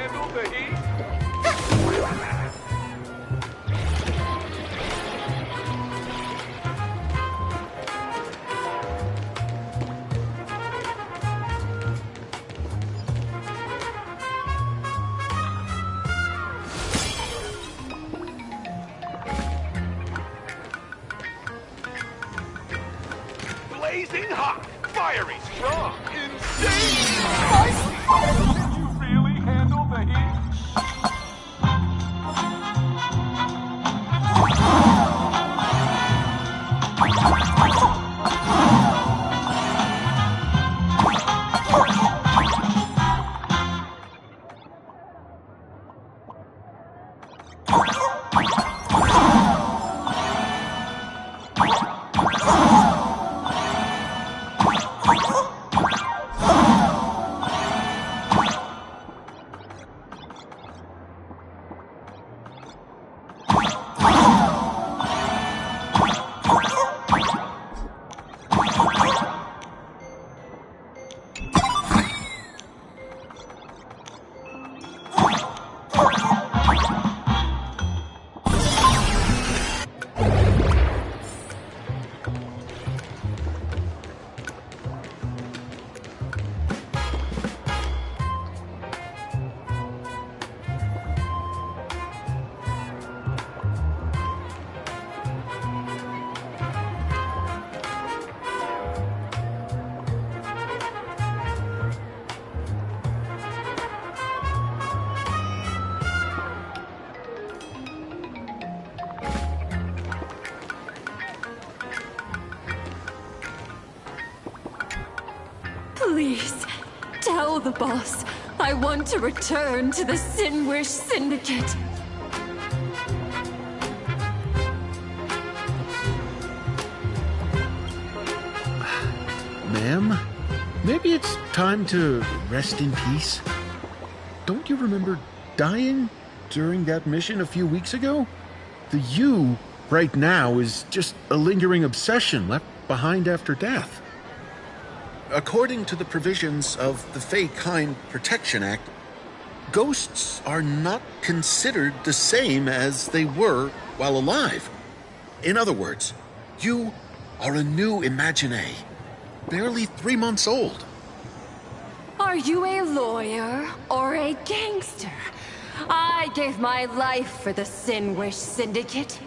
handle the heat? Blazing hot, fiery strong, insane! Did you really handle the heat? Please, tell the boss I want to return to the Sinwish Syndicate. Ma'am, maybe it's time to rest in peace. Don't you remember dying during that mission a few weeks ago? The you right now is just a lingering obsession left behind after death. According to the provisions of the Fey Kind Protection Act, ghosts are not considered the same as they were while alive. In other words, you are a new Imagine, barely 3 months old. Are you a lawyer or a gangster? I gave my life for the Sinwish Syndicate.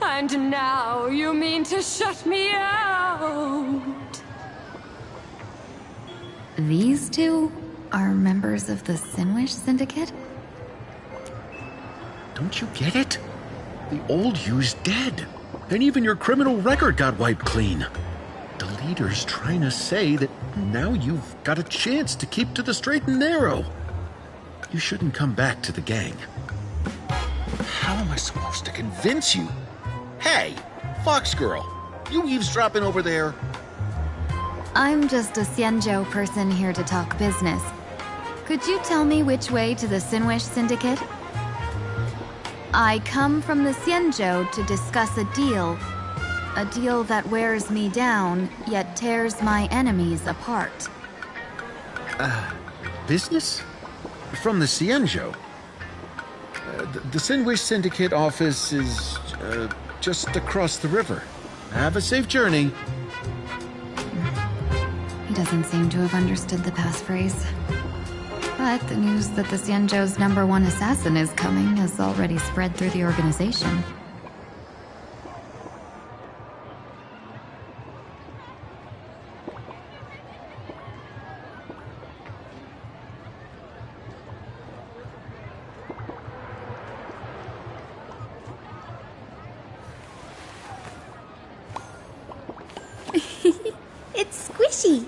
And now you mean to shut me out? These two are members of the Sinwish Syndicate? Don't you get it? The old you's dead. And even your criminal record got wiped clean. The leader's trying to say that now you've got a chance to keep to the straight and narrow. You shouldn't come back to the gang. How am I supposed to convince you? Hey, Fox Girl, you eavesdropping over there? I'm just a Xianzhou person here to talk business. Could you tell me which way to the Sinwish Syndicate? I come from the Xianzhou to discuss a deal. A deal that wears me down, yet tears my enemies apart. Business? From the Xianzhou? The Sinwish Syndicate office is just across the river. Have a safe journey. He doesn't seem to have understood the passphrase. But the news that the Xianzhou's #1 assassin is coming has already spread through the organization. It's squishy.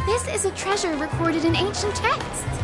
This is a treasure recorded in ancient texts.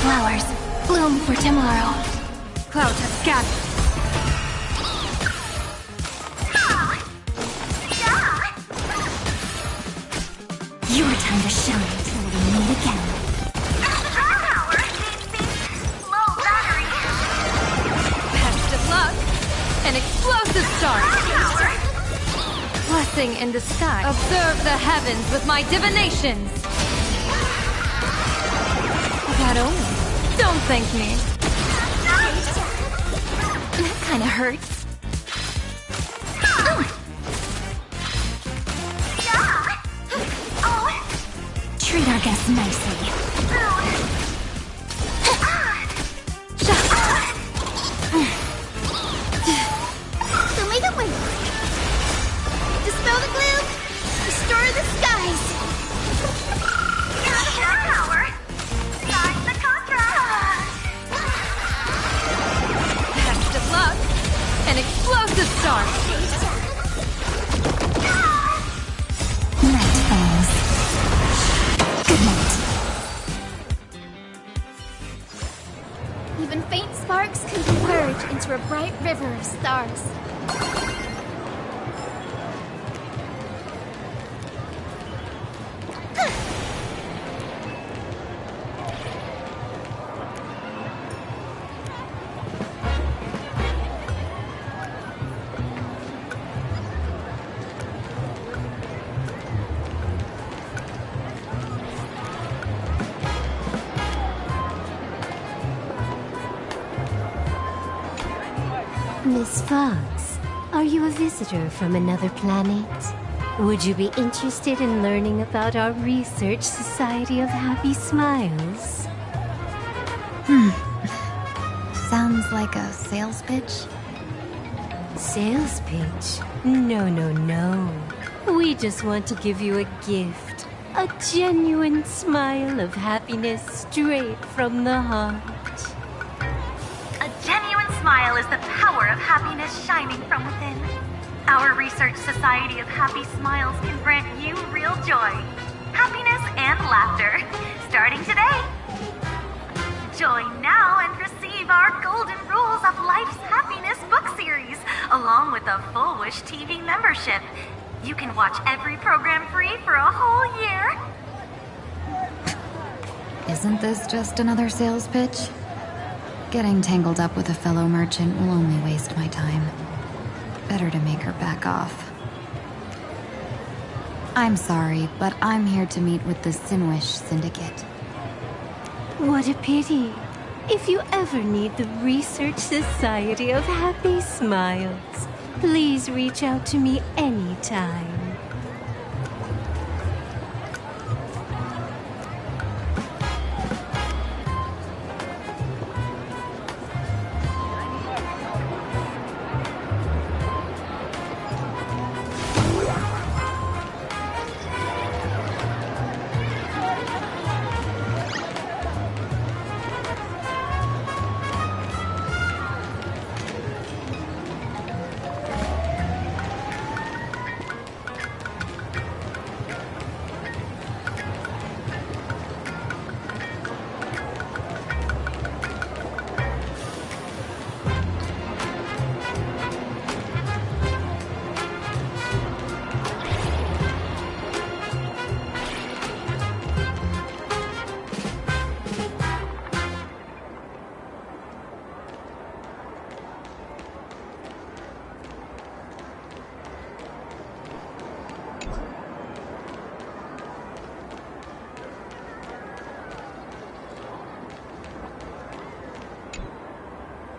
flowers bloom for tomorrow. Clouds have scattered. Your time to shine till we meet again. Low battery. Best of luck. An explosive start. Blessing in the sky. Observe the heavens with my divinations. That only. Don't thank me. That kinda hurts. Treat our guests nicely. Dispel the gloom! Restore the skies! Power. Sign the contract. Best of luck. An explosive start. Night falls. Good night. Even faint sparks can converge into a bright river of stars. Miss Fox, are you a visitor from another planet? Would you be interested in learning about our Research Society of Happy Smiles? Sounds like a sales pitch. Sales pitch? No, no, no. We just want to give you a gift. A genuine smile of happiness straight from the heart. A genuine smile is the power of happiness shining from within. Our Research Society of Happy Smiles can grant you real joy, happiness, and laughter, starting today. Join now and receive our Golden Rules of Life's Happiness book series, along with a Full Wish TV membership. You can watch every program free for a whole year. Isn't this just another sales pitch? Getting tangled up with a fellow merchant will only waste my time. Better to make her back off. I'm sorry, but I'm here to meet with the Sinwish Syndicate. What a pity. If you ever need the Research Society of Happy Smiles, please reach out to me anytime.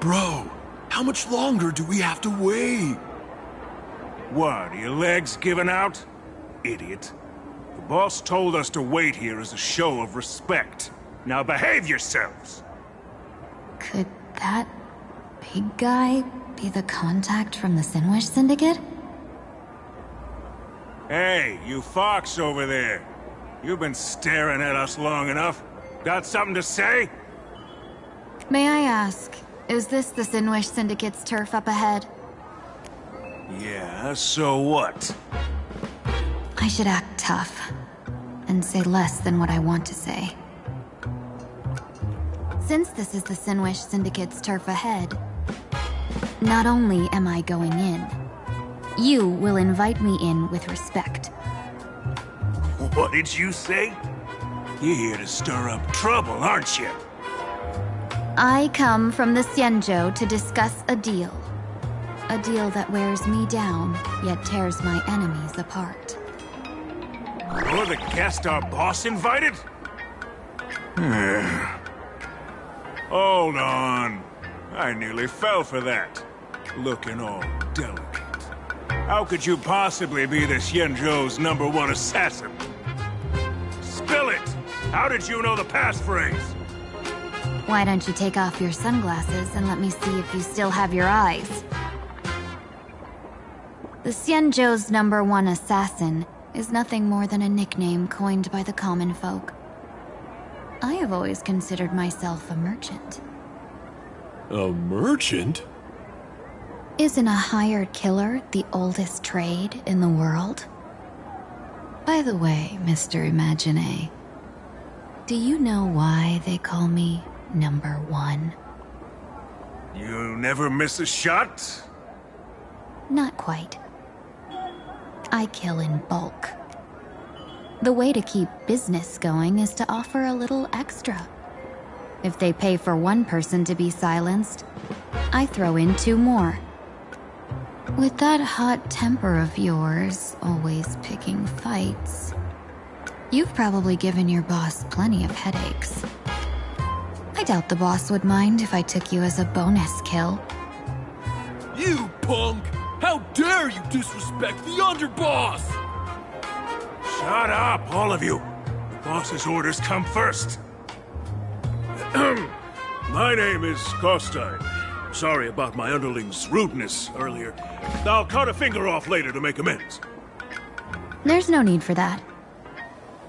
Bro, how much longer do we have to wait? What, are your legs giving out? Idiot. The boss told us to wait here as a show of respect. Now behave yourselves! Could that big guy be the contact from the Sinwish Syndicate? Hey, you fox over there. You've been staring at us long enough. Got something to say? May I ask, is this the Sinwish Syndicate's turf up ahead? Yeah, so what? I should act tough and say less than what I want to say. Since this is the Sinwish Syndicate's turf ahead, not only am I going in, you will invite me in with respect. What did you say? You're here to stir up trouble, aren't you? I come from the Xianzhou to discuss a deal. A deal that wears me down, yet tears my enemies apart. You're the guest our boss invited? Hold on. I nearly fell for that. Looking all delicate. How could you possibly be the Xianzhou's #1 assassin? Spill it! How did you know the passphrase? Why don't you take off your sunglasses and let me see if you still have your eyes? The Xianzhou's #1 assassin is nothing more than a nickname coined by the common folk. I have always considered myself a merchant. A merchant? Isn't a hired killer the oldest trade in the world? By the way, Mr. Imagine, do you know why they call me #1? You never miss a shot? Not quite. I kill in bulk. The way to keep business going is to offer a little extra. If they pay for one person to be silenced, I throw in 2 more. With that hot temper of yours, always picking fights, you've probably given your boss plenty of headaches. I doubt the boss would mind if I took you as a bonus kill. You punk! How dare you disrespect the underboss! Shut up, all of you. The boss's orders come first. My name is Kostine. Sorry about my underling's rudeness earlier. I'll cut a finger off later to make amends. There's no need for that.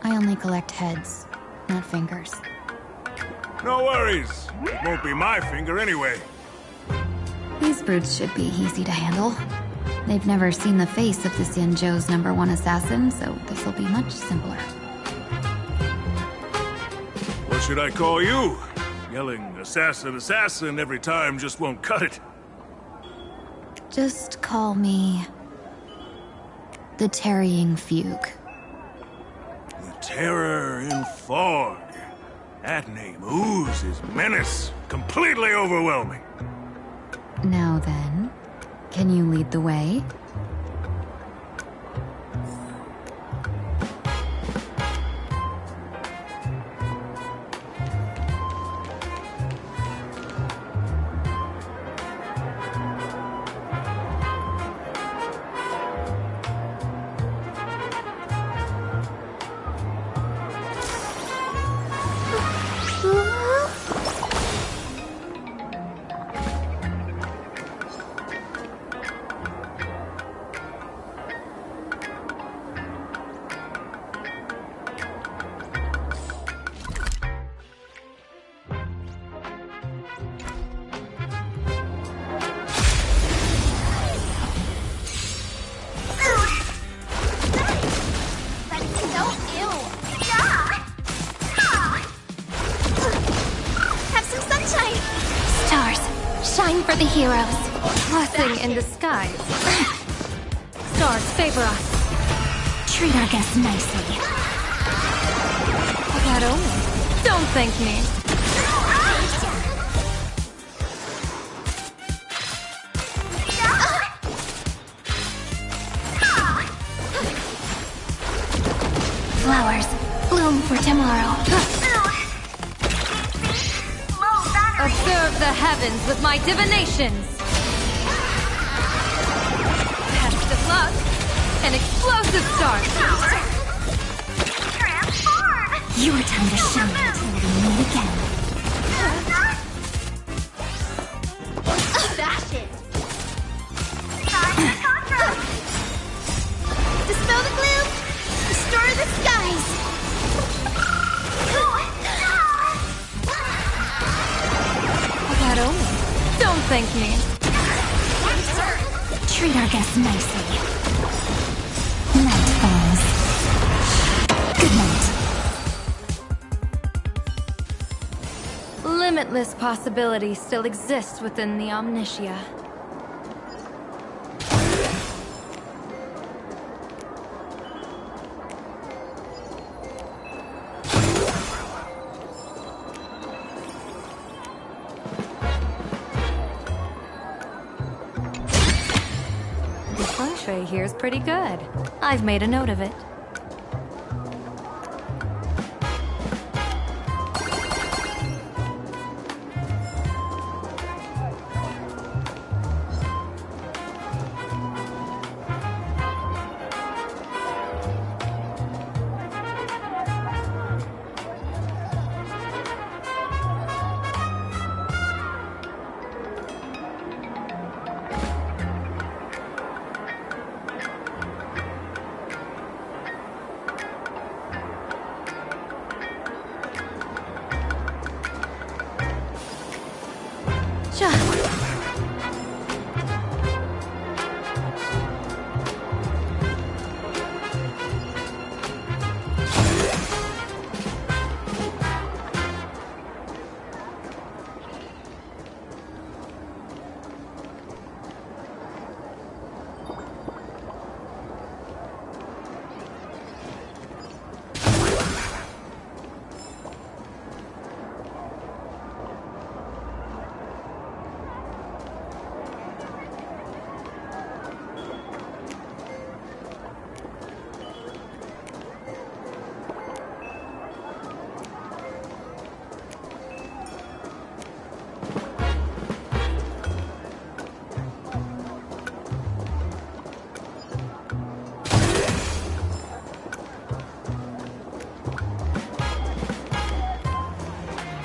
I only collect heads, not fingers. No worries. It won't be my finger anyway. These brutes should be easy to handle. They've never seen the face of the Xianzhou's #1 assassin, so this'll be much simpler. What should I call you? Yelling assassin, assassin every time just won't cut it. Just call me the Tarrying Fugue. The Terror in Fog. That name oozes menace. Completely overwhelming. Now then, can you lead the way? Shine for the heroes. Blessing in disguise. Stars favor us. Treat our guests nicely. That only. Don't thank me. Flowers, bloom for tomorrow. Observe the heavens with my divinations. Test of luck. An explosive start. Transform! Your time to shine until we meet again. Dash it! Dispel the gloom! Restore the skies! That only. Don't thank me. Treat our guests nicely. Night falls. Good night. limitless possibilities still exist within the Omnitia. The feng shui here is pretty good. I've made a note of it.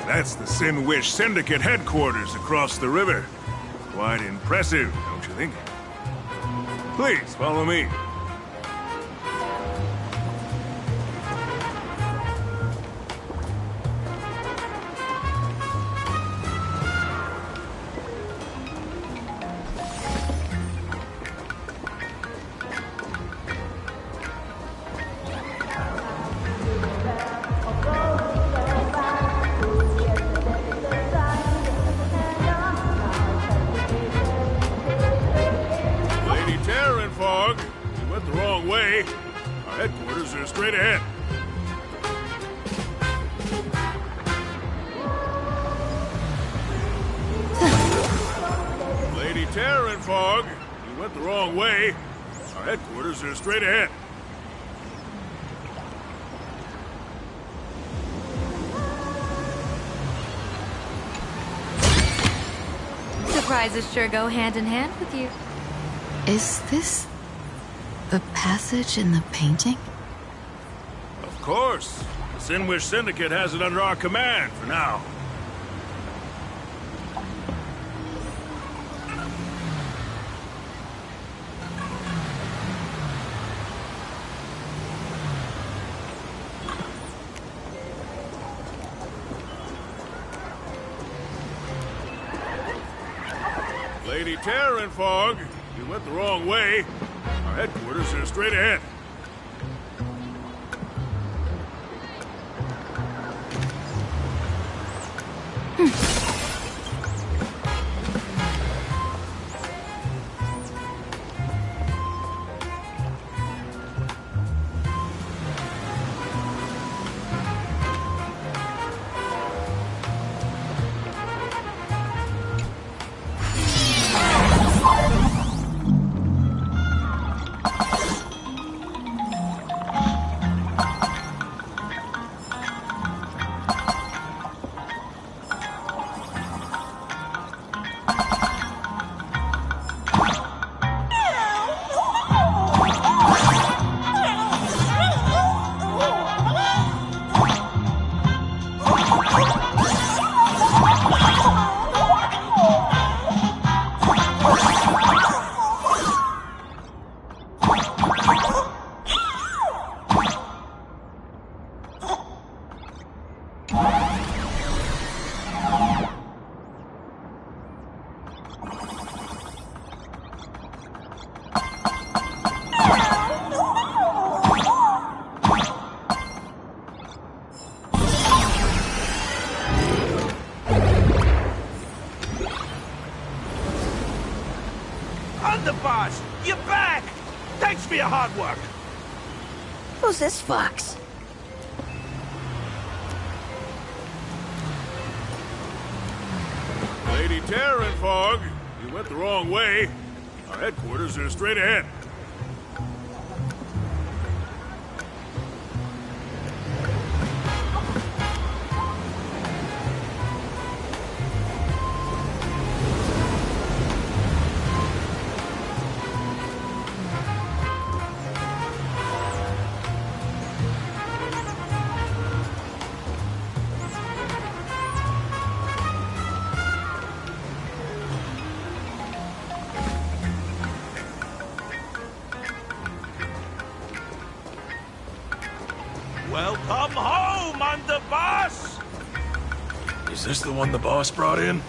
That's the Sin Wish Syndicate headquarters across the river. Quite impressive, don't you think? Please, follow me. Headquarters are straight ahead. Lady Terran Fog, you went the wrong way. Our headquarters are straight ahead. Surprises sure go hand in hand with you. Is this the passage in the painting? Of course. The Sin Wish Syndicate has it under our command for now. Lady Terran Fog, you went the wrong way. Our headquarters are straight ahead. Underboss! You're back! Thanks for your hard work! Who's this fox? Lady Terranfog, you went the wrong way. Our headquarters are straight ahead. Welcome home, Underboss! Is this the one the boss brought in?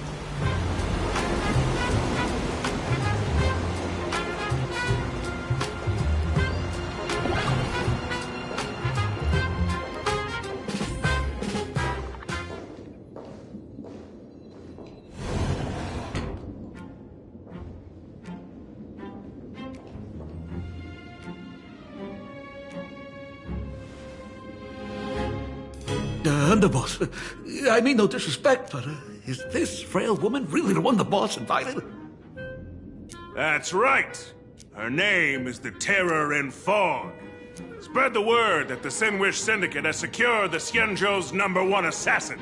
Underboss, I mean no disrespect, but is this frail woman really the one the boss invited? That's right. Her name is the Terror and Fog. Spread the word that the Sinwish Syndicate has secured the Xianzhou's #1 assassin.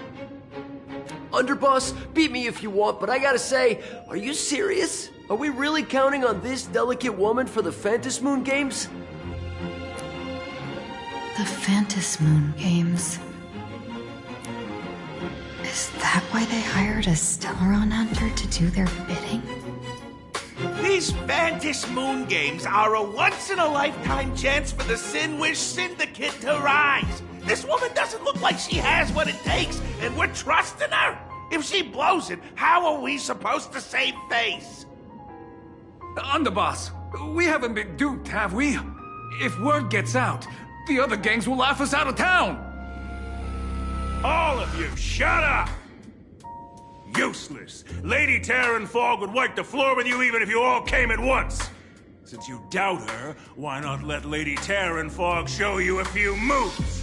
Underboss, beat me if you want, but I gotta say, are you serious? Are we really counting on this delicate woman for the Phantasmoon Games? The Phantasmoon Games. Is that why they hired a Stellaron hunter to do their bidding? These Phantasmoon Games are a once-in-a-lifetime chance for the Sinwish Syndicate to rise. This woman doesn't look like she has what it takes, and we're trusting her. If she blows it, how are we supposed to save face? Underboss, we haven't been duped, have we? If word gets out, the other gangs will laugh us out of town. All of you, shut up! Useless. Lady Terranfog would wipe the floor with you even if you all came at once. Since you doubt her, why not let Lady Terranfog show you a few moves?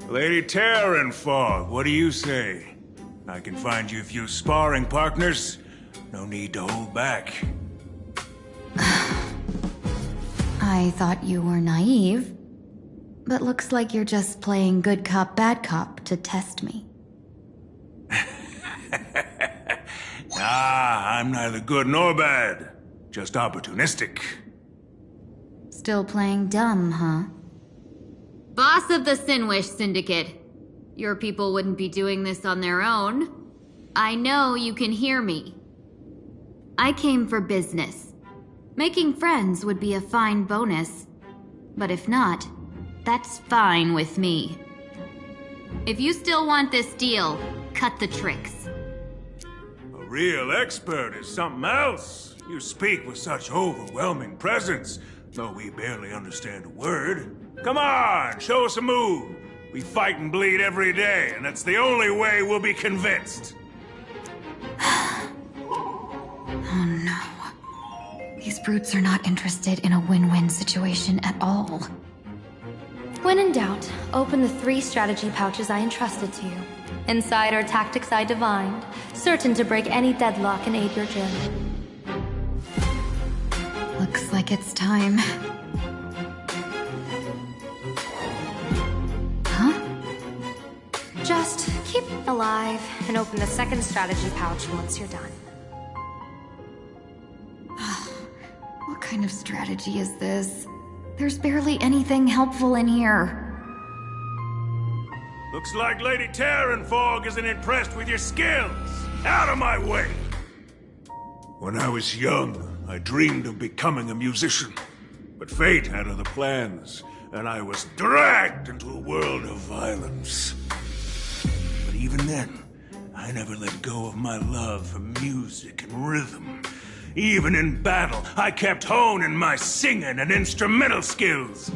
Lady Terranfog, what do you say? I can find you a few sparring partners. No need to hold back. I thought you were naive. But looks like you're just playing good cop, bad cop to test me. I'm neither good nor bad. Just opportunistic. Still playing dumb, huh? Boss of the Sinwish Syndicate. Your people wouldn't be doing this on their own. I know you can hear me. I came for business. Making friends would be a fine bonus. But if not, that's fine with me. If you still want this deal, cut the tricks. A real expert is something else. You speak with such overwhelming presence, though we barely understand a word. Come on, show us a move. We fight and bleed every day, and that's the only way we'll be convinced. Oh no. These brutes are not interested in a win-win situation at all. When in doubt, open the 3 strategy pouches I entrusted to you. Inside are tactics I divined, certain to break any deadlock and aid your journey. Looks like it's time. Huh? Just keep alive and open the 2nd strategy pouch once you're done. What kind of strategy is this? There's barely anything helpful in here. Looks like Lady Terranfog isn't impressed with your skills. Out of my way! When I was young, I dreamed of becoming a musician. But fate had other plans, and I was dragged into a world of violence. But even then, I never let go of my love for music and rhythm. Even in battle, I kept honing my singing and instrumental skills.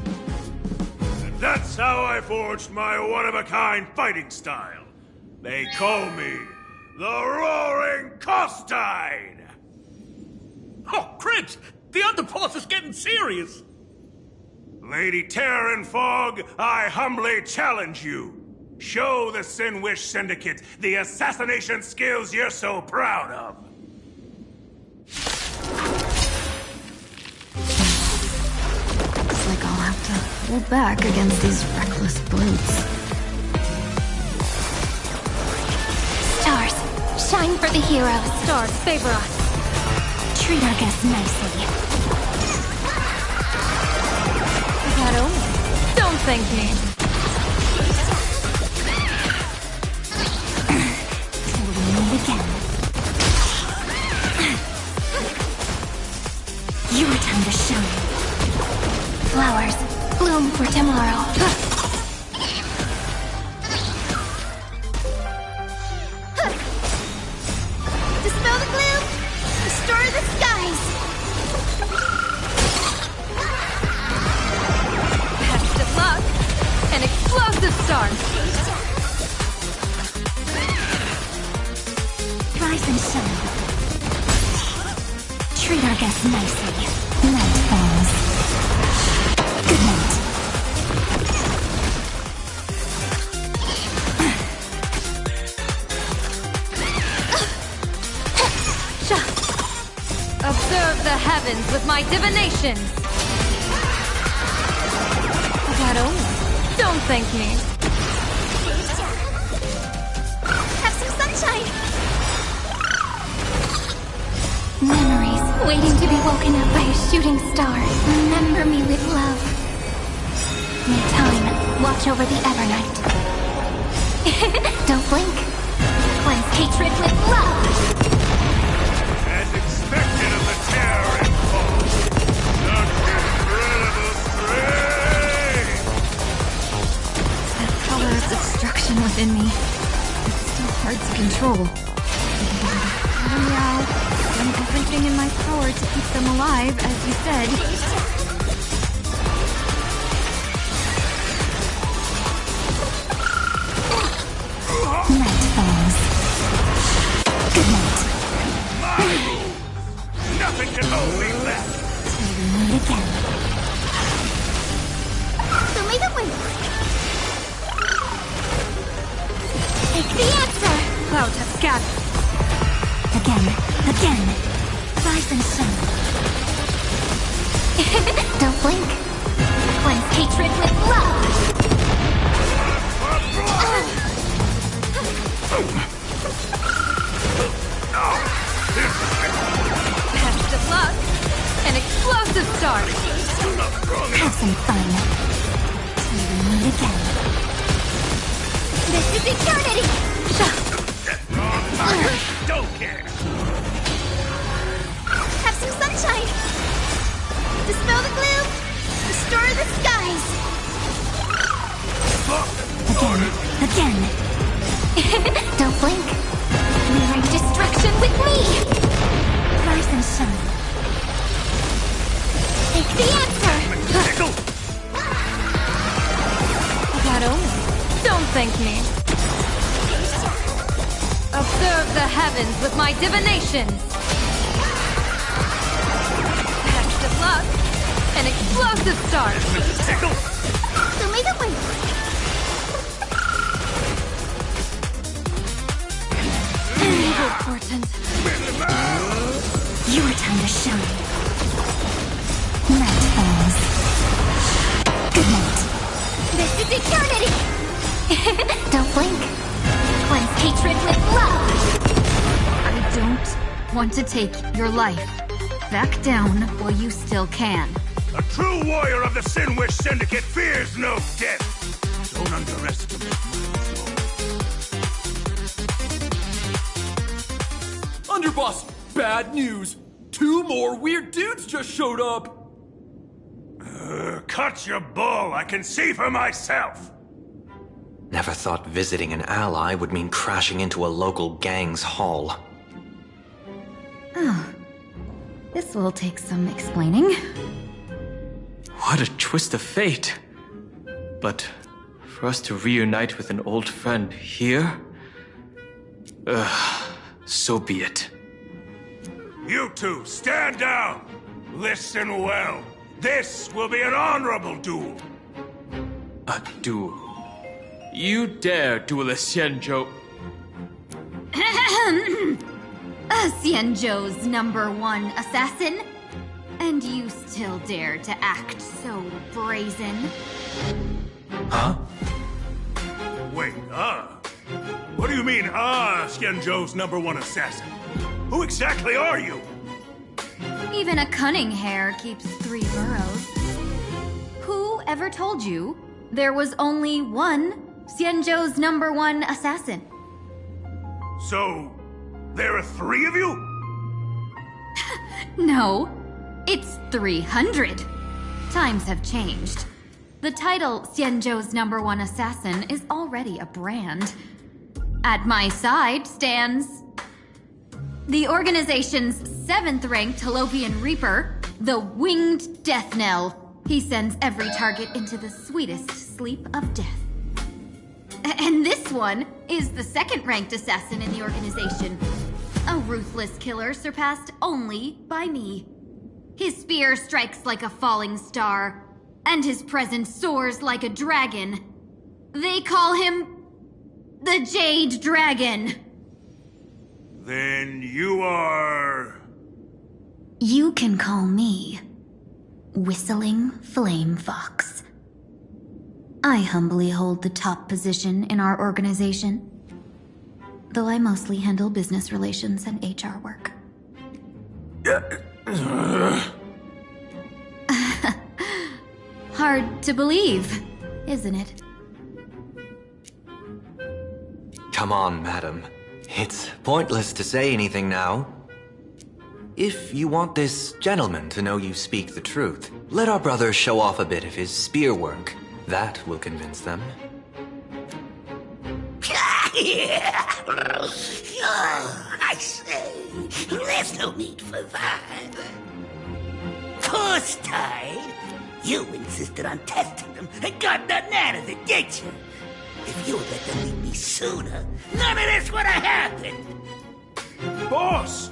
And that's how I forged my one-of-a-kind fighting style. They call me the Roaring Costide. Oh, cringe! The underboss is getting serious! Lady Terran Fog, I humbly challenge you. Show the Sinwish Syndicate the assassination skills you're so proud of. Looks like I'll have to hold back against these reckless brutes. Stars, shine for the heroes. Stars, favor us. Treat our guests nicely. Don't thank me. Till we meet again. Your time to shine. Flowers, bloom for tomorrow. Dispel the gloom, restore the skies. Luck, an explosive start. Rise and shine. Treat our guests nicely. Night falls. Good night. Observe the heavens with my divinations. Don't thank me. Have some sunshine. Memories waiting to be woken up by a shooting star. Remember me with love. May time watch over the Evernight. Don't blink. Cleanse hatred with love. As expected of the Terran Fog, such incredible strength! Power of destruction within me. It's still hard to control. I've done everything in my power to keep them alive, as you said. Night falls. Good night. My move! Nothing can hold me back! Till we meet again. So may the wind. Take the answer! Clouds have scattered. Again. Rise and shine. Don't blink. Cleanse hatred with love. Test of luck, an explosive start. Have some fun. Till we meet again. This is eternity! Don't care! Have some sunshine! Dispel the gloom! Restore the skies! Again. Don't blink. Rewrite destruction with me! Rise and shine. Take the answer! Don't thank me. Observe the heavens with my divinations. Test of luck, an explosive start. So may the wind. Evil portent. Your time to shine. Night falls. Good night. This is eternity! Don't blink. Cleanse hatred with love. I don't want to take your life. Back down while you still can. A true warrior of the Sinwish Syndicate fears no death. Don't underestimate my Underboss, bad news. 2 more weird dudes just showed up. Cut your bull. I can see for myself. Never thought visiting an ally would mean crashing into a local gang's hall. Oh. This will take some explaining. What a twist of fate. But for us to reunite with an old friend here? So be it. You two, stand down! Listen well. This will be an honorable duel. A duel? You dare duel a Xianzhou? Xianzhou's #1 assassin? And you still dare to act so brazen? Huh? Wait, What do you mean, Xianzhou's #1 assassin? Who exactly are you? Even a cunning hare keeps 3 burrows. Who ever told you there was only one Xianzhou's #1 assassin? So, there are 3 of you? No, it's 300. Times have changed. The title Xianzhou's #1 assassin is already a brand. At my side stands the organization's 7th-ranked Holovian Reaper, the Winged Death Knell. He sends every target into the sweetest sleep of death. And this one is the 2nd-ranked assassin in the organization. A ruthless killer surpassed only by me. His spear strikes like a falling star, and his presence soars like a dragon. They call him the Jade Dragon. Then you are... You can call me Whistling Flame Fox. I humbly hold the top position in our organization, though I mostly handle business relations and HR work. Hard to believe, isn't it? Come on, madam. It's pointless to say anything now. If you want this gentleman to know you speak the truth, let our brother show off a bit of his spear work. That will convince them. I say, there's no need for that. First time, you insisted on testing them and got nothing out of it, didn't you? If you had let them leave me sooner, none of this would have happened. Boss!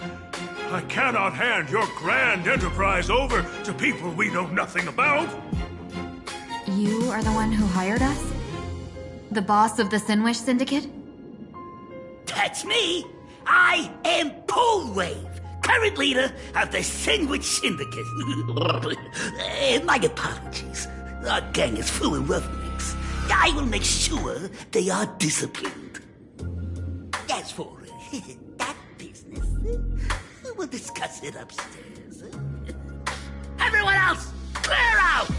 I cannot hand your grand enterprise over to people we know nothing about. You are the one who hired us? The boss of the Sinwish Syndicate? That's me. I am Polewave, current leader of the Sandwich Syndicate. My apologies. Our gang is full of roughnecks. I will make sure they are disciplined. As for that business, we'll discuss it upstairs. Everyone else, clear out!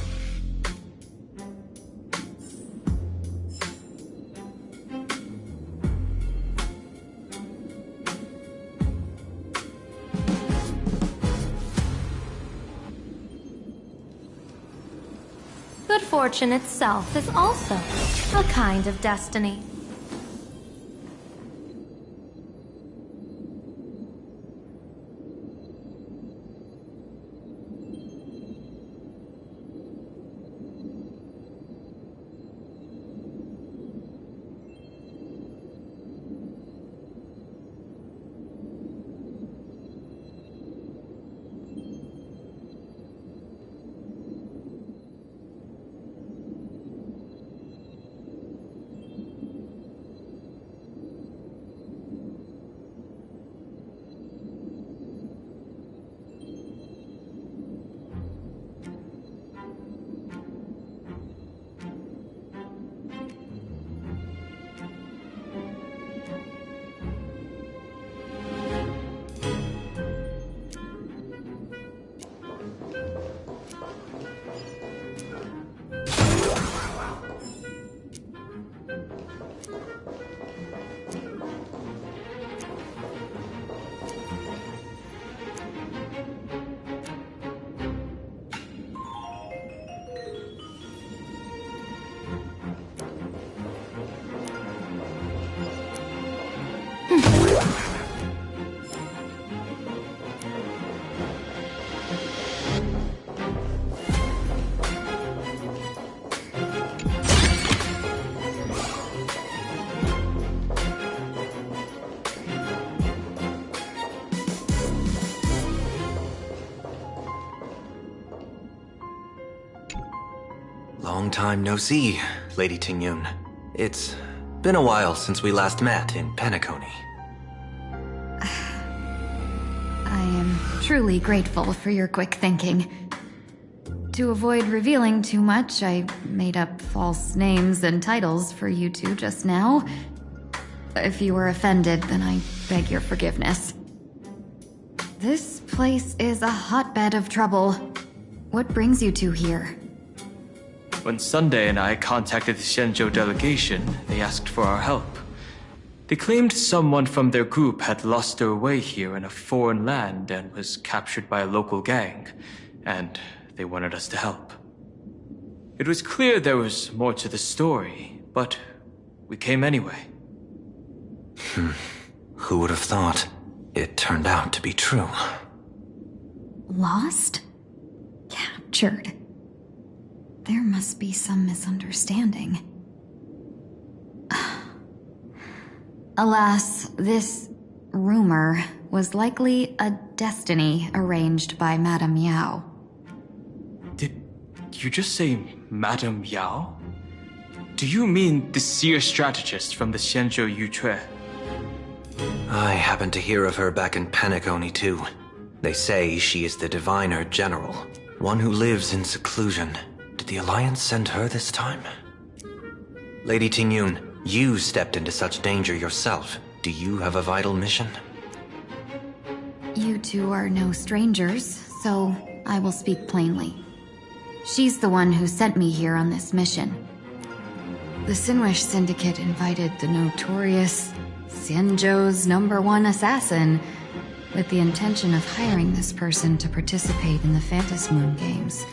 Good fortune itself is also a kind of destiny. Long time no see, Lady Tingyun. It's been a while since we last met in Penacony. I am truly grateful for your quick thinking. To avoid revealing too much, I made up false names and titles for you two just now. If you were offended, then I beg your forgiveness. This place is a hotbed of trouble. What brings you two here? When Sunday and I contacted the Xianzhou delegation, they asked for our help. They claimed someone from their group had lost their way here in a foreign land and was captured by a local gang, and they wanted us to help. It was clear there was more to the story, but we came anyway. Who would have thought? It turned out to be true. Lost? Captured? There must be some misunderstanding. Alas, this rumor was likely a destiny arranged by Madame Yao. Did you just say Madame Yao? Do you mean the seer strategist from the Xianzhou Yutue? I happened to hear of her back in Penacony too. They say she is the diviner general, one who lives in seclusion. Did the Alliance send her this time? Lady Tingyun, you stepped into such danger yourself. Do you have a vital mission? You two are no strangers, so I will speak plainly. She's the one who sent me here on this mission. The Sinwish Syndicate invited the notorious Xianzhou's #1 assassin with the intention of hiring this person to participate in the Phantasmoon Games.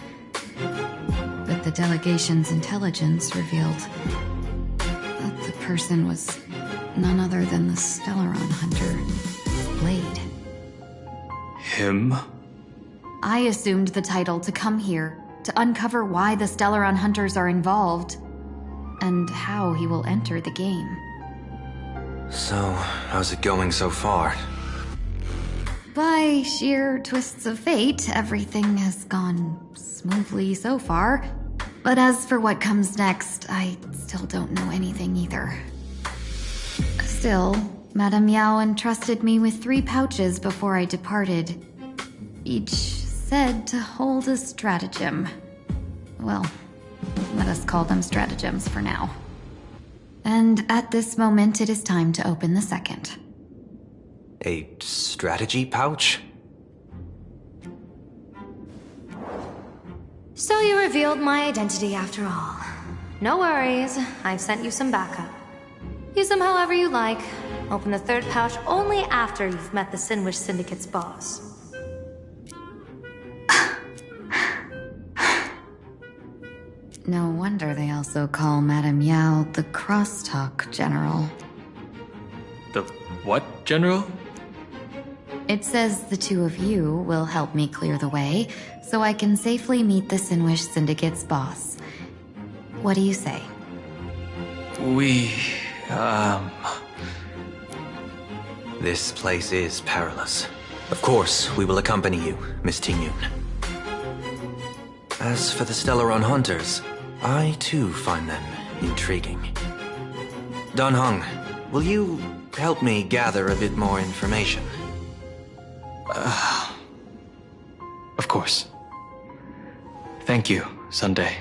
But the delegation's intelligence revealed that the person was none other than the Stellaron hunter, Blade. Him? I assumed the title to come here to uncover why the Stellaron hunters are involved and how he will enter the game. So, how's it going so far? By sheer twists of fate, everything has gone smoothly so far. But as for what comes next, I still don't know anything either. Still, Madame Yao entrusted me with 3 pouches before I departed. Each said to hold a stratagem. Well, let us call them stratagems for now. And at this moment, it is time to open the second. A strategy pouch? So you revealed my identity after all. No worries, I've sent you some backup. Use them however you like. Open the third pouch only after you've met the Sinwish Syndicate's boss. No wonder they also call Madame Yao the Crosstalk General. The what, General? It says the two of you will help me clear the way, so I can safely meet the Sinwish Syndicate's boss. What do you say? This place is perilous. Of course, we will accompany you, Miss Tingyun. As for the Stellaron hunters, I too find them intriguing. Dan Heng, will you help me gather a bit more information? Of course. Thank you, Sunday.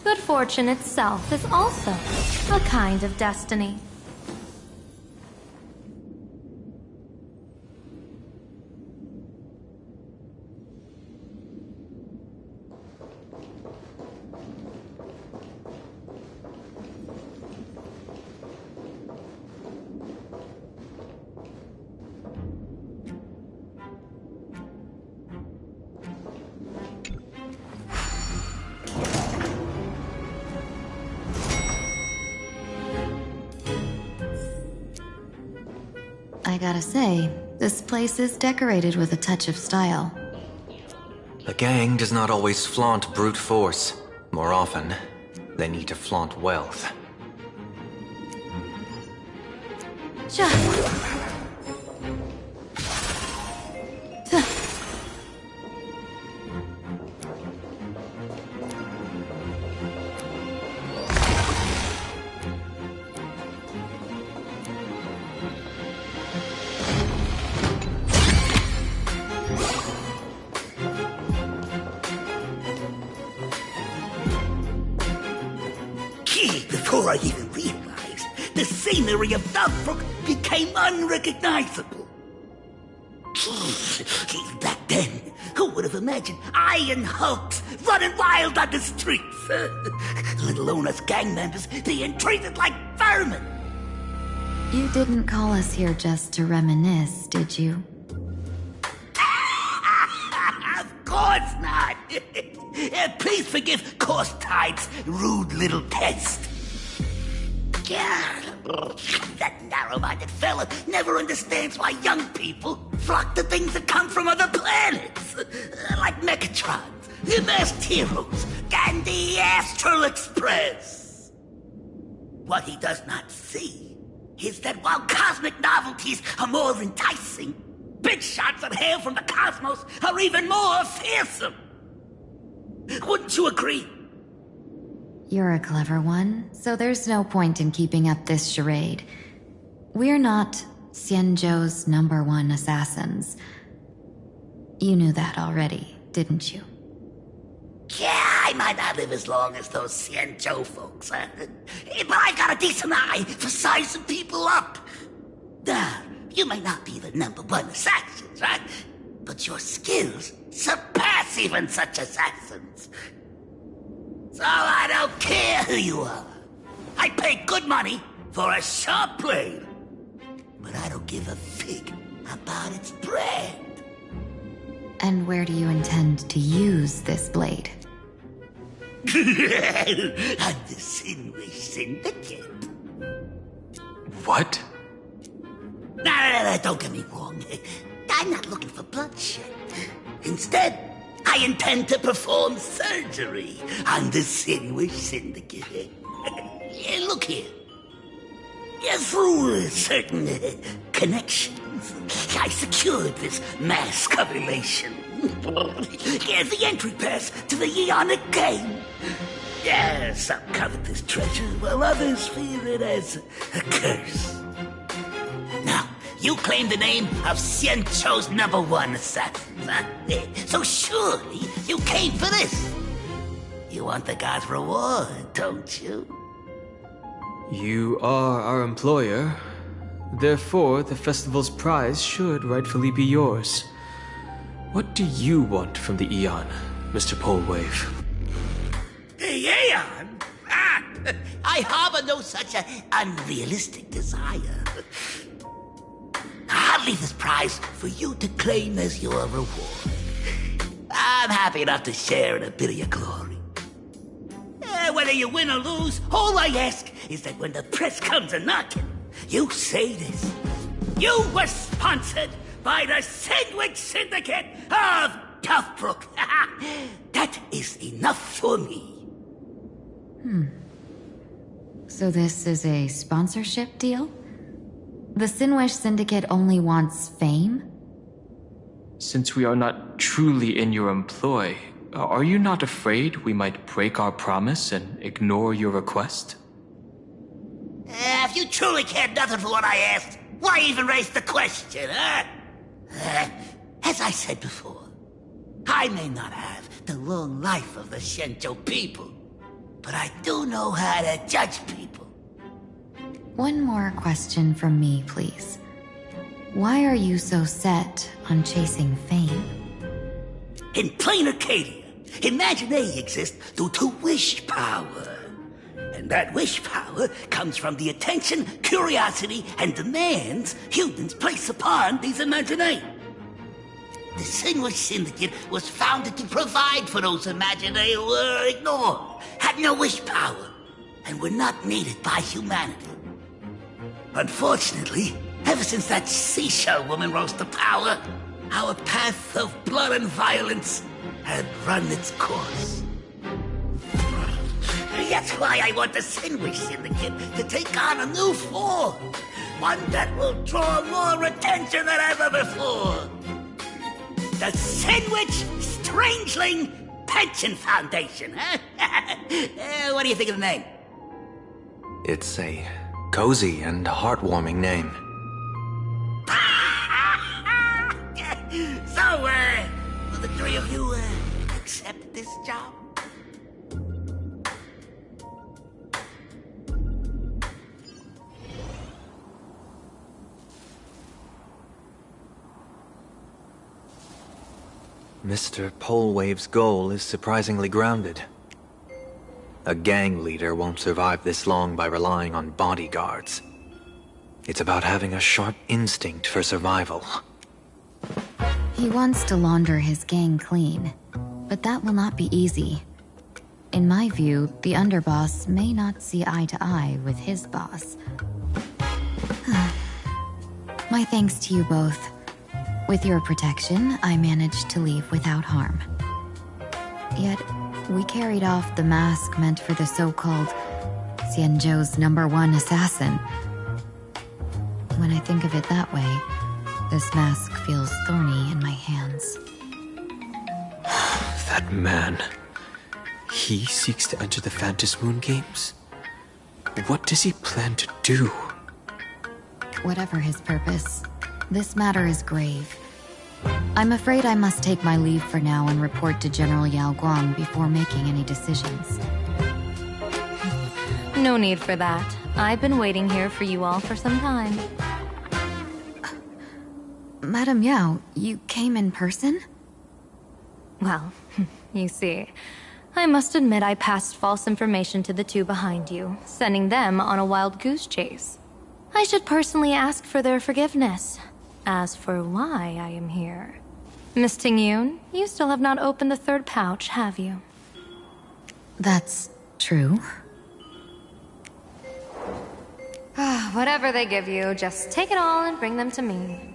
Good fortune itself is also a kind of destiny. I gotta say, this place is decorated with a touch of style. The gang does not always flaunt brute force. More often, they need to flaunt wealth. Before I even realized, the scenery of Southbrook became unrecognizable. Even back then, who would have imagined iron hulks running wild on the streets? Let alone us gang members being treated like vermin. You didn't call us here just to reminisce, did you? Of course not. Please forgive Course Tide's rude little test. That narrow-minded fella never understands why young people flock to things that come from other planets. Like Mechatrons, the Masked Heroes, and the Astral Express. What he does not see is that while cosmic novelties are more enticing, big shots of hail from the cosmos are even more fearsome. Wouldn't you agree? You're a clever one, so there's no point in keeping up this charade. We're not Xianzhou's #1 assassins. You knew that already, didn't you? Yeah, I might not live as long as those Xianzhou folks, but I got a decent eye for sizing people up. Now, you may not be the #1 assassins, right? But your skills surpass even such assassins. So I don't care who you are. I pay good money for a sharp blade. But I don't give a fig about its brand. And where do you intend to use this blade? On the Sinway Syndicate. What? No, don't get me wrong. I'm not looking for bloodshed. Instead, I intend to perform surgery on the Sinway Syndicate. Look here. Through certain connections, I secured this mass correlation. The entry pass to the Eonic game. Some covet this treasure, while others fear it as a curse. Now, you claim the name of Xianzhou's #1 assassin, huh? So surely you came for this. You want the god's reward, don't you? You are our employer. Therefore, the festival's prize should rightfully be yours. What do you want from the Eon, Mr. Polewave? The Aeon? I harbor no such unrealistic desire. I'll leave this prize for you to claim as your reward. I'm happy enough to share in a bit of your glory. Whether you win or lose, all I ask is that when the press comes a-knocking, you say this. You were sponsored by the Sandwich Syndicate of Toughbrook. That is enough for me. So this is a sponsorship deal? The Sinwish Syndicate only wants fame? Since we are not truly in your employ, are you not afraid we might break our promise and ignore your request? If you truly cared nothing for what I asked, why even raise the question, huh? As I said before, I may not have the long life of the Xianzhou people, but I do know how to judge people. One more question from me, please. Why are you so set on chasing fame? In plain Arcadia, Imagination exists due to wish power. And that wish power comes from the attention, curiosity, and demands humans place upon these imaginations. The Sinway Syndicate was founded to provide for those imaginations who were ignored, had no wish power, and were not needed by humanity. Unfortunately, Ever since that seashell woman rose to power, our path of blood and violence had run its course. That's why I want the Sinwish Syndicate to take on a new form. One that will draw more attention than ever before. The Sinwich Strangeling Pension Foundation, huh? What do you think of the name? It's a cozy and heartwarming name. So, will the three of you, accept this job? Mr. Polewave's goal is surprisingly grounded. A gang leader won't survive this long by relying on bodyguards. It's about having a sharp instinct for survival. He wants to launder his gang clean, but that will not be easy. In my view, the underboss may not see eye to eye with his boss. My thanks to you both. With your protection, I managed to leave without harm. Yet, we carried off the mask meant for the so-called Xianzhou's #1 assassin. When I think of it that way, this mask feels thorny in my hands. That man. He seeks to enter the Phantom Moon Games? What does he plan to do? Whatever his purpose, this matter is grave. I'm afraid I must take my leave for now and report to General Yao Guang before making any decisions. No need for that. I've been waiting here for you all for some time. Madam Yao, you came in person? Well, you see, I must admit I passed false information to the two behind you, sending them on a wild goose chase. I should personally ask for their forgiveness. As for why I am here, Miss Tingyun, you still have not opened the third pouch, have you? That's true. Whatever they give you, just take it all and bring them to me.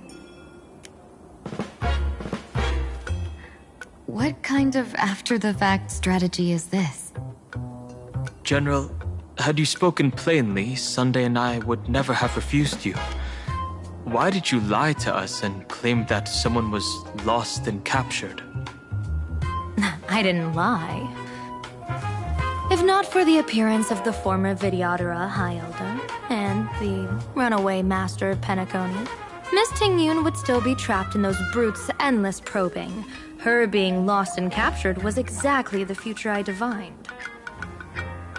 What kind of after-the-fact strategy is this? General, had you spoken plainly, Sunday and I would never have refused you. Why did you lie to us and claim that someone was lost and captured? I didn't lie. If not for the appearance of the former Vidyadhara High Elder and the runaway Master of Penacony, Miss Tingyun would still be trapped in those brutes' endless probing. Her being lost and captured was exactly the future I divined.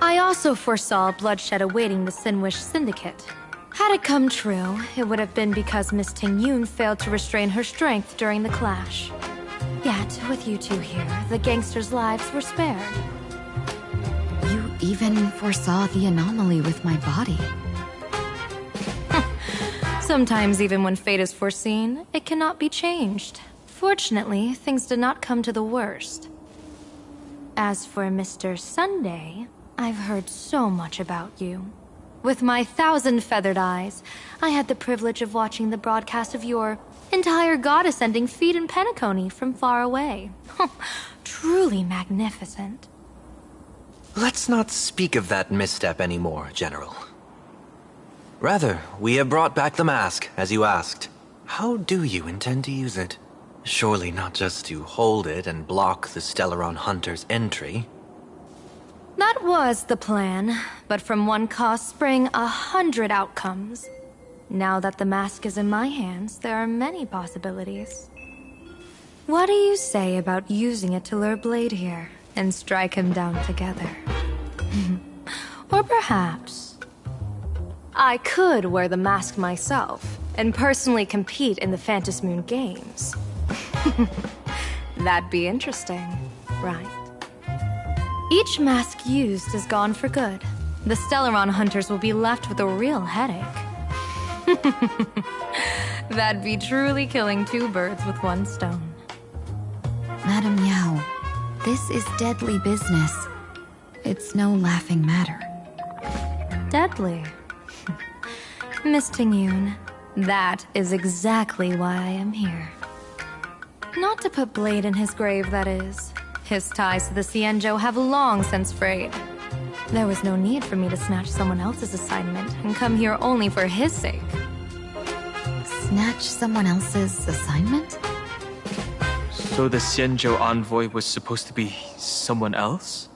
I also foresaw bloodshed awaiting the Sinwish Syndicate. Had it come true, it would have been because Miss Tingyun failed to restrain her strength during the clash. Yet, with you two here, the gangsters' lives were spared. You even foresaw the anomaly with my body. Sometimes even when fate is foreseen, it cannot be changed. Fortunately, things did not come to the worst. As for Mr. Sunday, I've heard so much about you. With my 1,000 feathered eyes, I had the privilege of watching the broadcast of your entire goddess-ending feat in Penacony from far away. Truly magnificent. Let's not speak of that misstep anymore, General. Rather, we have brought back the mask, as you asked. How do you intend to use it? Surely not just to hold it and block the Stellaron Hunter's entry. That was the plan, but from one cause spring 100 outcomes. Now that the mask is in my hands, there are many possibilities. What do you say about using it to lure Blade here and strike him down together? Or perhaps I could wear the mask myself and personally compete in the Phantom Moon Games. That'd be interesting, right? Each mask used is gone for good. The Stellaron hunters will be left with a real headache. That'd be truly killing two birds with one stone. Madam Yao, this is deadly business. It's no laughing matter. Deadly? Miss Tingyun, That is exactly why I am here. Not to put blade in his grave, that is. His ties to the Xianzhou have long since frayed. There was no need for me to snatch someone else's assignment and come here only for his sake. Snatch someone else's assignment? So the Xianzhou envoy was supposed to be someone else?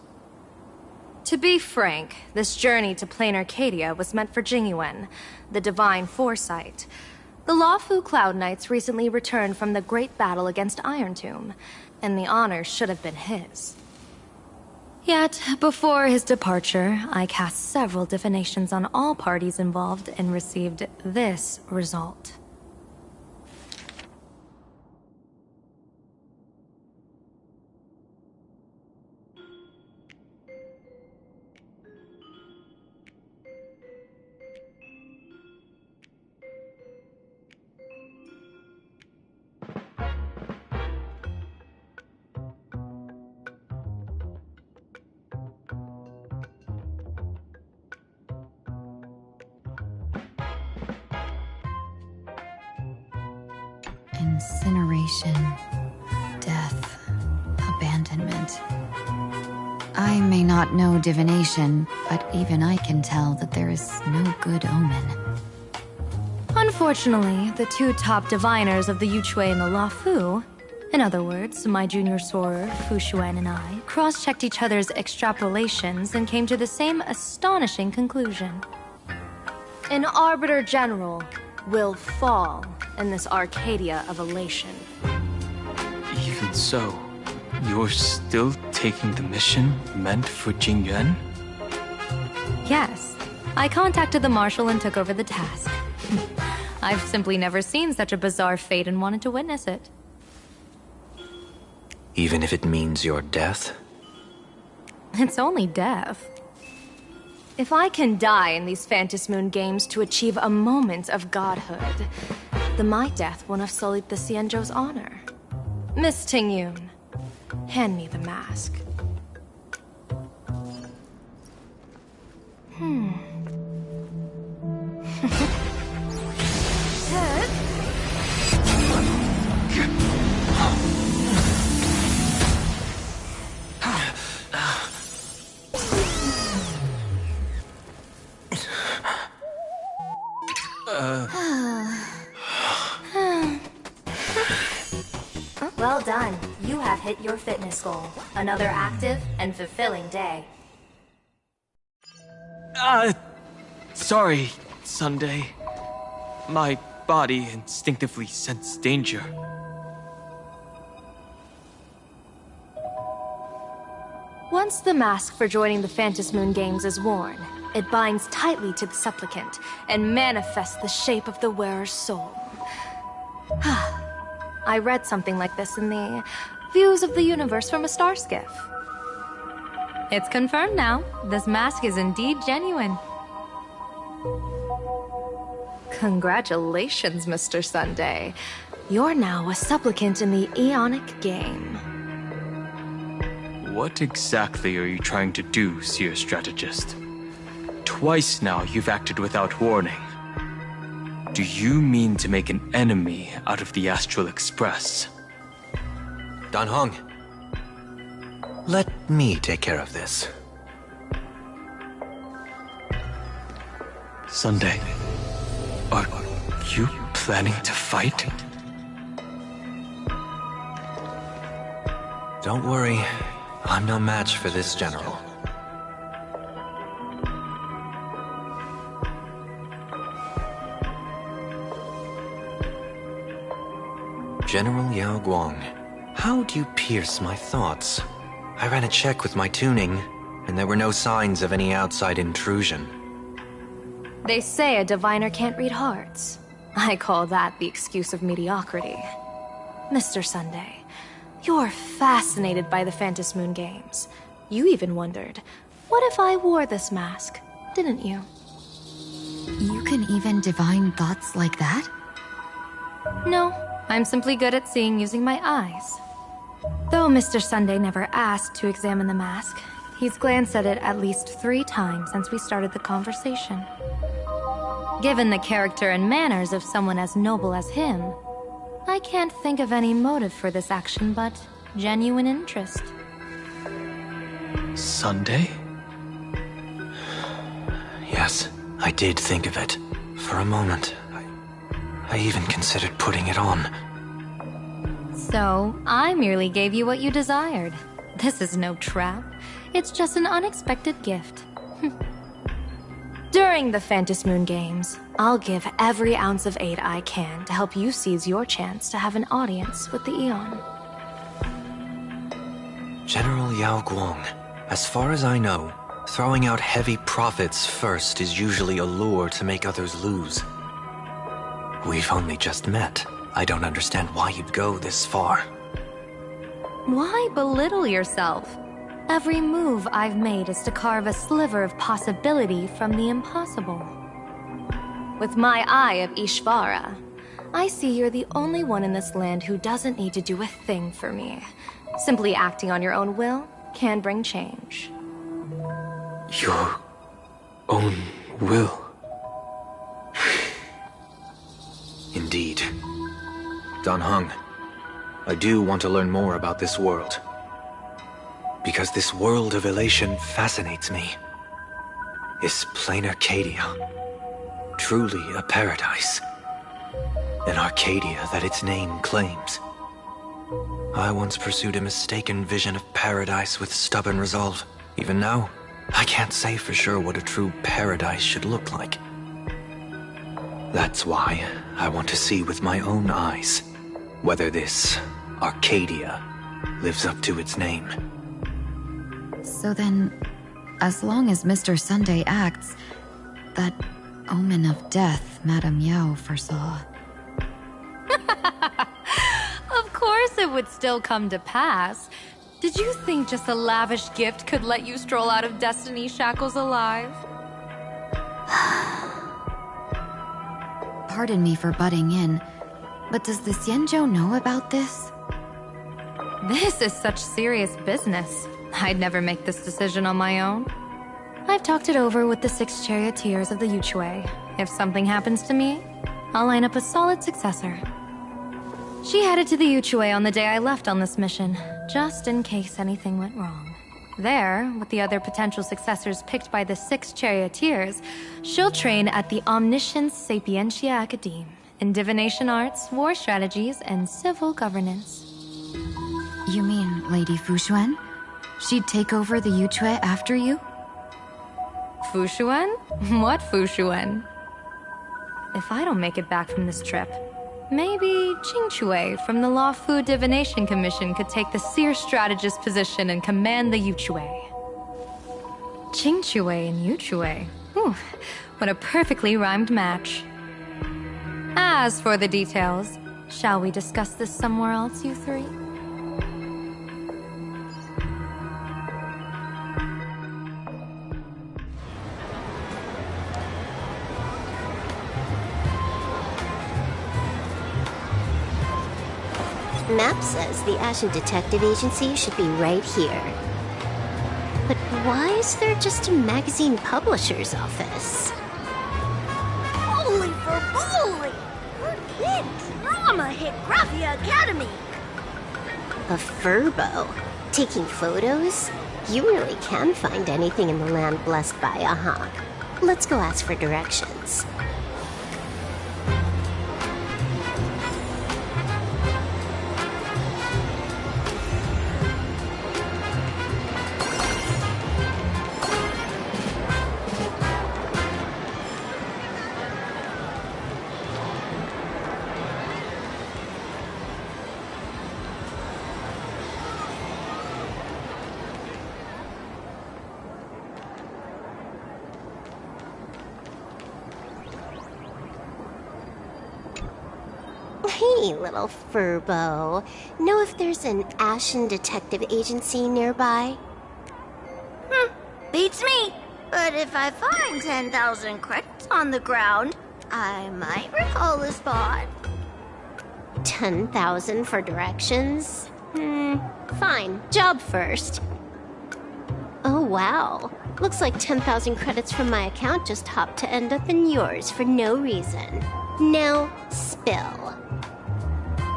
To be frank, this journey to Plain Arcadia was meant for Jingyuan, the divine foresight. The Luofu Cloud Knights recently returned from the great battle against Iron Tomb, and the honor should have been his. Yet, before his departure, I cast several divinations on all parties involved and received this result. Incineration, death, abandonment. I may not know divination, but even I can tell that there is no good omen. Unfortunately, the two top diviners of the Yuchui and the Luofu, in other words, my junior soarer, Fu Xuan, and I, cross-checked each other's extrapolations and came to the same astonishing conclusion. An Arbiter General will fall in this Arcadia of elation. Even so, you're still taking the mission meant for Jingyuan? Yes, I contacted the Marshal and took over the task. I've simply never seen such a bizarre fate and wanted to witness it. Even if it means your death? It's only death. If I can die in these Phantom Moon games to achieve a moment of godhood, then my death won't have sullied the Xianzhou's honor. Miss Tingyun, hand me the mask. Well done. You have hit your fitness goal. Another active and fulfilling day. Sorry, Sunday. My body instinctively sensed danger. Once the mask for joining the Phantom Moon games is worn, it binds tightly to the supplicant and manifests the shape of the wearer's soul. I read something like this in the Views of the Universe from a Star Skiff. It's confirmed now. This mask is indeed genuine. Congratulations, Mr. Sunday. You're now a supplicant in the Aeonic game. What exactly are you trying to do, Seer Strategist? Twice now you've acted without warning. Do you mean to make an enemy out of the Astral Express? Dan Heng, let me take care of this. Sunday, are you planning to fight? Don't worry, I'm no match for this general. General Yao Guang, how do you pierce my thoughts? I ran a check with my tuning, and there were no signs of any outside intrusion. They say a diviner can't read hearts. I call that the excuse of mediocrity. Mr. Sunday, you're fascinated by the Phantom Moon games. You even wondered, what if I wore this mask, didn't you? You can even divine thoughts like that? No, I'm simply good at seeing using my eyes. Though Mr. Sunday never asked to examine the mask, he's glanced at it at least 3 times since we started the conversation. Given the character and manners of someone as noble as him, I can't think of any motive for this action but genuine interest. Sunday? Yes, I did think of it. For a moment, I even considered putting it on. So, I merely gave you what you desired. This is no trap. It's just an unexpected gift. During the Phantom Moon Games, I'll give every ounce of aid I can to help you seize your chance to have an audience with the Eon. General Yao Guang, as far as I know, throwing out heavy profits first is usually a lure to make others lose. We've only just met. I don't understand why you'd go this far. Why belittle yourself? Every move I've made is to carve a sliver of possibility from the impossible. With my eye of Ishvara, I see you're the only one in this land who doesn't need to do a thing for me. Simply acting on your own will can bring change. Your own will? Indeed. Dan Heng, I do want to learn more about this world. Because this world of elation fascinates me. Is plain Arcadia truly a paradise? An Arcadia that its name claims. I once pursued a mistaken vision of paradise with stubborn resolve. Even now, I can't say for sure what a true paradise should look like. That's why I want to see with my own eyes whether this Arcadia lives up to its name. So then, as long as Mr. Sunday acts, that omen of death Madame Yao foresaw. Of course it would still come to pass. Did you think just a lavish gift could let you stroll out of Destiny's shackles alive? Pardon me for butting in, but does the Xianzhou know about this? This is such serious business. I'd never make this decision on my own. I've talked it over with the 6 charioteers of the Yuchue. If something happens to me, I'll line up a solid successor. She headed to the Yuchue on the day I left on this mission, just in case anything went wrong. There, with the other potential successors picked by the 6 charioteers, she'll train at the Omniscience Sapientia Academe in divination arts, war strategies, and civil governance. You mean Lady Fushuan? She'd take over the Yuchue after you? Fushuan? What Fushuan? If I don't make it back from this trip, maybe Qingchui from the Law Fu Divination Commission could take the seer strategist position and command the Yuchue. Qingchui and Yuchue. Ooh, what a perfectly rhymed match. As for the details, shall we discuss this somewhere else, you three? Map says the Ashen Detective Agency should be right here. But why is there just a magazine publisher's office? Holy for bully! Her kid drama hit Graphia Academy! A furbo? Taking photos? You really can find anything in the land blessed by a hawk. Let's go ask for directions. Hey, little furbo. Know if there's an Ashen Detective Agency nearby? Beats me. But if I find 10,000 credits on the ground, I might recall the spot. 10,000 for directions? Fine. Job first. Oh, wow. Looks like 10,000 credits from my account just hopped to end up in yours for no reason. Now, spill.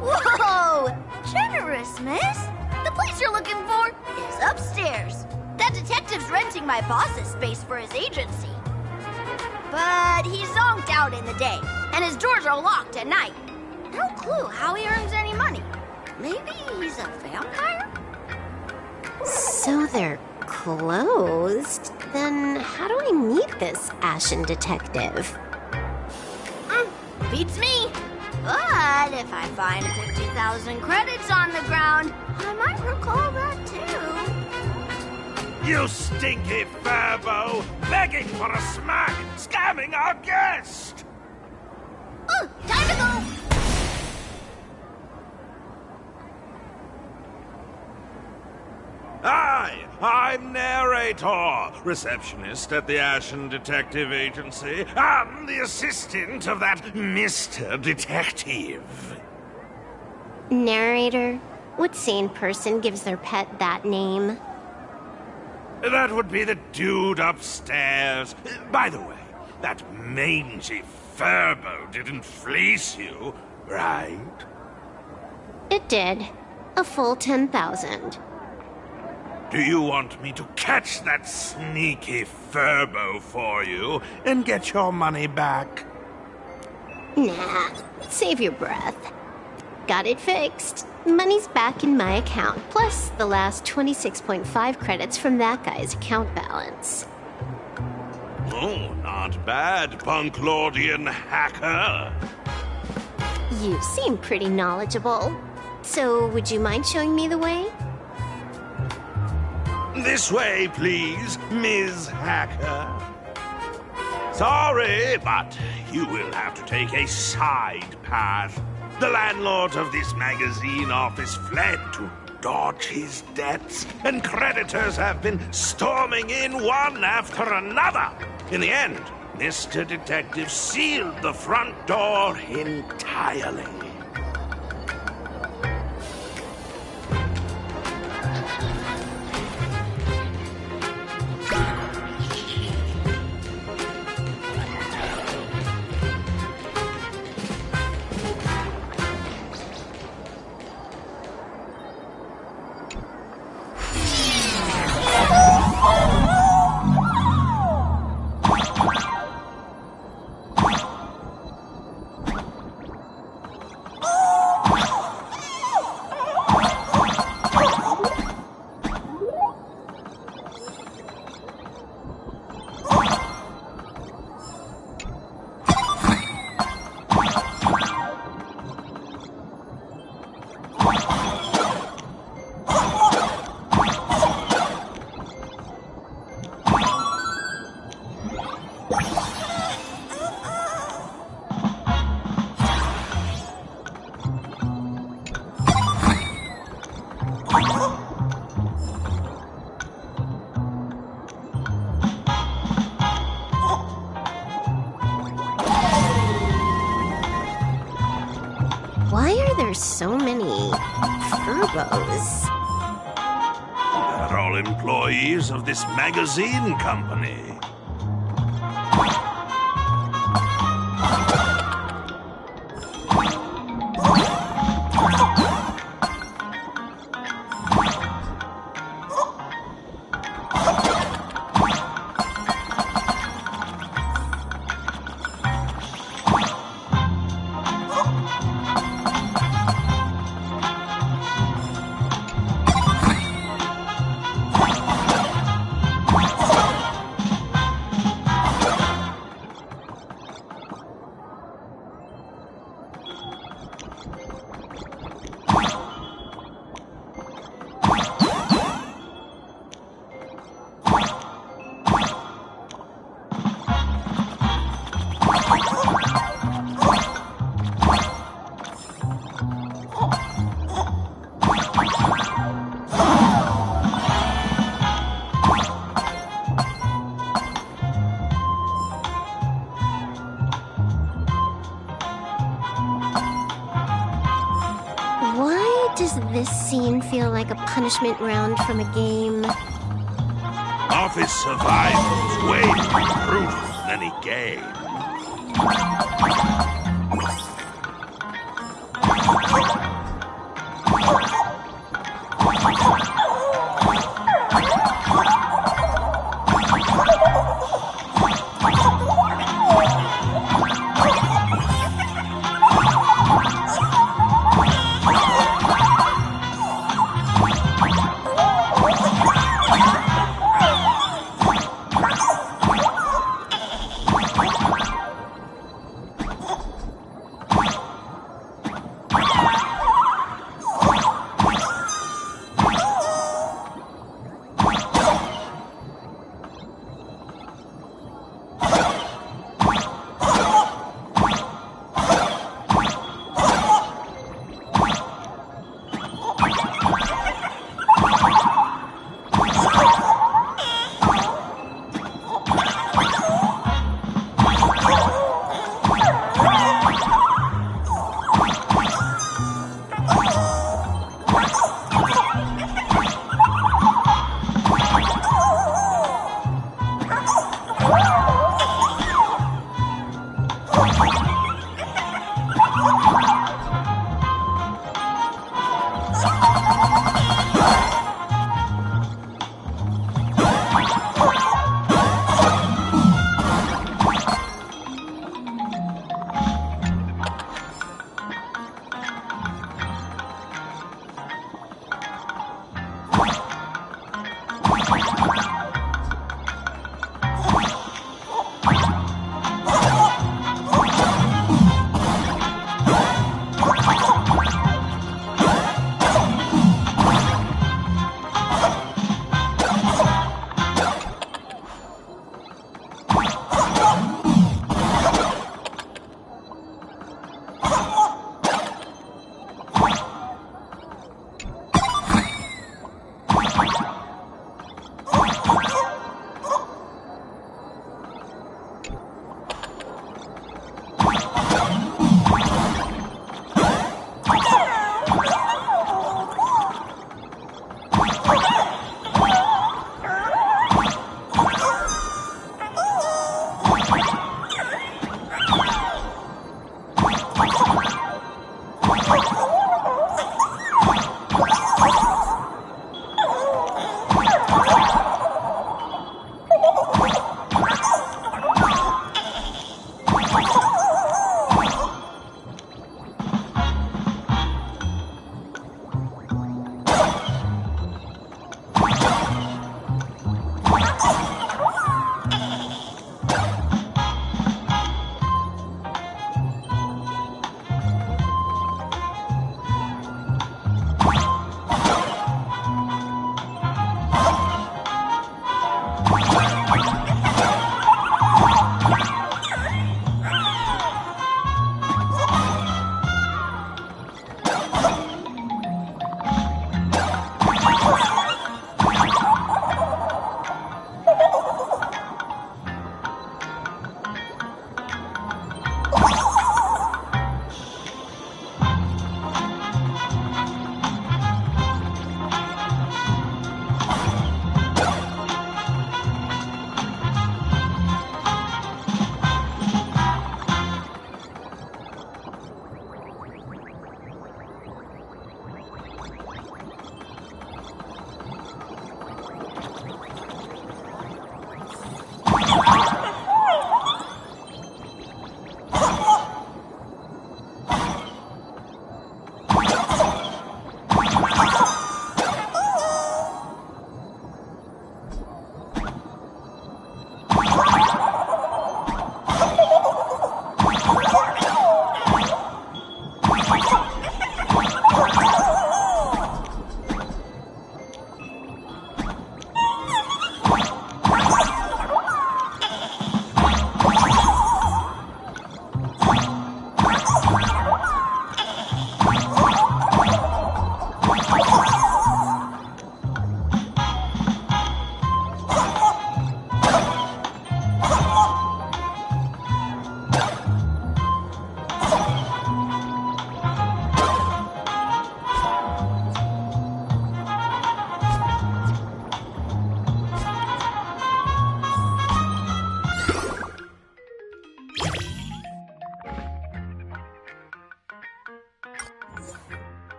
Whoa! Generous, miss. The place you're looking for is upstairs. That detective's renting my boss's space for his agency. But he's zonked out in the day, and his doors are locked at night. No clue how he earns any money. Maybe he's a vampire? So they're closed? Then how do I meet this ashen detective? Beats me. But if I find 50,000 credits on the ground, I might recall that too. You stinky furbo! Begging for a smack! Scamming our guest! Time to go! Hi, I'm Narrator, receptionist at the Ashen Detective Agency. I'm the assistant of that Mr. Detective. Narrator? What sane person gives their pet that name? That would be the dude upstairs. By the way, that mangy furbo didn't fleece you, right? It did. A full 10,000. Do you want me to catch that sneaky furbo for you and get your money back? Nah, save your breath. Got it fixed. Money's back in my account, plus the last 26.5 credits from that guy's account balance. Oh, not bad, Punklordian hacker. You seem pretty knowledgeable. So, would you mind showing me the way? This way, please, Ms. Hacker. Sorry, but you will have to take a side path. The landlord of this magazine office fled to dodge his debts, and creditors have been storming in one after another. In the end, Mr. Detective sealed the front door entirely. Why are there so many furbos? They're all employees of this magazine company. Does this scene feel like a punishment round from a game? Office survival's way more brutal than any game.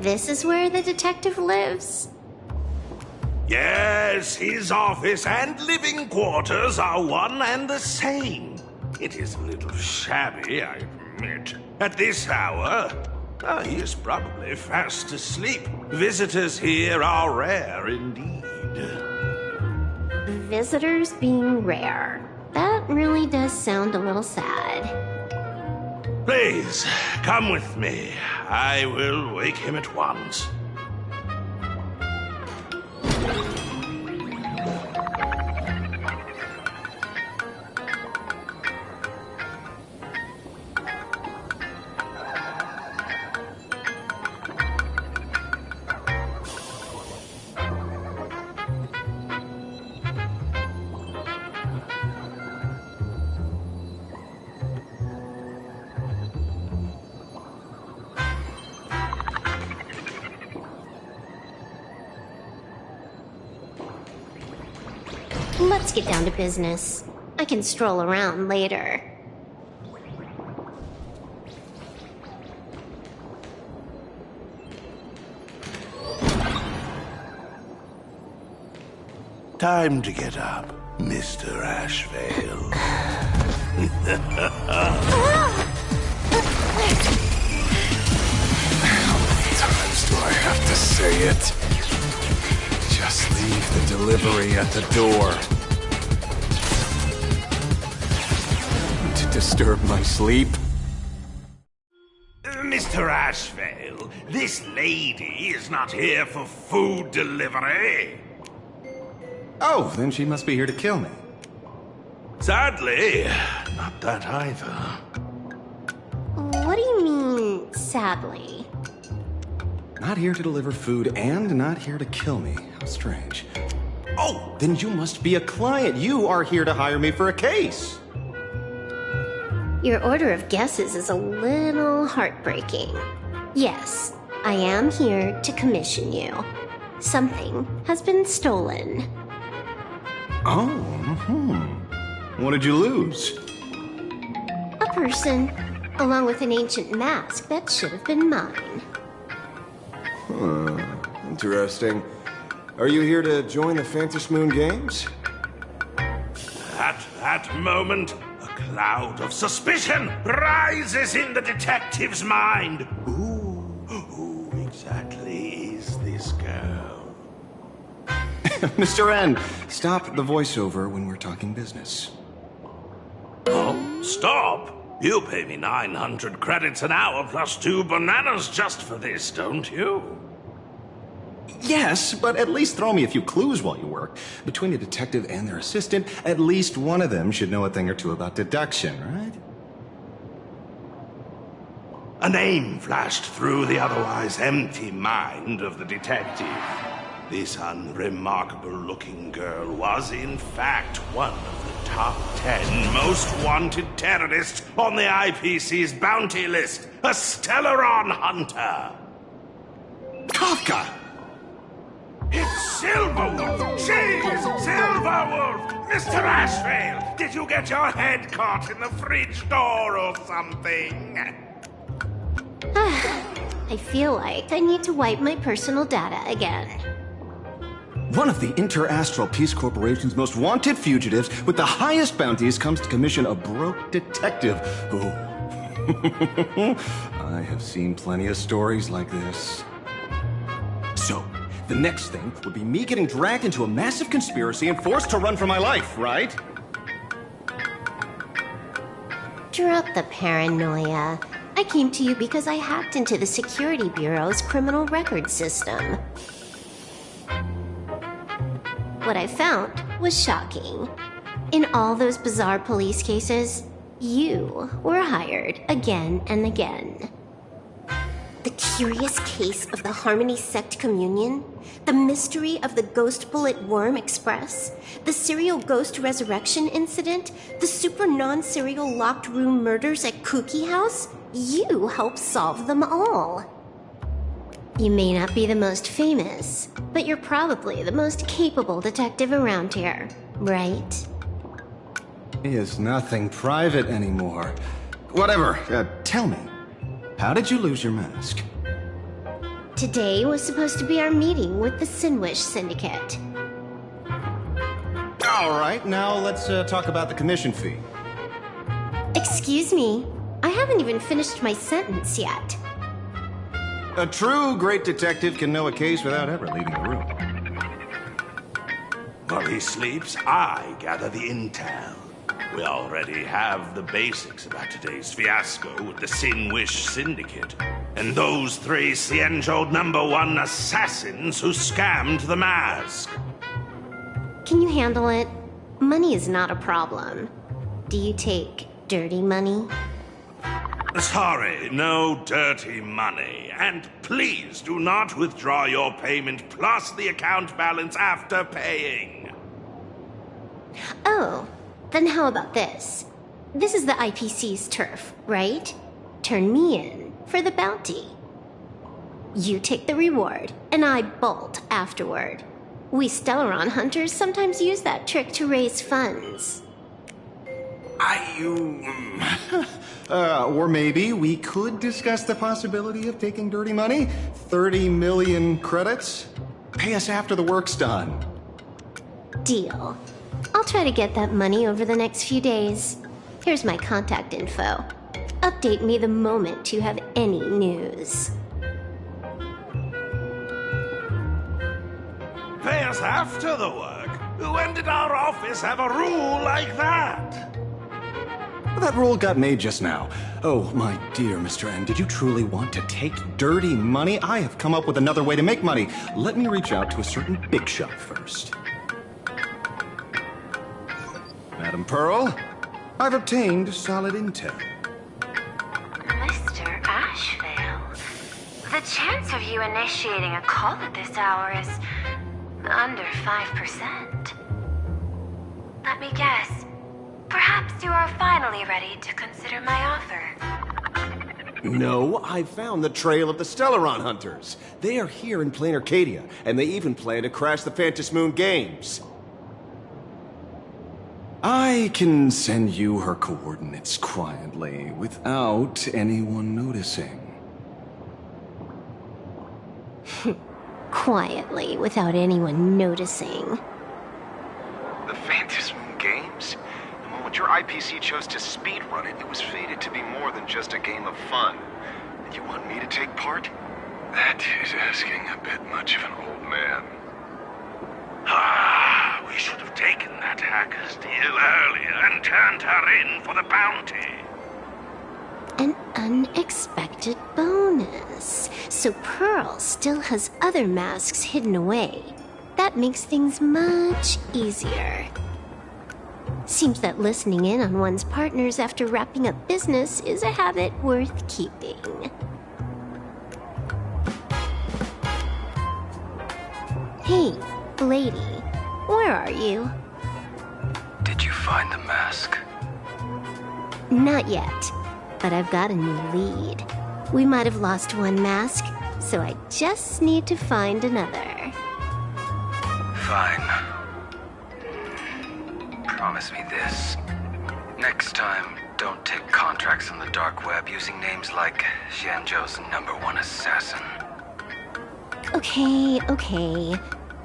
this is where the detective lives? Yes, his office and living quarters are one and the same. It is a little shabby, I admit. At this hour, he is probably fast asleep. Visitors here are rare indeed. Visitors being rare. That really does sound a little sad. Please, come with me. I will wake him at once. Let's get down to business. I can stroll around later. Time to get up, Mr. Ashvale. How many times do I have to say it? Just leave the delivery at the door. To disturb my sleep? Mr. Ashvale, this lady is not here for food delivery. Oh, then she must be here to kill me. Sadly, not that either. What do you mean, sadly? Not here to deliver food and not here to kill me. How strange. Oh, then you must be a client. You are here to hire me for a case. Your order of guesses is a little heartbreaking. Yes, I am here to commission you. Something has been stolen. Oh, What did you lose? A person, along with an ancient mask that should have been mine. Interesting. Are you here to join the Fantasy Moon Games? At that moment, a cloud of suspicion rises in the detective's mind. Who exactly is this girl? Mr. N, stop the voiceover when we're talking business. Oh, stop! You pay me 900 credits an hour plus 2 bananas just for this, don't you? Yes, but at least throw me a few clues while you work. Between a detective and their assistant, at least one of them should know a thing or two about deduction, right? A name flashed through the otherwise empty mind of the detective. This unremarkable-looking girl was, in fact, one of the top 10 most wanted terrorists on the IPC's bounty list, a Stellaron hunter. Kafka! It's Silverwolf! She's Silverwolf! Mr. Ashvale, did you get your head caught in the fridge door or something? I feel like I need to wipe my personal data again. One of the Interastral Peace Corporation's most wanted fugitives with the highest bounties comes to commission a broke detective who... I have seen plenty of stories like this. So, the next thing would be me getting dragged into a massive conspiracy and forced to run for my life, right? Drop the paranoia. I came to you because I hacked into the Security Bureau's criminal record system. What I found was shocking. In all those bizarre police cases, you were hired again and again. The curious case of the Harmony Sect Communion, the mystery of the Ghost Bullet Worm Express, the serial ghost resurrection incident, the super non-serial locked room murders at Kooky House, you helped solve them all. You may not be the most famous, but you're probably the most capable detective around here, right? He is nothing private anymore. Whatever, tell me, how did you lose your mask? Today was supposed to be our meeting with the Sinwish Syndicate. All right, now let's talk about the commission fee. Excuse me, I haven't even finished my sentence yet. A true great detective can know a case without ever leaving the room. While he sleeps, I gather the intel. We already have the basics about today's fiasco with the Sinwish Syndicate and those 3 Xianzhou #1 assassins who scammed the mask. Can you handle it? Money is not a problem. Do you take dirty money? Sorry, no dirty money. And please do not withdraw your payment plus the account balance after paying. Oh, then how about this? This is the IPC's turf, right? Turn me in for the bounty. You take the reward, and I bolt afterward. We Stellaron hunters sometimes use that trick to raise funds. Or maybe we could discuss the possibility of taking dirty money? 30 million credits? Pay us after the work's done. Deal. I'll try to get that money over the next few days. Here's my contact info. Update me the moment you have any news. Pay us after the work? When did our office have a rule like that? That rule got made just now. Oh, my dear Mr. N, did you truly want to take dirty money? I have come up with another way to make money. Let me reach out to a certain big shot first. Madam Pearl, I've obtained solid intel. Mr. Ashvale, the chance of you initiating a call at this hour is under 5%. Let me guess. Perhaps you are finally ready to consider my offer. No, I found the trail of the Stellaron hunters. They are here in plain Arcadia, and they even plan to crash the Phantom Moon Games. I can send you her coordinates quietly, without anyone noticing. Quietly, without anyone noticing. The Phantom Moon Games? The moment your IPC chose to speedrun it, it was fated to be more than just a game of fun. And you want me to take part? That is asking a bit much of an old man. Ah, we should have taken that hacker's deal earlier and turned her in for the bounty. An unexpected bonus. So Pearl still has other masks hidden away. That makes things much easier. Seems that listening in on one's partners after wrapping up business is a habit worth keeping. Hey, lady, where are you? Did you find the mask? Not yet, but I've got a new lead. We might have lost one mask, so I just need to find another. Fine. Promise me this. Next time, don't take contracts on the dark web using names like Xianzhou's #1 assassin. Okay.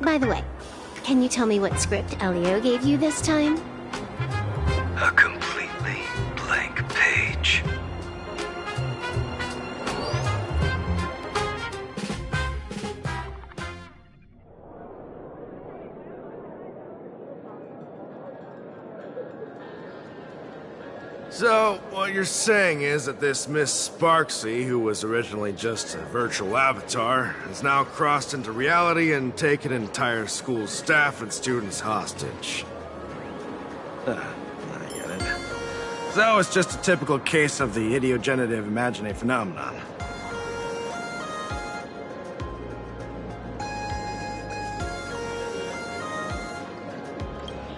By the way, can you tell me what script Elio gave you this time? A completely blank page. So, what you're saying is that this Miss Sparksy, who was originally just a virtual avatar, has now crossed into reality and taken an entire school staff and students hostage. I get it. So it's just a typical case of the idiogenerative imaginary phenomenon.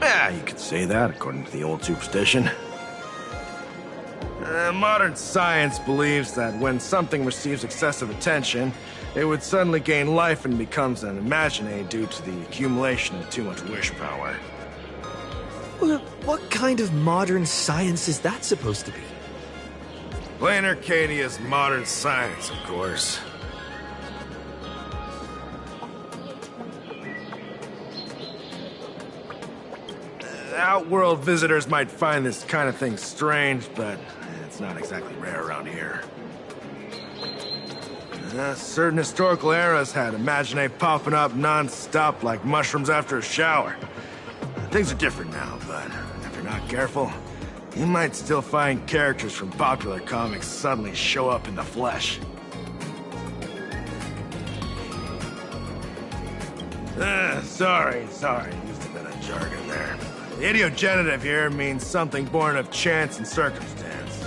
Yeah, you could say that according to the old superstition. Modern science believes that when something receives excessive attention, it would suddenly gain life and becomes an imaginary due to the accumulation of too much wish power. Well, what kind of modern science is that supposed to be? Plain Arcadia's modern science, of course. Outworld visitors might find this kind of thing strange, but it's not exactly rare around here. Certain historical eras had Imagine popping up non-stop like mushrooms after a shower. Things are different now, but if you're not careful, you might still find characters from popular comics suddenly show up in the flesh. Sorry, used a bit of jargon there. The idiogenitive here means something born of chance and circumstance.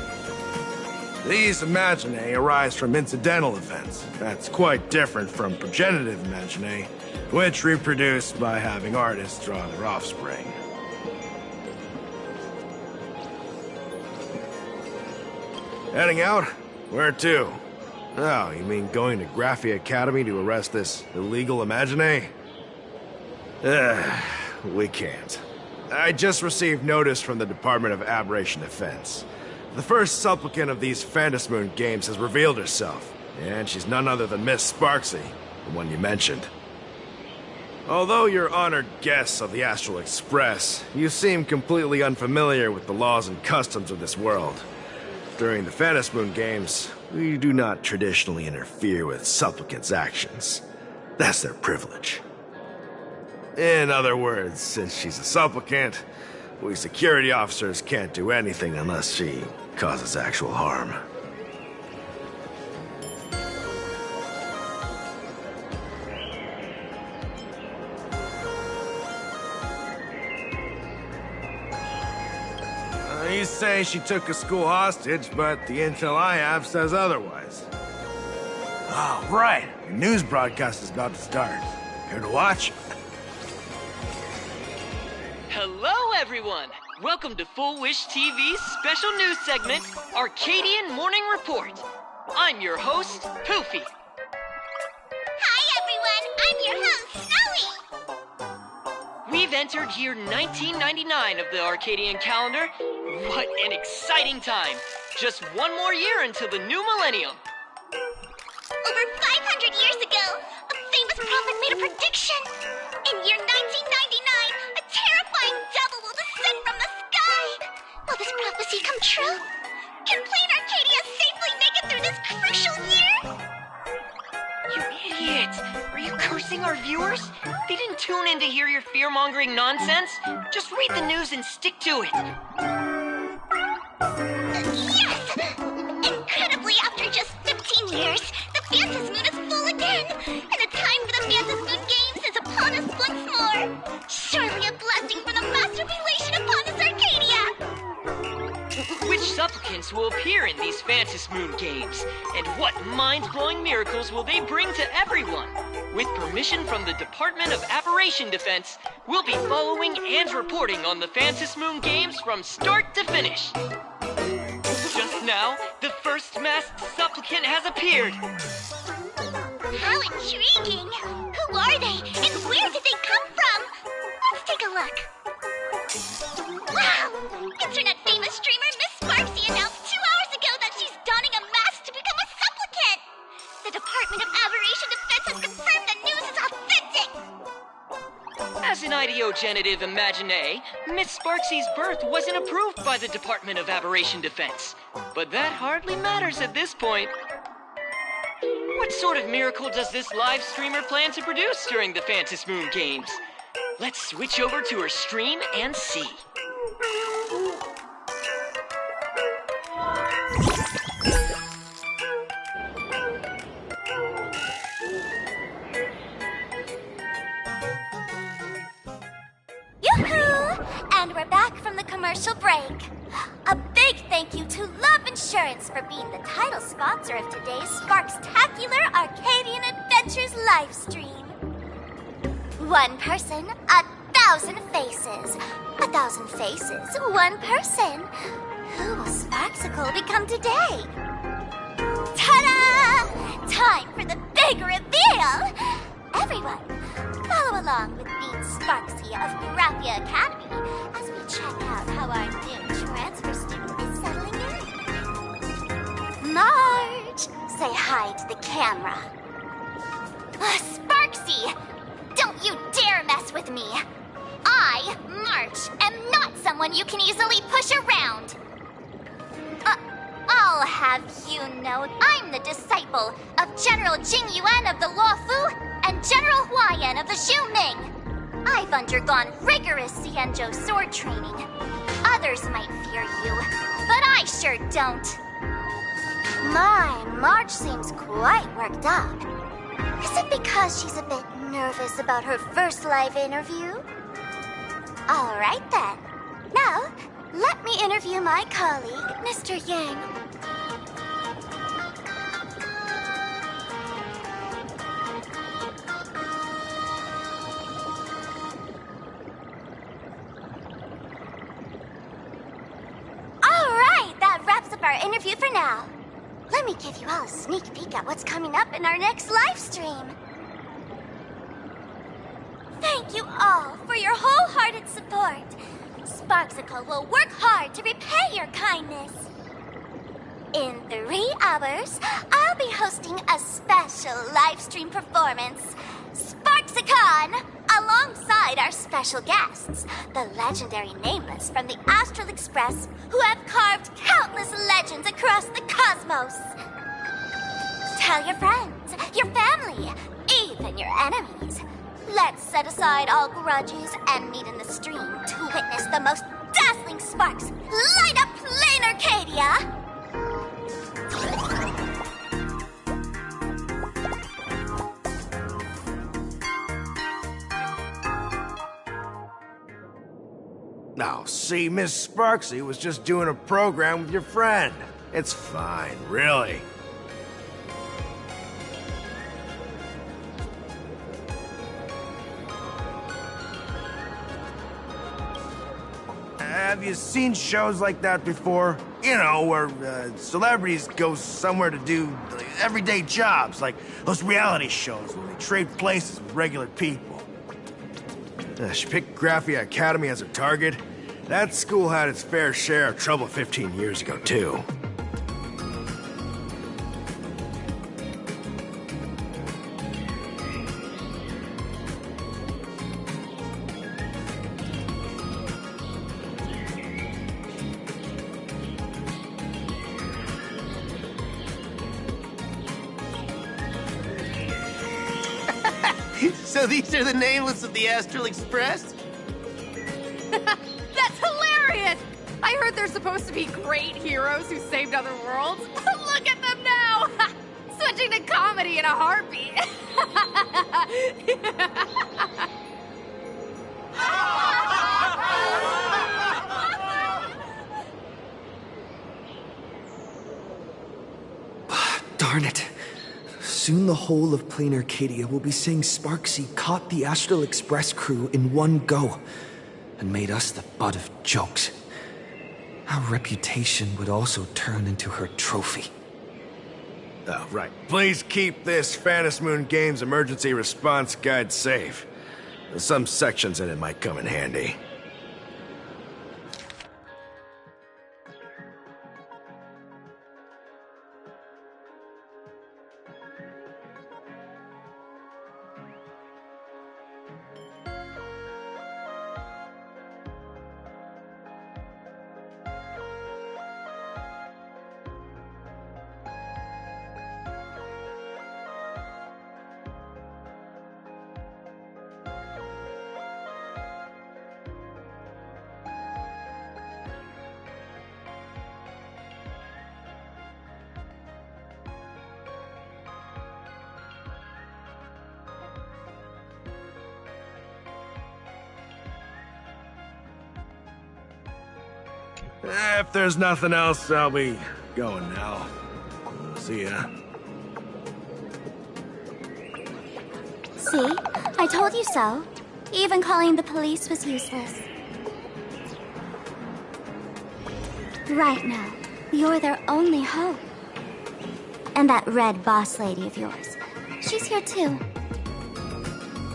These imaginae arise from incidental events. That's quite different from progenitive imaginae, which reproduce by having artists draw their offspring. Heading out? Where to? Oh, you mean going to Graphi Academy to arrest this illegal imaginae? We can't. I just received notice from the Department of Aberration Defense. The first supplicant of these Phantasmoon games has revealed herself, and she's none other than Miss Sparksy, the one you mentioned. Although you're honored guests of the Astral Express, you seem completely unfamiliar with the laws and customs of this world. During the Phantasmoon games, we do not traditionally interfere with supplicants' actions. That's their privilege. In other words, since she's a supplicant, we security officers can't do anything unless she causes actual harm. You say she took a school hostage, but the intel I have says otherwise. Oh, right. The news broadcast is about to start. Here to watch? Hello, everyone! Welcome to Full Wish TV's special news segment, Arcadian Morning Report. I'm your host, Poofy. Hi, everyone! I'm your host, Snowy! We've entered year 1999 of the Arcadian calendar. What an exciting time! Just one more year until the new millennium. Over 500 years ago, a famous prophet made a prediction. In year 1999, a terrifying devil will descend from the sky. Will this prophecy come true? Can Plain Arcadia safely make it through this crucial year? You idiot! Are you cursing our viewers? They didn't tune in to hear your fear-mongering nonsense. Just read the news and stick to it. Yes! Incredibly, after just 15 years, the Phantasmoon is full again, and the time for the Phantasmoon Games is upon us once more. Surely a blessing from the master relation upon us, Arcadia! Which supplicants will appear in these Phantasmoon games? And what mind-blowing miracles will they bring to everyone? With permission from the Department of Aberration Defense, we'll be following and reporting on the Phantasmoon games from start to finish. Just now, the first masked supplicant has appeared. How intriguing! Who are they, and where did they come from? Let's take a look. Wow! Internet-famous streamer Miss Sparksy announced 2 hours ago that she's donning a mask to become a supplicant! The Department of Aberration Defense has confirmed the news is authentic! As an ideogenitive imaginae, Miss Sparksy's birth wasn't approved by the Department of Aberration Defense. But that hardly matters at this point. What sort of miracle does this live streamer plan to produce during the Phantasmoon games? Let's switch over to her stream and see. Yoo-hoo! And we're back from the commercial break. A big thank you to Love Insurance for being the title sponsor of today's Sparkstacular Arcadian Adventures live stream. One person, 1,000 faces. 1,000 faces, one person. Who will Sparksicle become today? Ta-da! Time for the big reveal! Everyone, follow along with me, Sparksy of Graphi Academy, as we check out how our new transfer student is settling in. Marge, say hi to the camera. Sparksy, don't you dare mess with me. I I, March, am not someone you can easily push around. I'll have you know I'm the disciple of General Jing Yuan of the Luofu and General Hua Yan of the Xu Ming. I've undergone rigorous Xianzhou sword training. Others might fear you, but I sure don't. My, March seems quite worked up. Is it because she's a bit nervous about her first live interview? All right then. Now, let me interview my colleague, Mr. Yang. All right, that wraps up our interview for now. Let me give you all a sneak peek at what's coming up in our next live stream. Thank you all for your wholehearted support. Sparksicle will work hard to repay your kindness. In 3 hours, I'll be hosting a special live stream performance, Sparksicon, alongside our special guests, the legendary Nameless from the Astral Express, who have carved countless legends across the cosmos. Tell your friends, your family, even your enemies. Let's set aside all grudges and meet in the stream to witness the most dazzling sparks light up Plain Arcadia! Now, see, Miss Sparksy was just doing a program with your friend. It's fine, really. Have you seen shows like that before? You know, where celebrities go somewhere to do everyday jobs, like those reality shows where they trade places with regular people. She picked Graphia Academy as a target. That school had its fair share of trouble 15 years ago, too. So these are the Nameless of the Astral Express? That's hilarious! I heard they're supposed to be great heroes who saved other worlds. Look at them now! Switching to comedy in a heartbeat. Darn it. Soon the whole of Plain Arcadia will be saying Sparksy caught the Astral Express crew in one go and made us the butt of jokes. Our reputation would also turn into her trophy. Oh, right. Please keep this Phantom Moon Games emergency response guide safe. Some sections in it might come in handy. If there's nothing else, I'll be going now. See ya. See? I told you so. Even calling the police was useless. Right now, you're their only hope. And that red boss lady of yours. She's here too.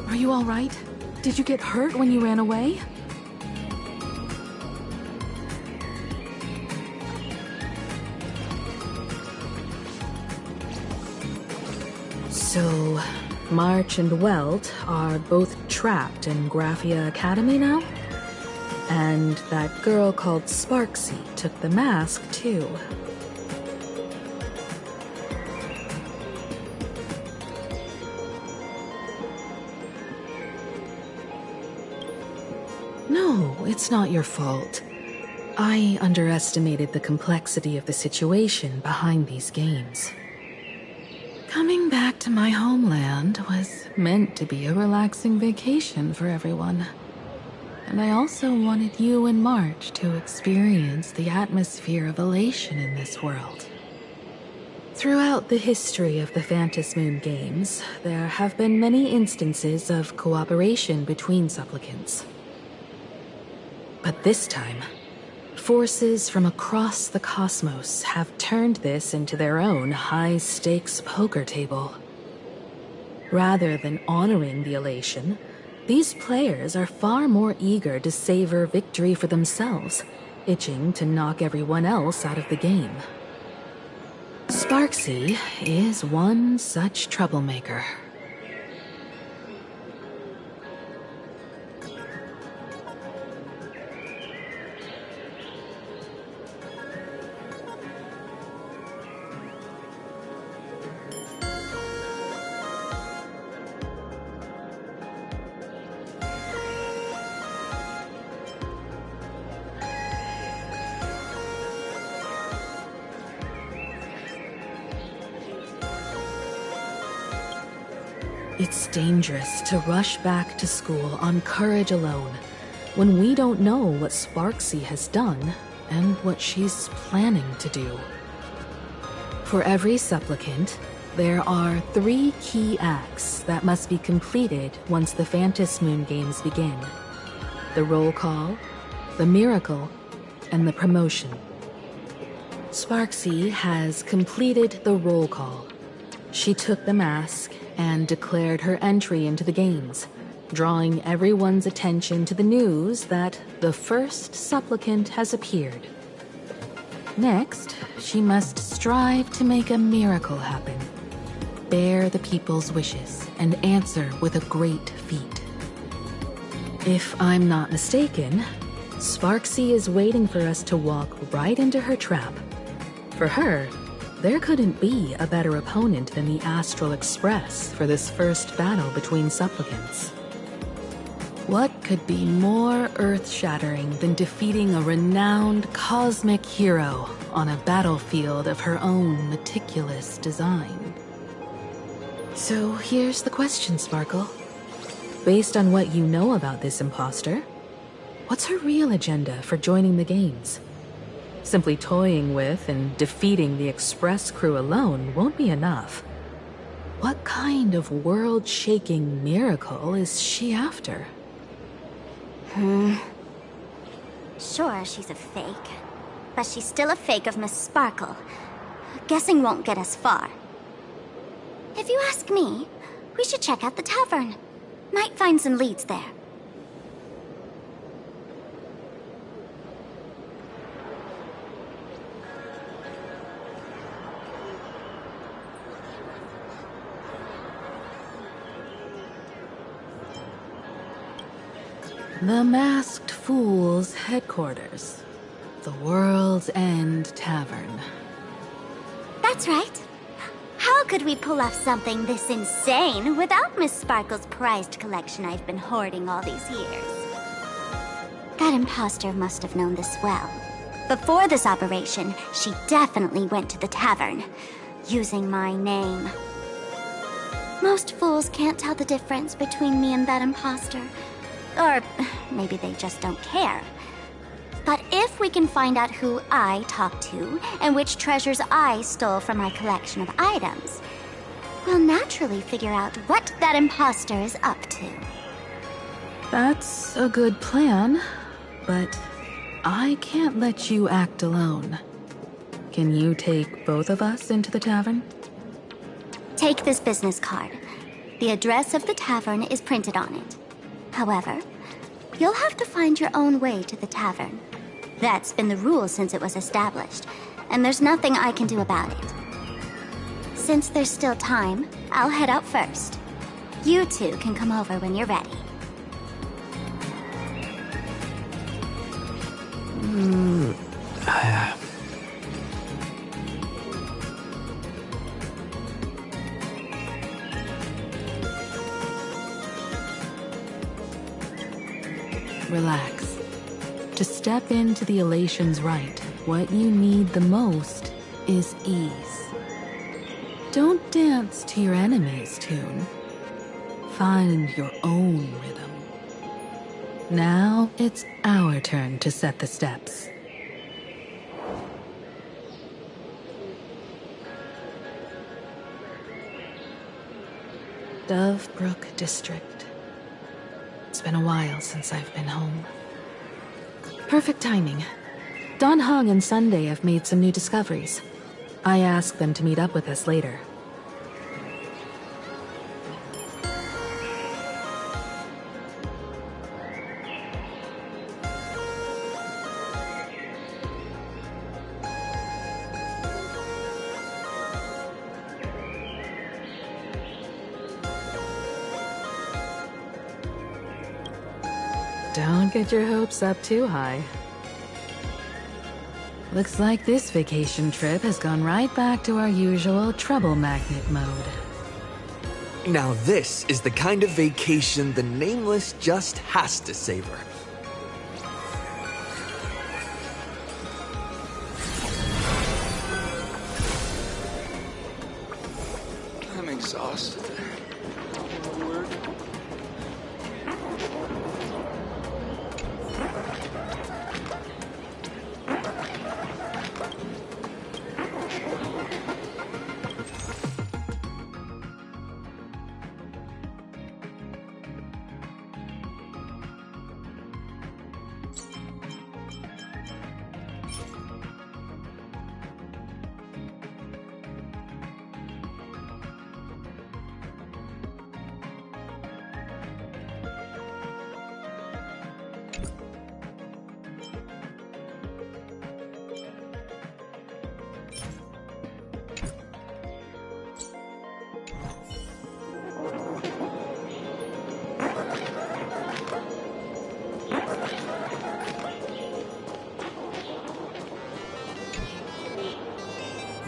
Are you all right? Did you get hurt when you ran away? So, March and Welt are both trapped in Graphia Academy now? And that girl called Sparksy took the mask, too. No, it's not your fault. I underestimated the complexity of the situation behind these games. Coming back to my homeland was meant to be a relaxing vacation for everyone. And I also wanted you and March to experience the atmosphere of elation in this world. Throughout the history of the Phantom Moon games, there have been many instances of cooperation between supplicants. But this time, forces from across the cosmos have turned this into their own high-stakes poker table. Rather than honoring the elation, these players are far more eager to savor victory for themselves, itching to knock everyone else out of the game. Sparksy is one such troublemaker. It's dangerous to rush back to school on courage alone when we don't know what Sparksy has done and what she's planning to do. For every supplicant, there are 3 key acts that must be completed once the Phantom Moon games begin. The roll call, the miracle, and the promotion. Sparksy has completed the roll call. She took the mask and declared her entry into the games, drawing everyone's attention to the news that the first supplicant has appeared. Next, she must strive to make a miracle happen, bear the people's wishes, and answer with a great feat. If I'm not mistaken, Sparksy is waiting for us to walk right into her trap. For her, there couldn't be a better opponent than the Astral Express for this first battle between supplicants. What could be more earth-shattering than defeating a renowned cosmic hero on a battlefield of her own meticulous design? So here's the question, Sparkle. Based on what you know about this imposter, what's her real agenda for joining the games? Simply toying with and defeating the Express crew alone won't be enough. What kind of world-shaking miracle is she after? Sure, she's a fake. But she's still a fake of Miss Sparkle. Guessing won't get us far. If you ask me, we should check out the tavern. Might find some leads there. The Masked Fool's headquarters. The World's End Tavern. That's right. How could we pull off something this insane without Miss Sparkle's prized collection I've been hoarding all these years? That imposter must have known this well. Before this operation, she definitely went to the tavern, using my name. Most fools can't tell the difference between me and that imposter. Or maybe they just don't care. But if we can find out who I talked to and which treasures I stole from my collection of items, we'll naturally figure out what that imposter is up to. That's a good plan, but I can't let you act alone. Can you take both of us into the tavern? Take this business card. The address of the tavern is printed on it. However, you'll have to find your own way to the tavern. That's been the rule since it was established, and there's nothing I can do about it. Since there's still time, I'll head out first. You two can come over when you're ready. Relax. To step into the elation's right, what you need the most is ease. Don't dance to your enemy's tune. Find your own rhythm. Now it's our turn to set the steps. Dovebrook District. It's been a while since I've been home. Perfect timing. Don Hung and Sunday have made some new discoveries. I asked them to meet up with us later. Don't get your hopes up too high. Looks like this vacation trip has gone right back to our usual trouble magnet mode. Now this is the kind of vacation the Nameless just has to savor. I'm exhausted.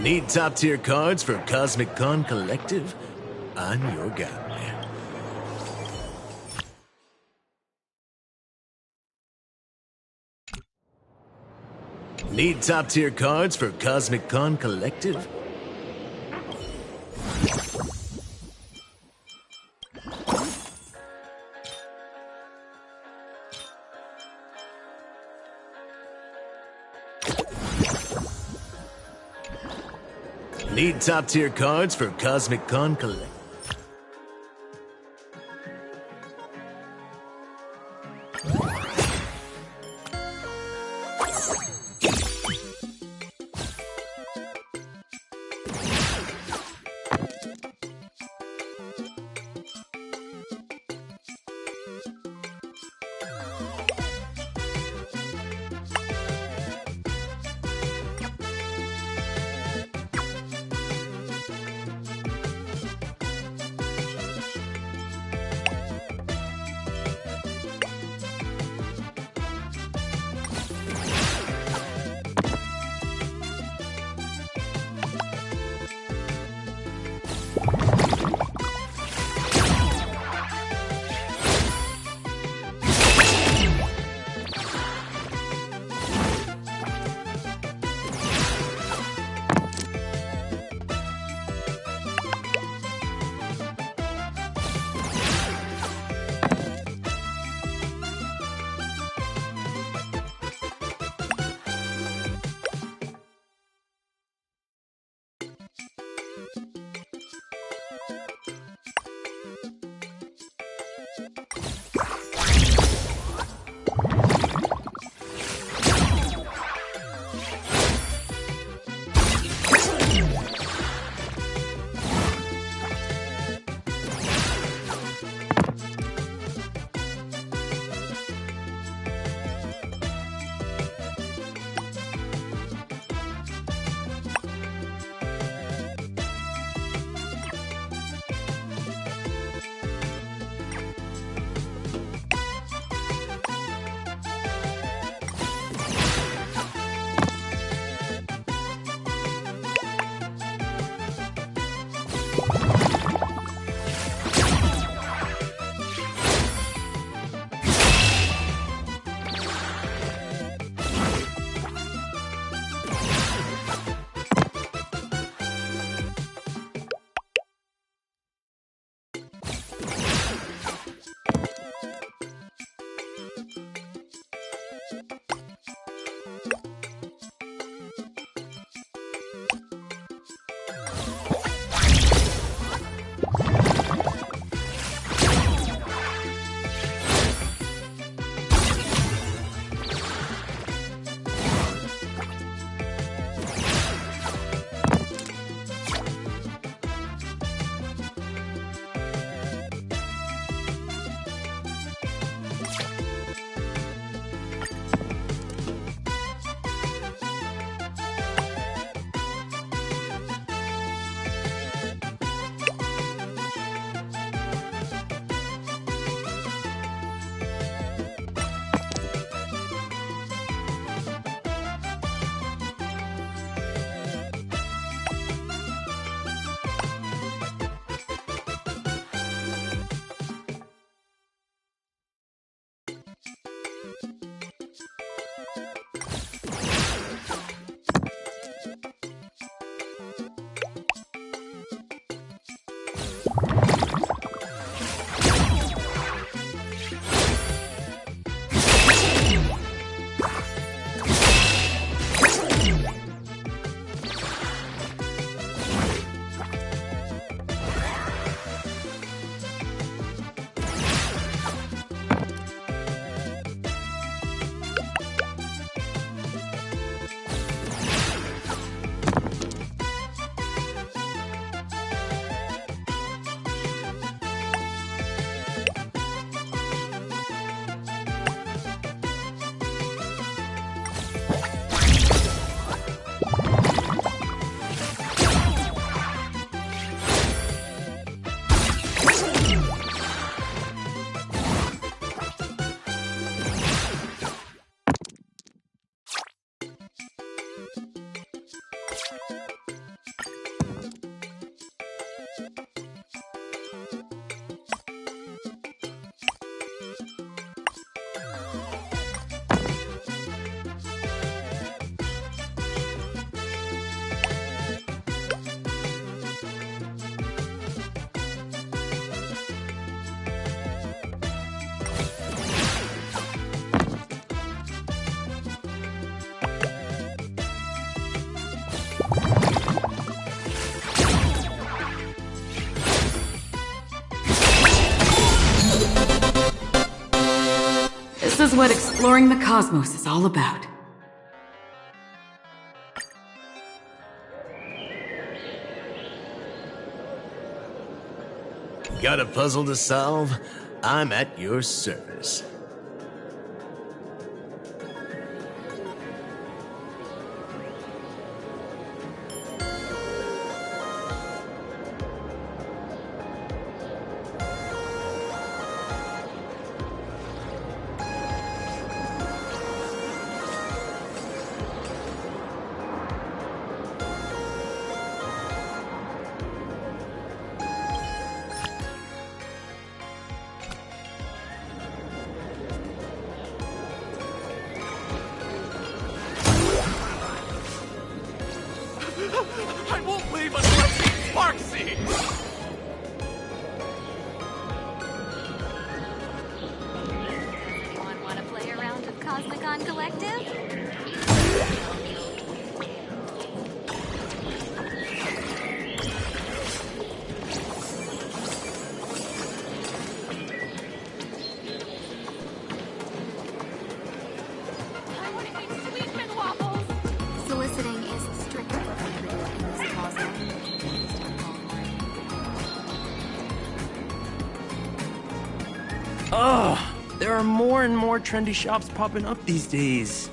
Need top-tier cards for Cosmic Con Collective? I'm your guy. Need top-tier cards for Cosmic Con Collective? Need top-tier cards for Cosmic Con Collective? is what exploring the cosmos is all about. Got a puzzle to solve? I'm at your service. I won't leave until I see Sparksy! Anyone want to play a round of Cosmicon Collective? Soliciting is strictly prohibited in this plaza. Ugh, there are more and more trendy shops popping up these days.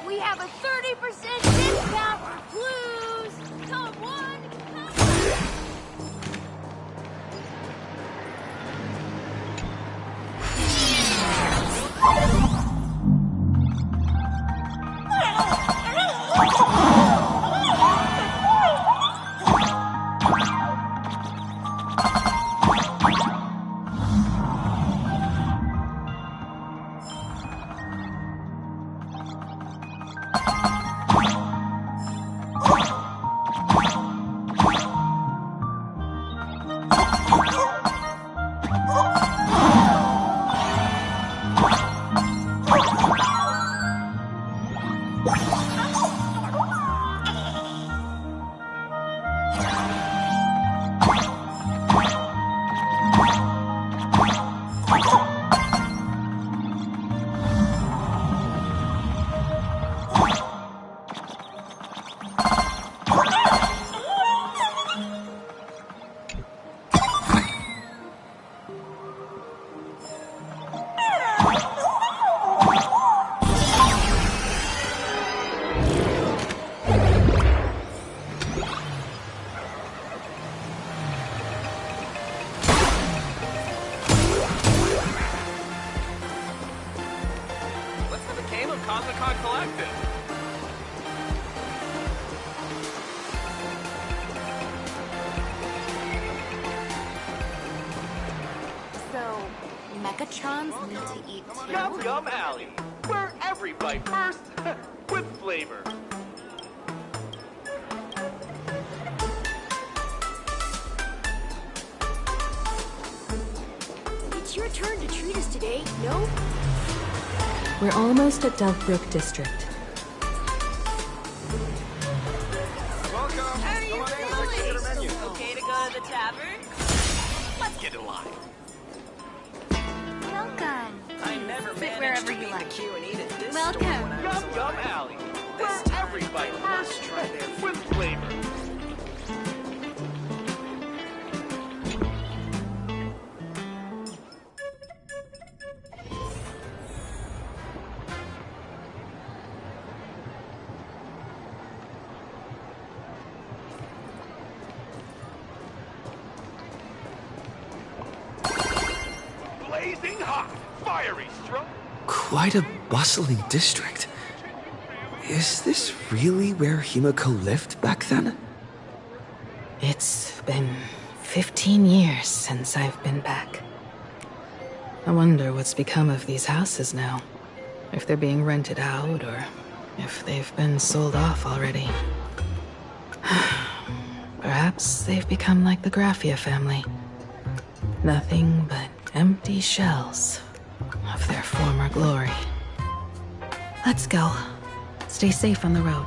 We have a 30% discount for blues! Come on, What's became of Cosmicon Collective? So, Mechatrons need to eat too? Yum Yum Alley, where every bite first with flavor. It's your turn to treat us today, no? We're almost at Dovebrook District. Welcome. How are you feeling? Okay to go to the tavern? Let's get in line. Welcome. I never Sit managed wherever to you beat like. the queue and eat at this Welcome. store when I was Yum Yum alive. Alley, This where time, every bite I must first try their with flavor. Blazing hot, fiery stroke. Quite a bustling district. Is this really where Himiko lived back then? It's been 15 years since I've been back. I wonder what's become of these houses now. If they're being rented out, or if they've been sold off already. Perhaps they've become like the Graffia family. Nothing but empty shells of their former glory. Let's go. Stay safe on the road.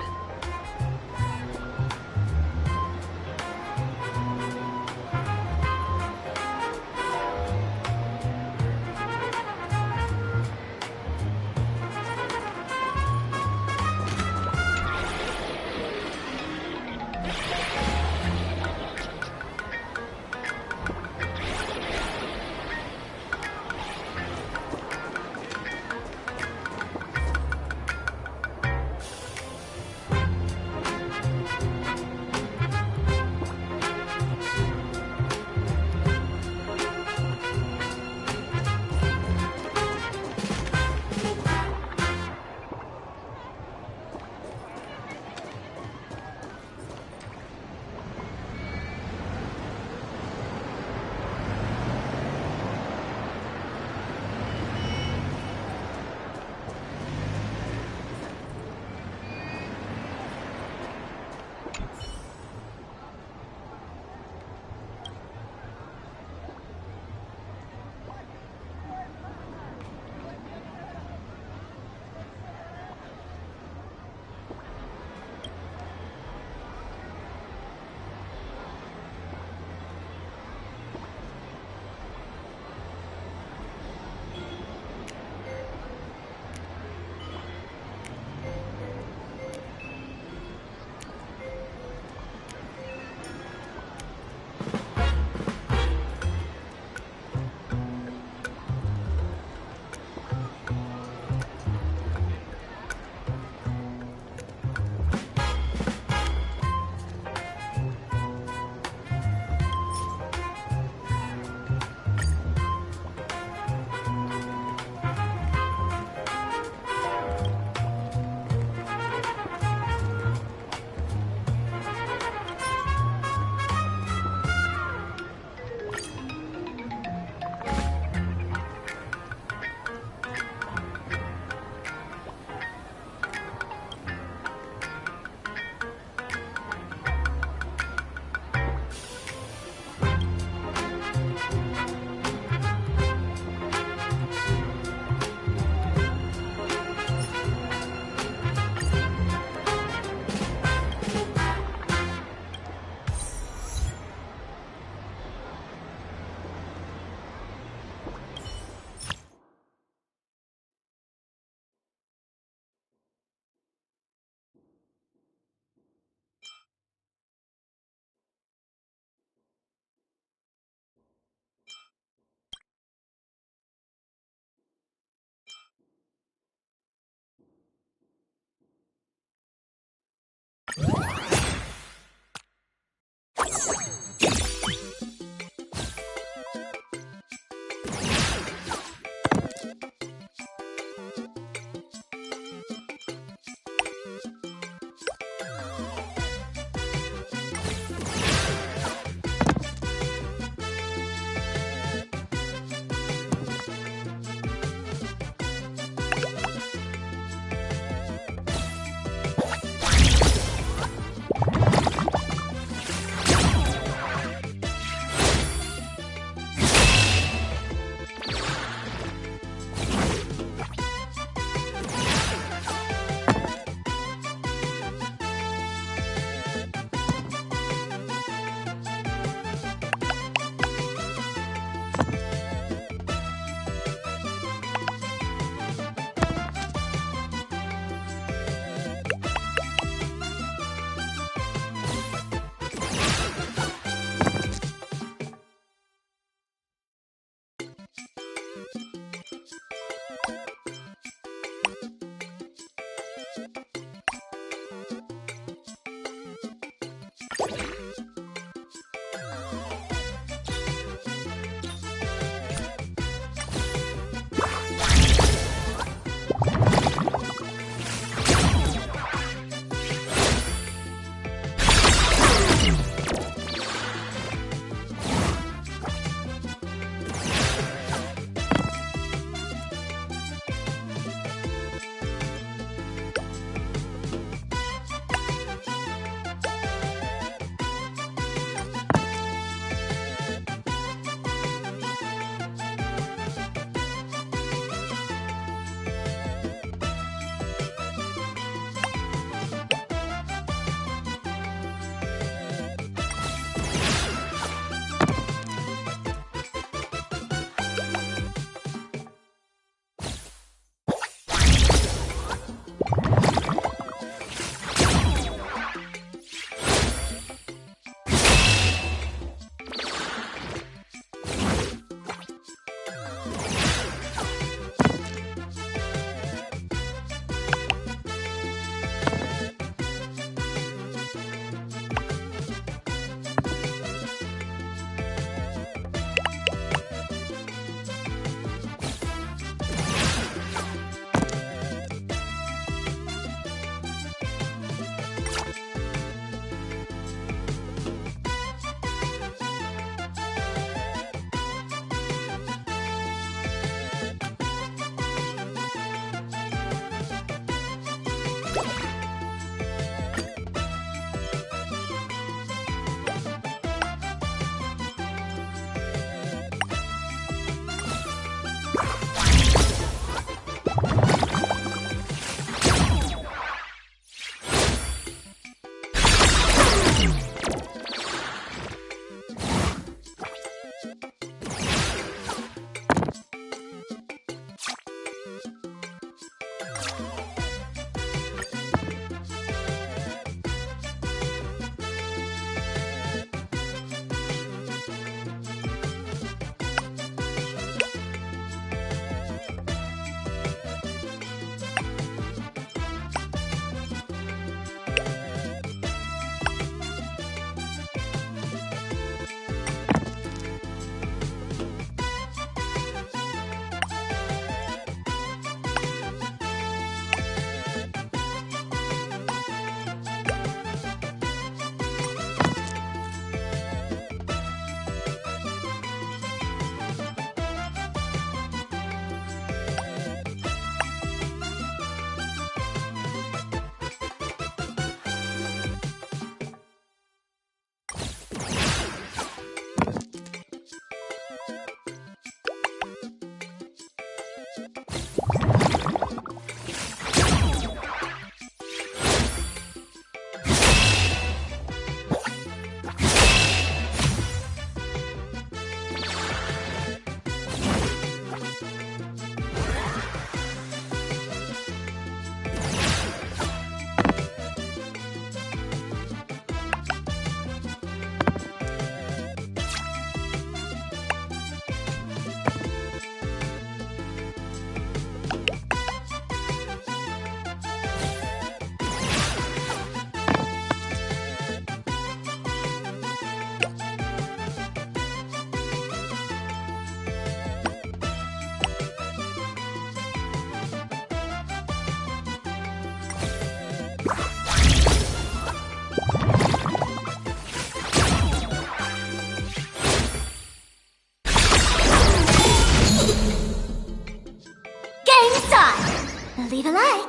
Leave a like.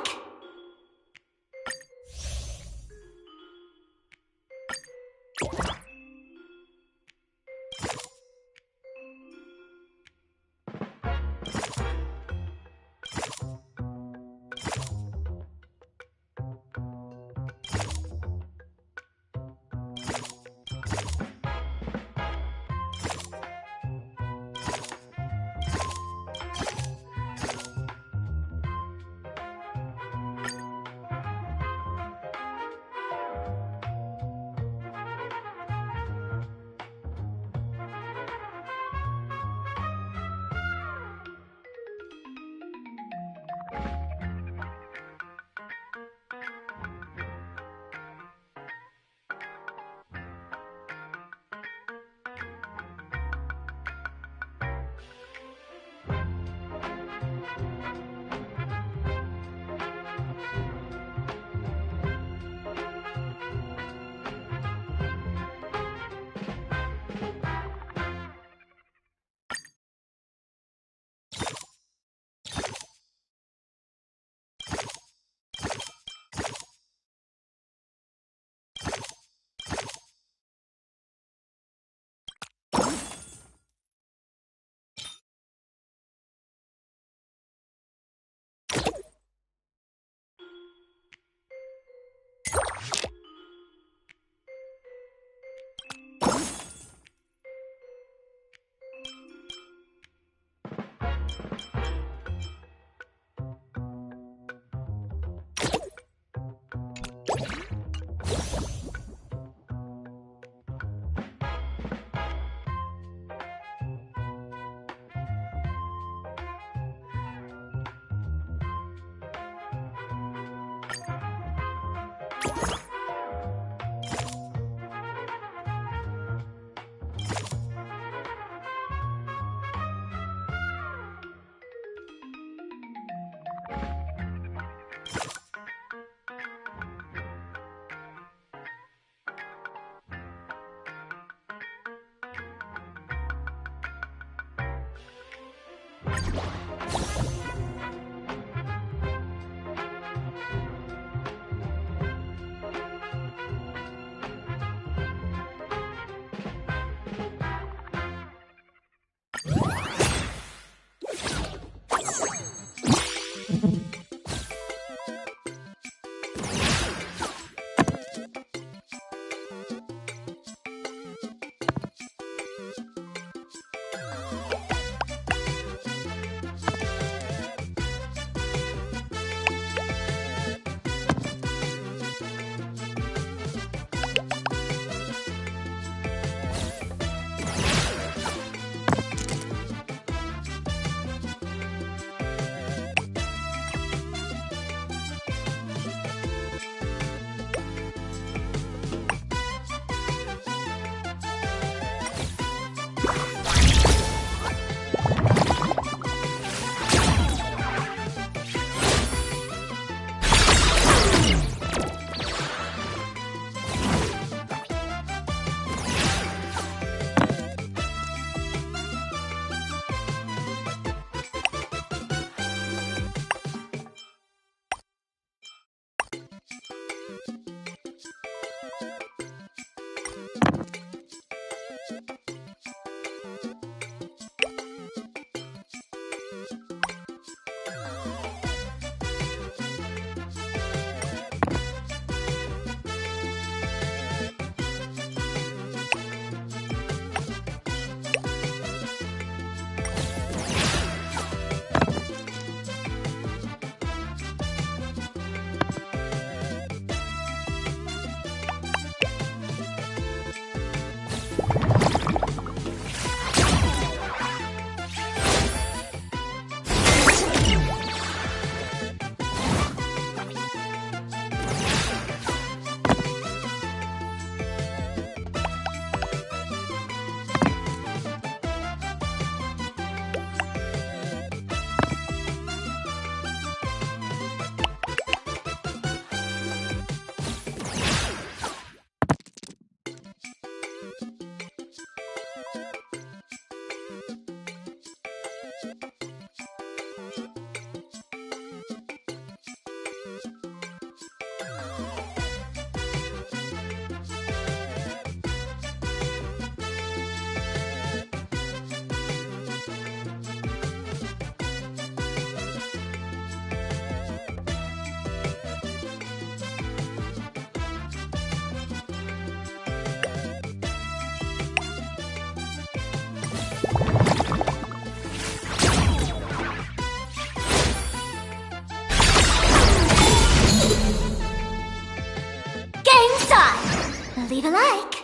Read alike.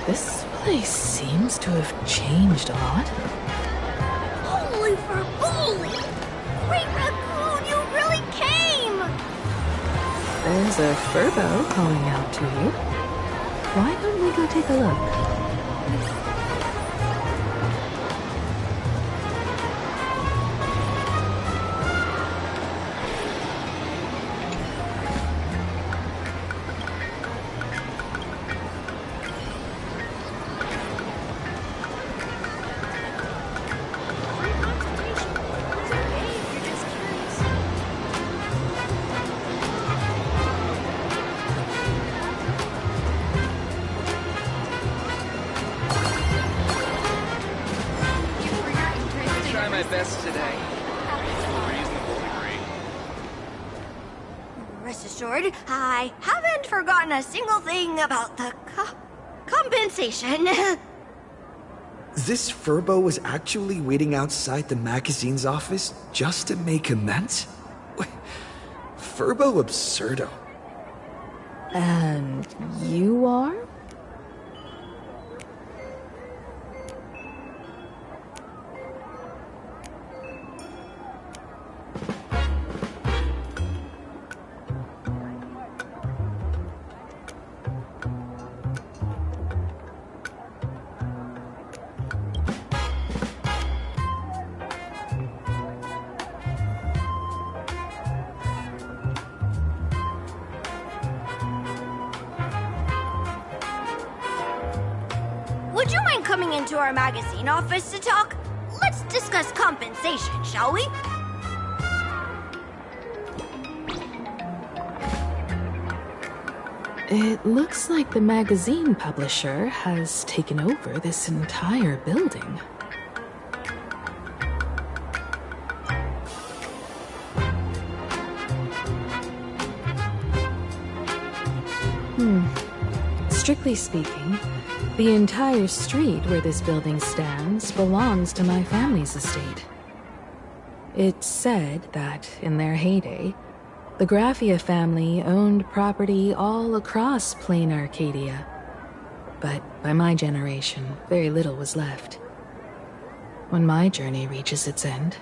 This place seems to have changed a lot. Holy for holy! Great Raccoon, you really came! There's a Furbo calling out to you. Why don't we go take a look? Rest assured, I haven't forgotten a single thing about the compensation. This Furbo was actually waiting outside the magazine's office just to make amends? Furbo absurdo. And you are? Would you mind coming into our magazine office to talk? Let's discuss compensation, shall we? It looks like the magazine publisher has taken over this entire building. Strictly speaking, the entire street where this building stands belongs to my family's estate. It's said that, in their heyday, the Graphia family owned property all across plain Arcadia. But by my generation, very little was left. When my journey reaches its end,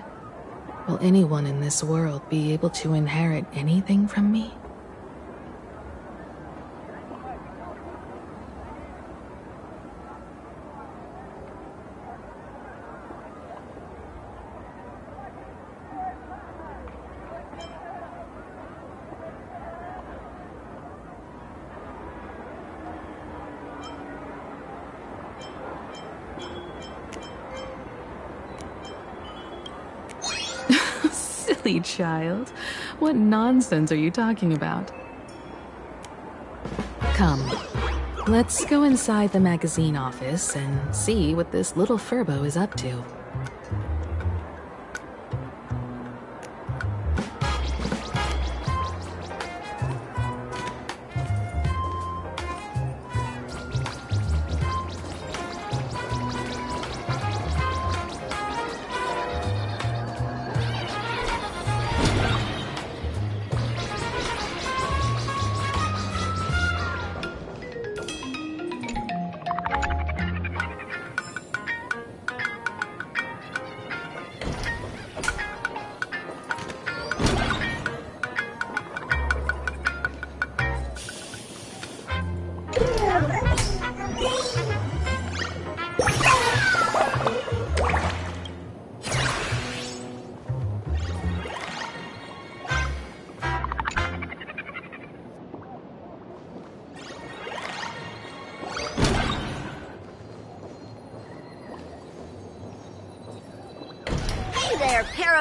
will anyone in this world be able to inherit anything from me? Silly child. What nonsense are you talking about? Come, let's go inside the magazine office and see what this little Furbo is up to.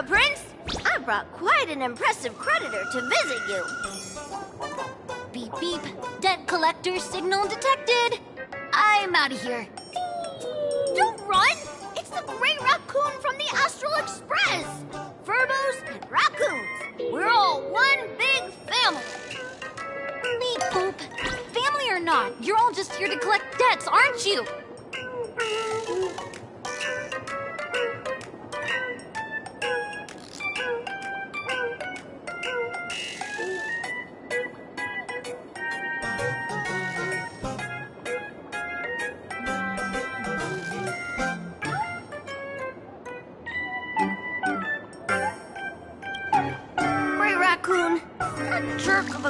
Prince, I brought quite an impressive creditor to visit you. Beep beep, debt collector signal detected. I'm out of here. Don't run! It's the Great Raccoon from the Astral Express! Furbos and raccoons, we're all one big family. Beep boop, family or not, you're all just here to collect debts, aren't you?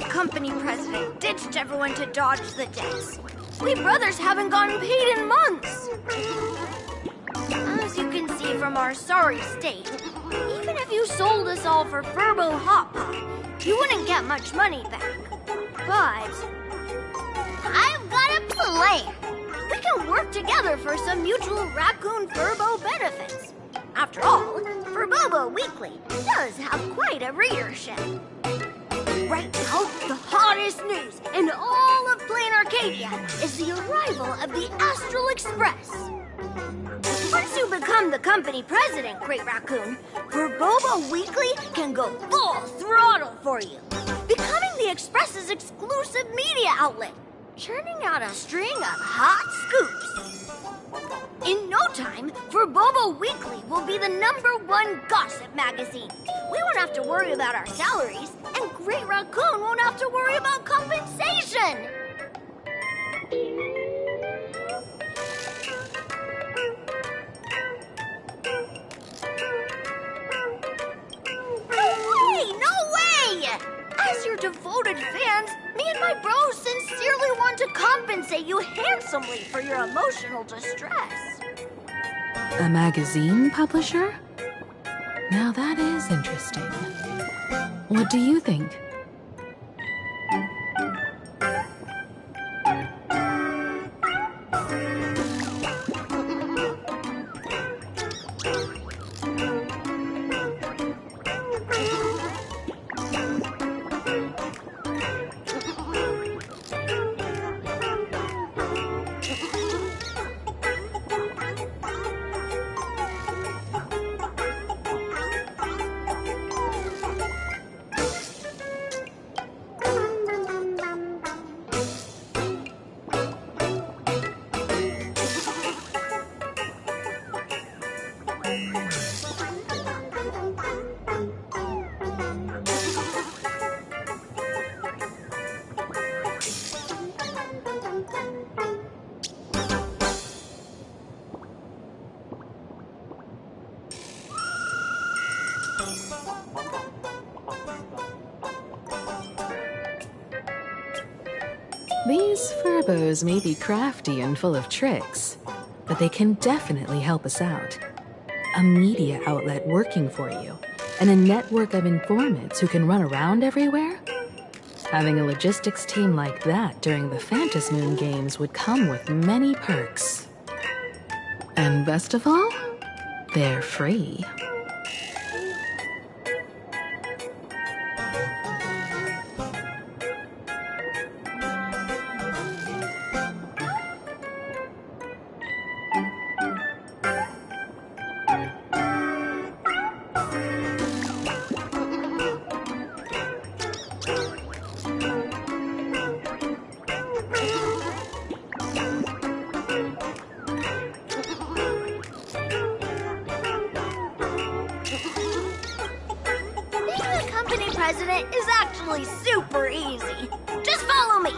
Company president ditched everyone to dodge the debts. We brothers haven't gotten paid in months. As you can see from our sorry state, even if you sold us all for Furbo Hot Pot, you wouldn't get much money back. But I've got a plan. We can work together for some mutual raccoon Furbo benefits. After all, Furbobo Weekly does have quite a readership. Right now, the hottest news in all of Plain Arcadia is the arrival of the Astral Express. Once you become the company president, Great Raccoon, Furbobo Weekly can go full throttle for you, becoming the Express's exclusive media outlet, churning out a string of hot scoops. In no time, Furbobo Weekly will be the #1 gossip magazine. We won't have to worry about our salaries, and Great Raccoon won't have to worry about compensation. No way! As your devoted fans, me and my bros sincerely want to compensate you handsomely for your emotional distress. A magazine publisher? Now that is interesting. What do you think? These Furbos may be crafty and full of tricks, but they can definitely help us out. A media outlet working for you, and a network of informants who can run around everywhere? Having a logistics team like that during the Phantasmoon Games would come with many perks. And best of all, they're free. President is actually super easy. Just follow me.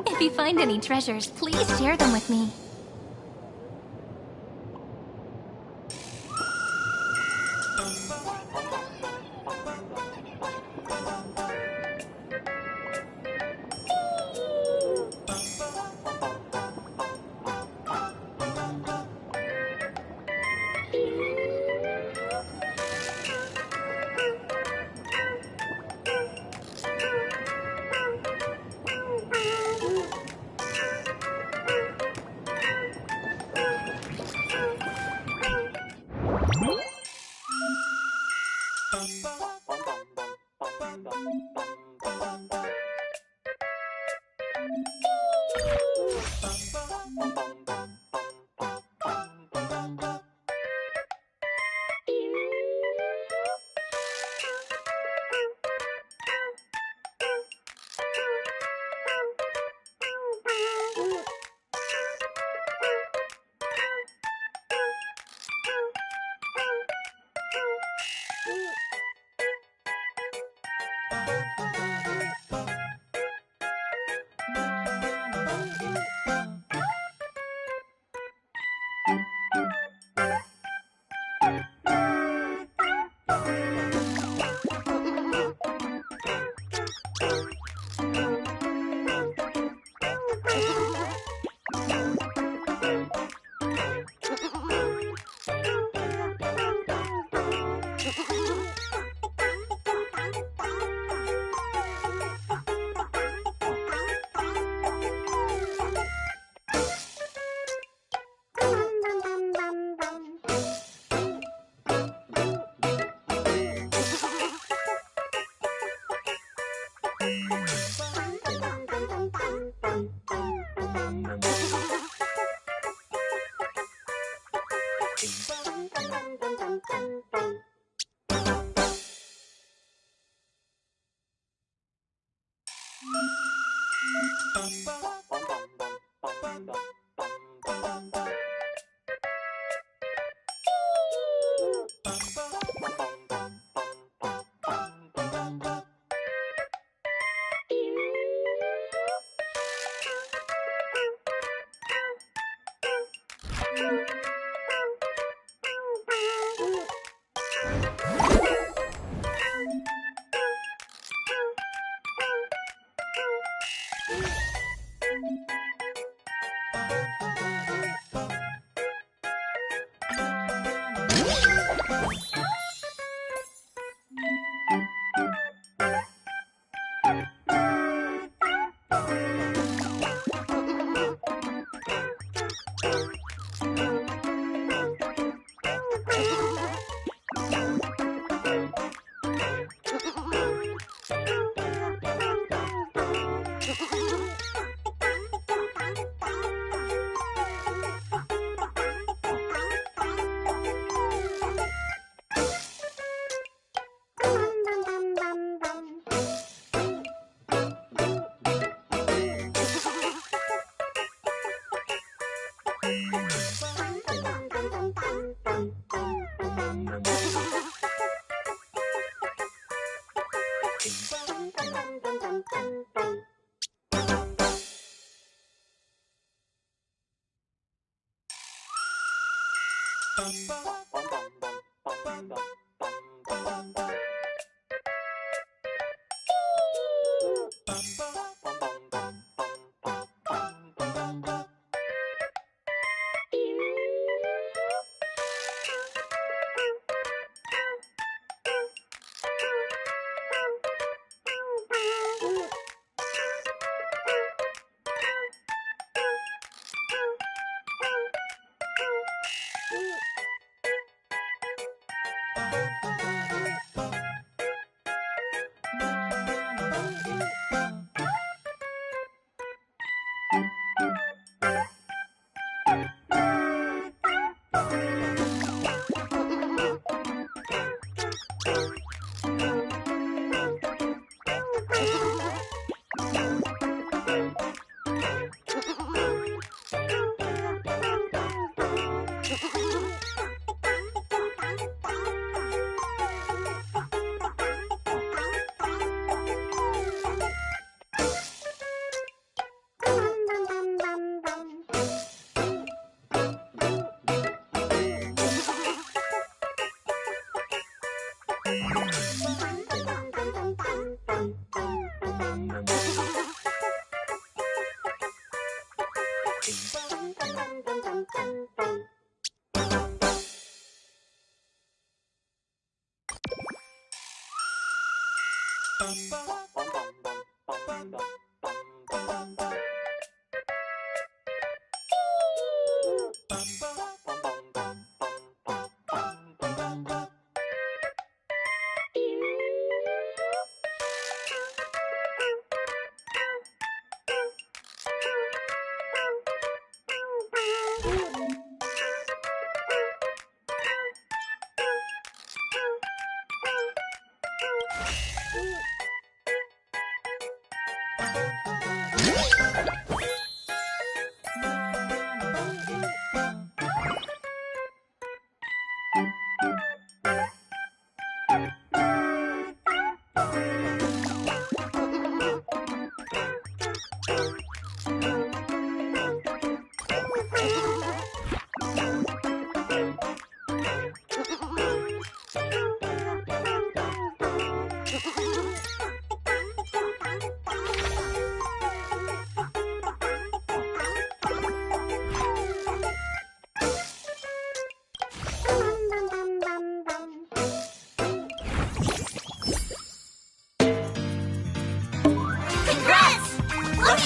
If you find any treasures, please share them with me.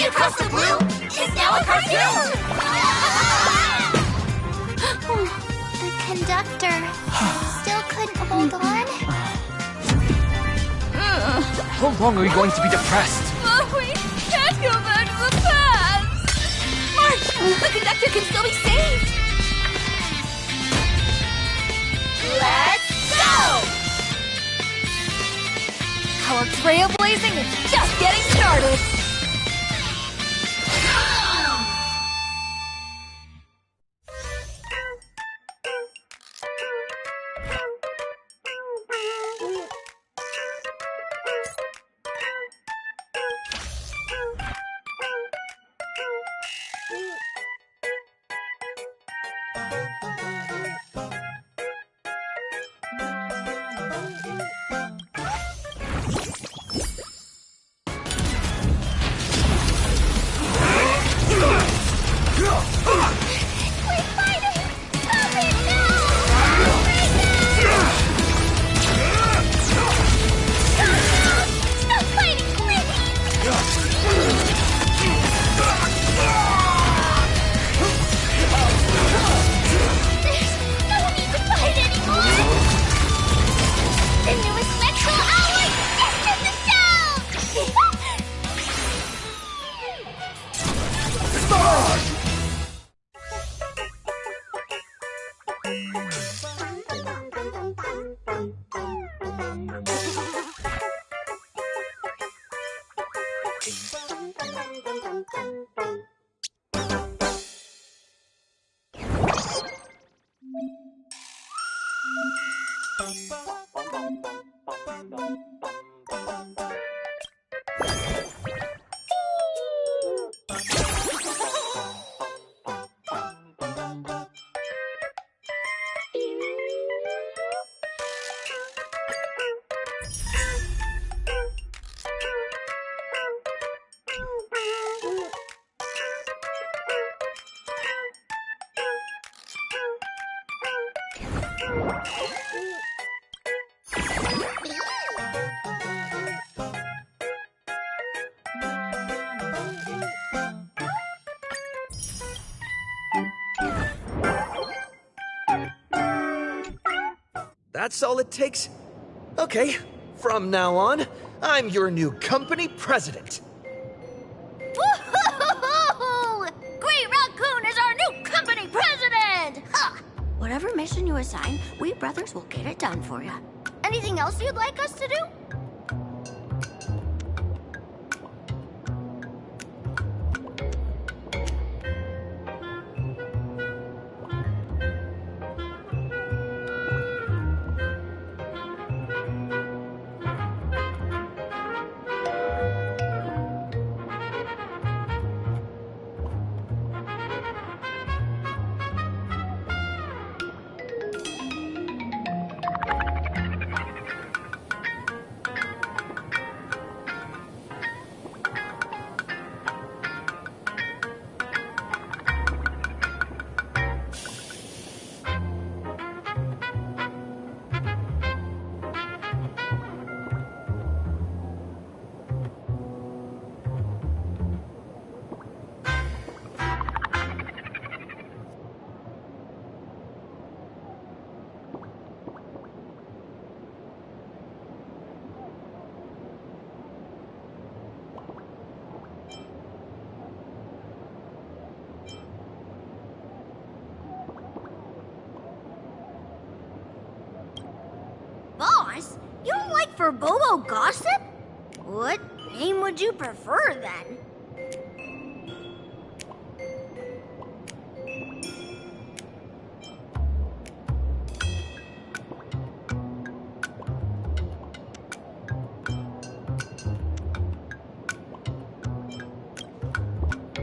Across the Blue is now a cartoon! The conductor still couldn't hold on. How long are we going to be depressed? We can't go back to the past! March! The conductor can still be saved! Our trailblazing is just getting started! That's all it takes? Okay, from now on, I'm your new company president. Woohoo! Great Raccoon is our new company president! Ha! Whatever mission you assign, we brothers will get it done for you. Anything else you'd like us to do? Boss, you don't like for Bobo gossip? What name would you prefer then?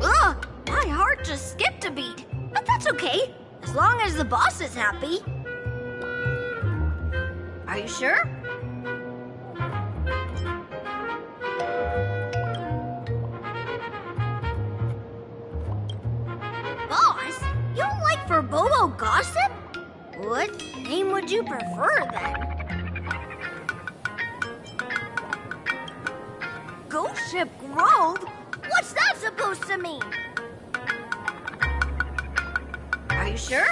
Ugh, my heart just skipped a beat. But that's okay, as long as the boss is happy. Are you sure? Boss, you don't like for Bobo gossip? What name would you prefer then? Ghost Ship Grove? What's that supposed to mean? Are you sure?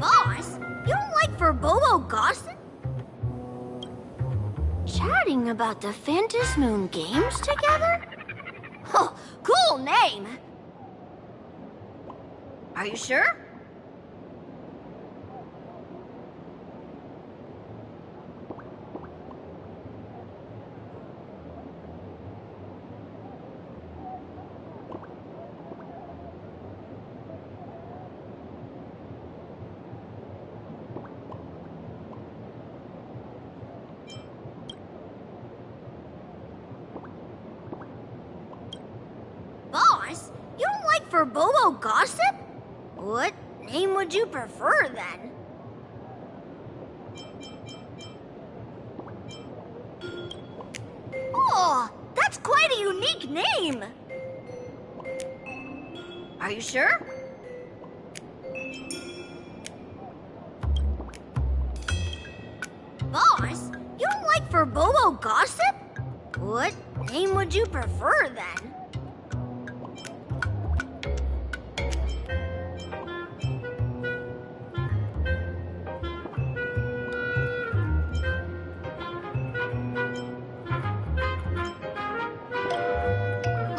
Boss, you don't like for Bobo gossip? Chatting about the Phantasmoon games together? Oh, cool name! Are you sure? like for Bobo gossip? What name would you prefer then? Oh, that's quite a unique name. Are you sure? Boss, you don't like for Bobo gossip? What name would you prefer then?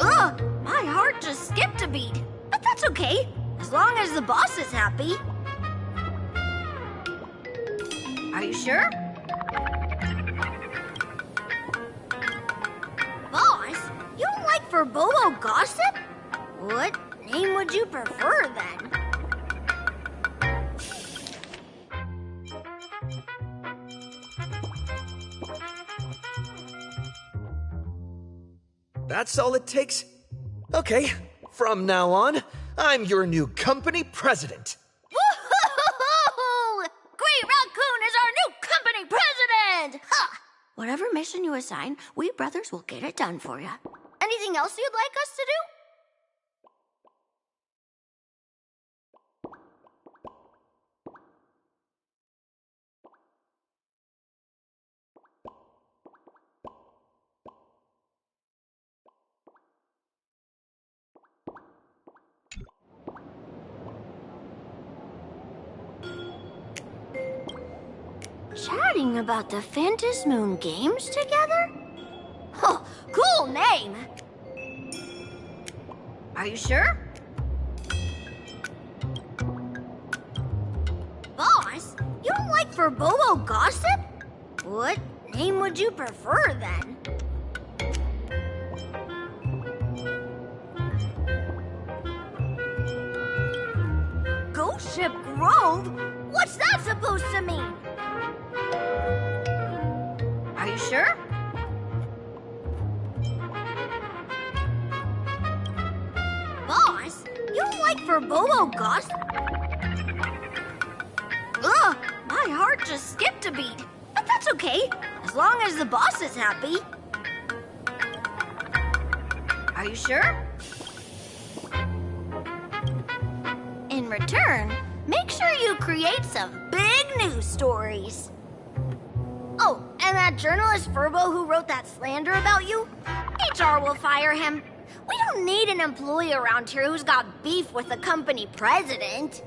Ugh, my heart just skipped a beat. But that's okay, as long as the boss is happy. Are you sure? Boss, you don't like for Bobo gossip? What name would you prefer then? That's all it takes? Okay, from now on, I'm your new company president. Woohoo! Great Raccoon is our new company president! Ha! Whatever mission you assign, we brothers will get it done for you. Anything else you'd like us to do? Chatting about the Phantom Moon games together? Oh, cool name! Are you sure? Boss, you don't like for Bobo gossip? What name would you prefer then? Ghost Ship Grove? What's that supposed to mean? Are you sure? Boss, you don't like for Bobo gossip? Ugh, my heart just skipped a beat. But that's okay, as long as the boss is happy. Are you sure? In return, make sure you create some big news stories. Oh, and that journalist Furbo who wrote that slander about you? HR will fire him. We don't need an employee around here who's got beef with the company president.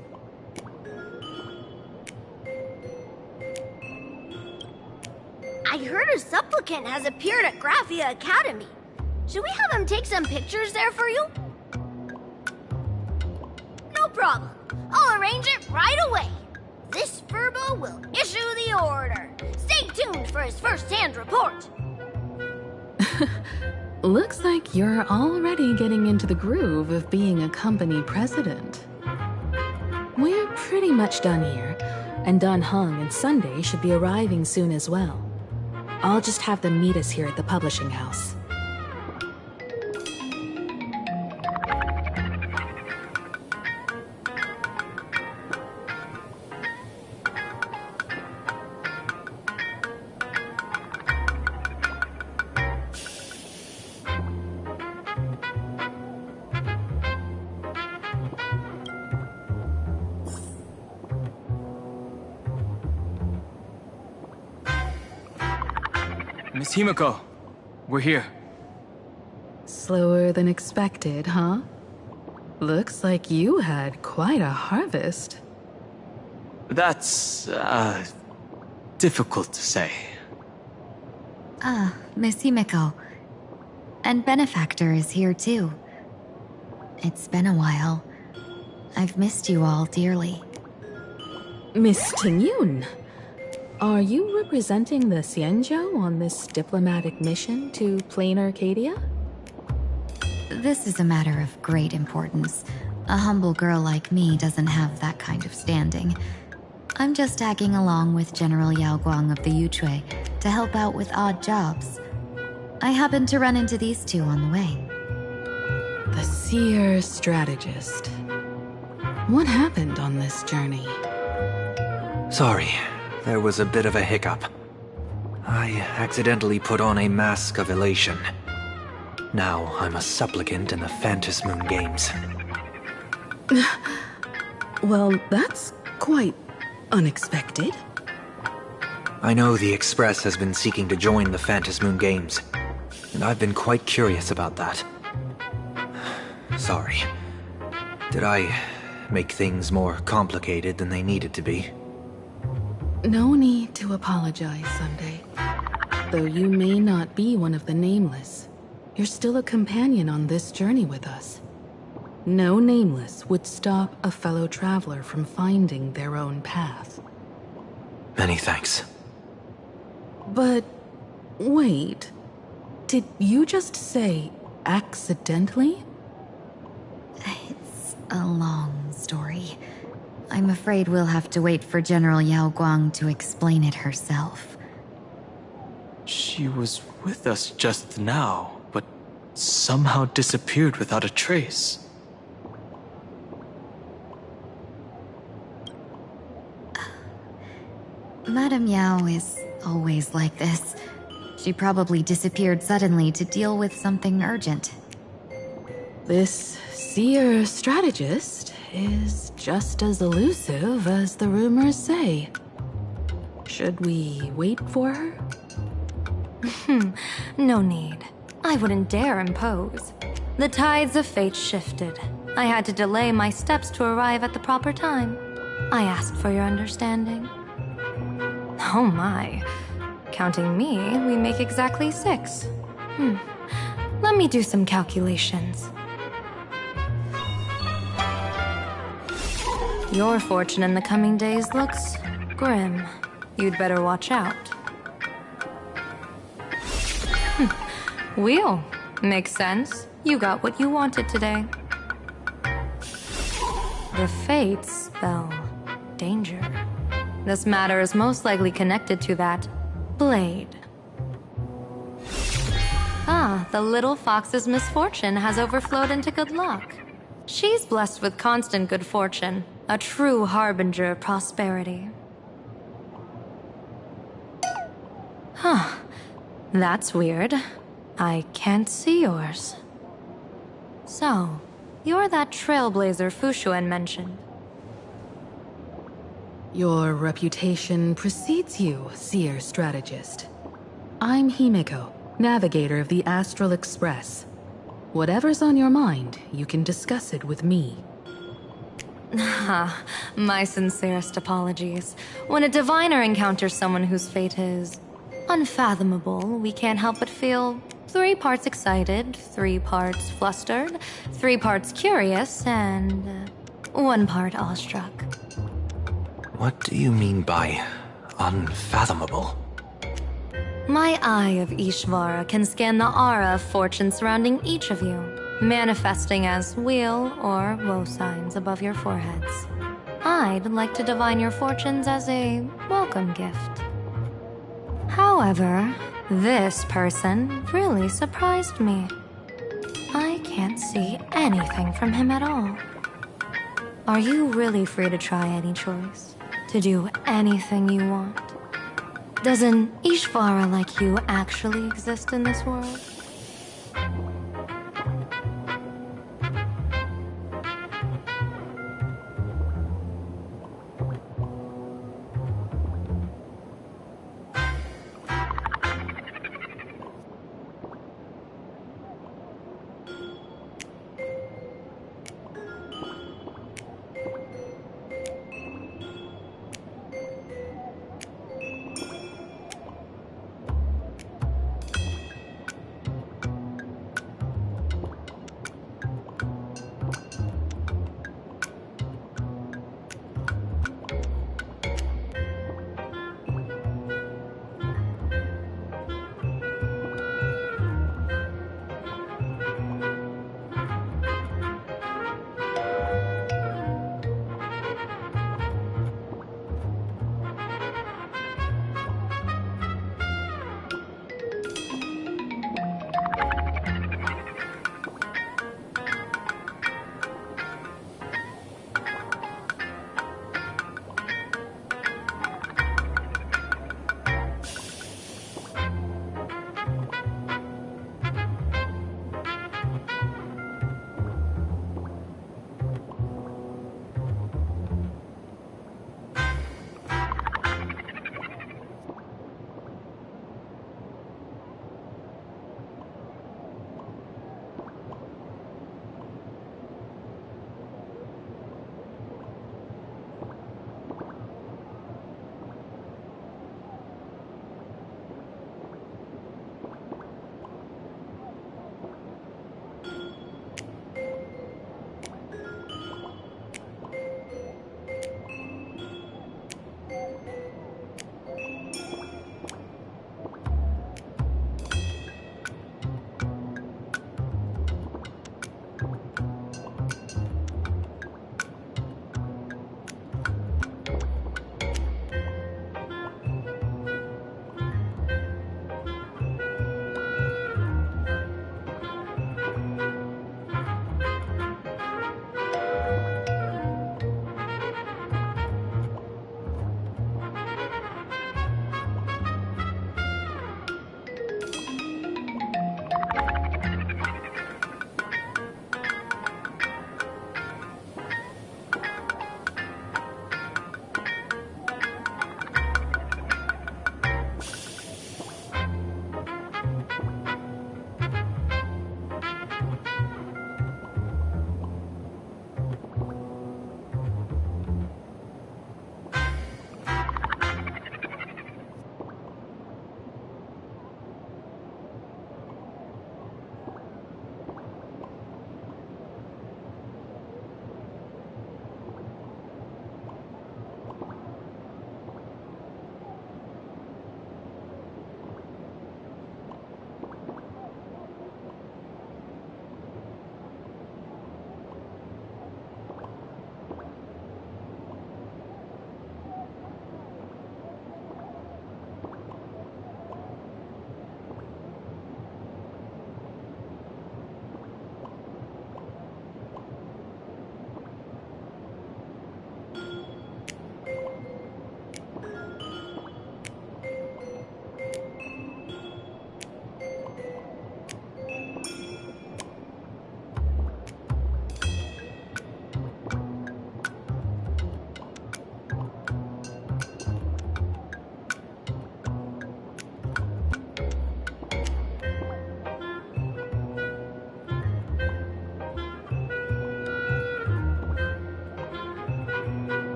I heard a supplicant has appeared at Graphia Academy. Should we have him take some pictures there for you? No problem. I'll arrange it right away. This Furbo will issue the order. Stay tuned for his first-hand report. Looks like you're already getting into the groove of being a company president. We're pretty much done here, and Dun Hung and Sunday should be arriving soon as well. I'll just have them meet us here at the publishing house. Miss Himiko, we're here. Slower than expected, huh? Looks like you had quite a harvest. That's, difficult to say. Ah, Miss Himiko. And Benefactor is here too. It's been a while. I've missed you all dearly. Miss Tingyun, are you representing the Xianzhou on this diplomatic mission to Plain Arcadia? This is a matter of great importance. A humble girl like me doesn't have that kind of standing. I'm just tagging along with General Yao Guang of the Yuchui to help out with odd jobs. I happened to run into these two on the way. The seer strategist. What happened on this journey? Sorry, there was a bit of a hiccup. I accidentally put on a mask of elation. Now I'm a supplicant in the Phantom Moon Games. Well, that's quite unexpected. I know the Express has been seeking to join the Phantom Moon Games, and I've been quite curious about that. Sorry. Did I make things more complicated than they needed to be? No need to apologize, Sunday. Though you may not be one of the Nameless, you're still a companion on this journey with us. No Nameless would stop a fellow traveler from finding their own path. Many thanks. But wait, did you just say accidentally? It's a long story. I'm afraid we'll have to wait for General Yao Guang to explain it herself. She was with us just now, but somehow disappeared without a trace. Madame Yao is always like this. She probably disappeared suddenly to deal with something urgent. This seer strategist is just as elusive as the rumors say. Should we wait for her? No need. I wouldn't dare impose. The tides of fate shifted. I had to delay my steps to arrive at the proper time. I asked for your understanding. Oh my. Counting me, we make exactly 6. Let me do some calculations. Your fortune in the coming days looks grim. You'd better watch out. Wheel. Makes sense. You got what you wanted today. The fates spell danger. This matter is most likely connected to that blade. Ah, the little fox's misfortune has overflowed into good luck. She's blessed with constant good fortune, a true harbinger of prosperity. Huh. That's weird. I can't see yours. So, you're that trailblazer Fushuan mentioned. Your reputation precedes you, seer strategist. I'm Himeko, navigator of the Astral Express. Whatever's on your mind, you can discuss it with me. My sincerest apologies. When a diviner encounters someone whose fate is unfathomable, we can't help but feel 3 parts excited, 3 parts flustered, 3 parts curious, and 1 part awestruck. What do you mean by unfathomable? My eye of Ishvara can scan the aura of fortune surrounding each of you, manifesting as weal or woe signs above your foreheads. I'd like to divine your fortunes as a welcome gift. However, this person really surprised me. I can't see anything from him at all. Are you really free to try any choice? To do anything you want? Does an Ishvara like you actually exist in this world?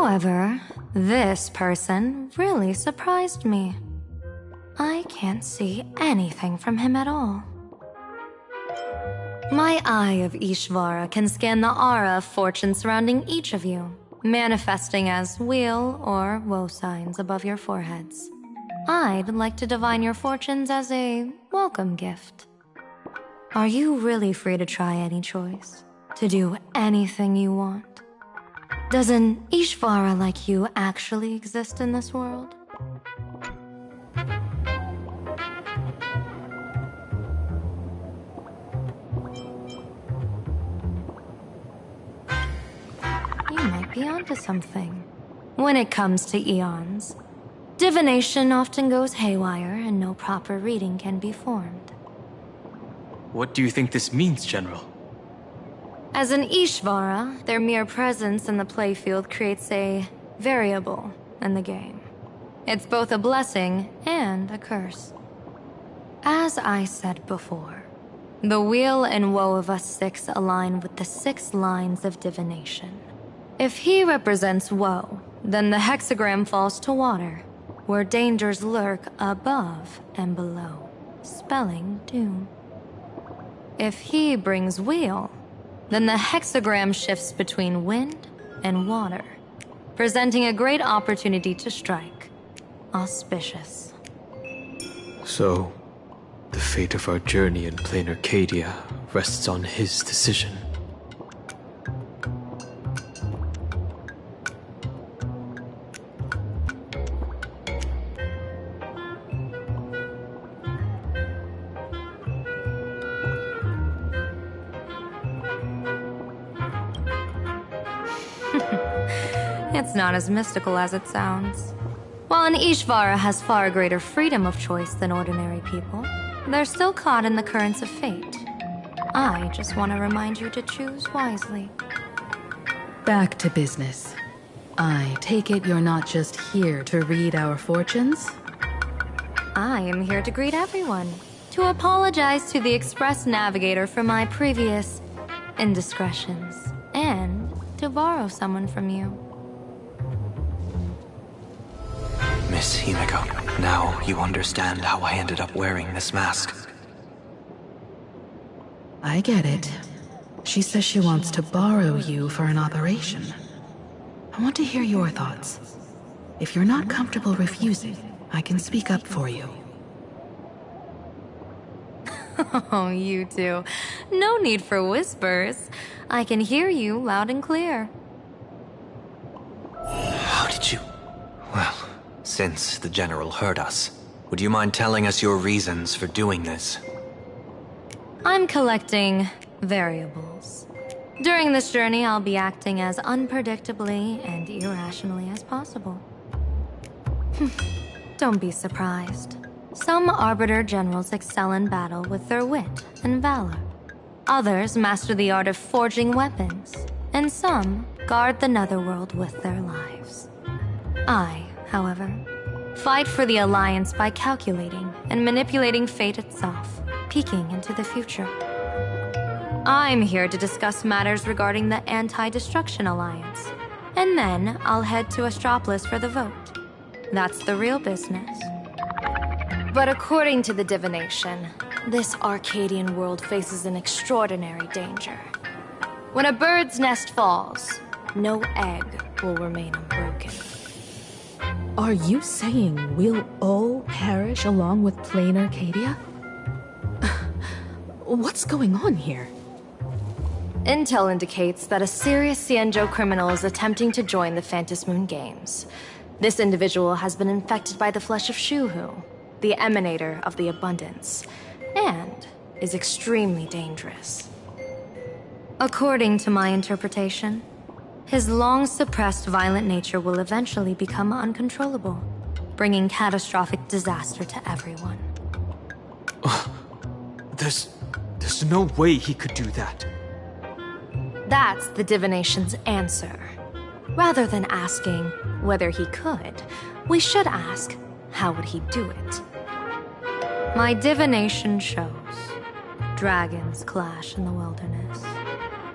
However, this person really surprised me. I can't see anything from him at all. My eye of Ishvara can scan the aura of fortune surrounding each of you, manifesting as wheel or woe signs above your foreheads. I'd like to divine your fortunes as a welcome gift. Are you really free to try any choice? To do anything you want? Does an Ishvara like you actually exist in this world? You might be onto something. When it comes to eons, divination often goes haywire and no proper reading can be formed. What do you think this means, General? As an Ishvara, their mere presence in the playfield creates a variable in the game. It's both a blessing and a curse. As I said before, the wheel and woe of us six align with the 6 lines of divination. If he represents woe, then the hexagram falls to water, where dangers lurk above and below, spelling doom. If he brings wheel, then the hexagram shifts between wind and water, presenting a great opportunity to strike. Auspicious. So, the fate of our journey in plain Arcadia rests on his decision. It's not as mystical as it sounds. While an Ishvara has far greater freedom of choice than ordinary people, they're still caught in the currents of fate. I just want to remind you to choose wisely. Back to business. I take it you're not just here to read our fortunes? I am here to greet everyone, to apologize to the Express Navigator for my previous indiscretions, and to borrow someone from you. Miss Himeko, now you understand how I ended up wearing this mask. I get it. She says she wants to borrow you for an operation. I want to hear your thoughts. If you're not comfortable refusing, I can speak up for you. Oh, you two. No need for whispers. I can hear you loud and clear. How did you... Well, since the General heard us, would you mind telling us your reasons for doing this? I'm collecting variables. During this journey, I'll be acting as unpredictably and irrationally as possible. Don't be surprised. Some Arbiter Generals excel in battle with their wit and valor. Others master the art of forging weapons, and some guard the Netherworld with their lives. I, however, fight for the Alliance by calculating and manipulating fate itself, peeking into the future. I'm here to discuss matters regarding the Anti-Destruction Alliance, and then I'll head to Astropolis for the vote. That's the real business. But according to the divination, this Arcadian world faces an extraordinary danger. When a bird's nest falls, no egg will remain unbroken. Are you saying we'll all perish along with plain Arcadia? What's going on here? Intel indicates that a serious Xianzhou criminal is attempting to join the Phantasmoon Games. This individual has been infected by the flesh of Shuhu, the emanator of the abundance, and is extremely dangerous. According to my interpretation, his long-suppressed violent nature will eventually become uncontrollable, bringing catastrophic disaster to everyone. There's no way he could do that. That's the divination's answer. Rather than asking whether he could, we should ask, how would he do it? My divination shows dragons clash in the wilderness,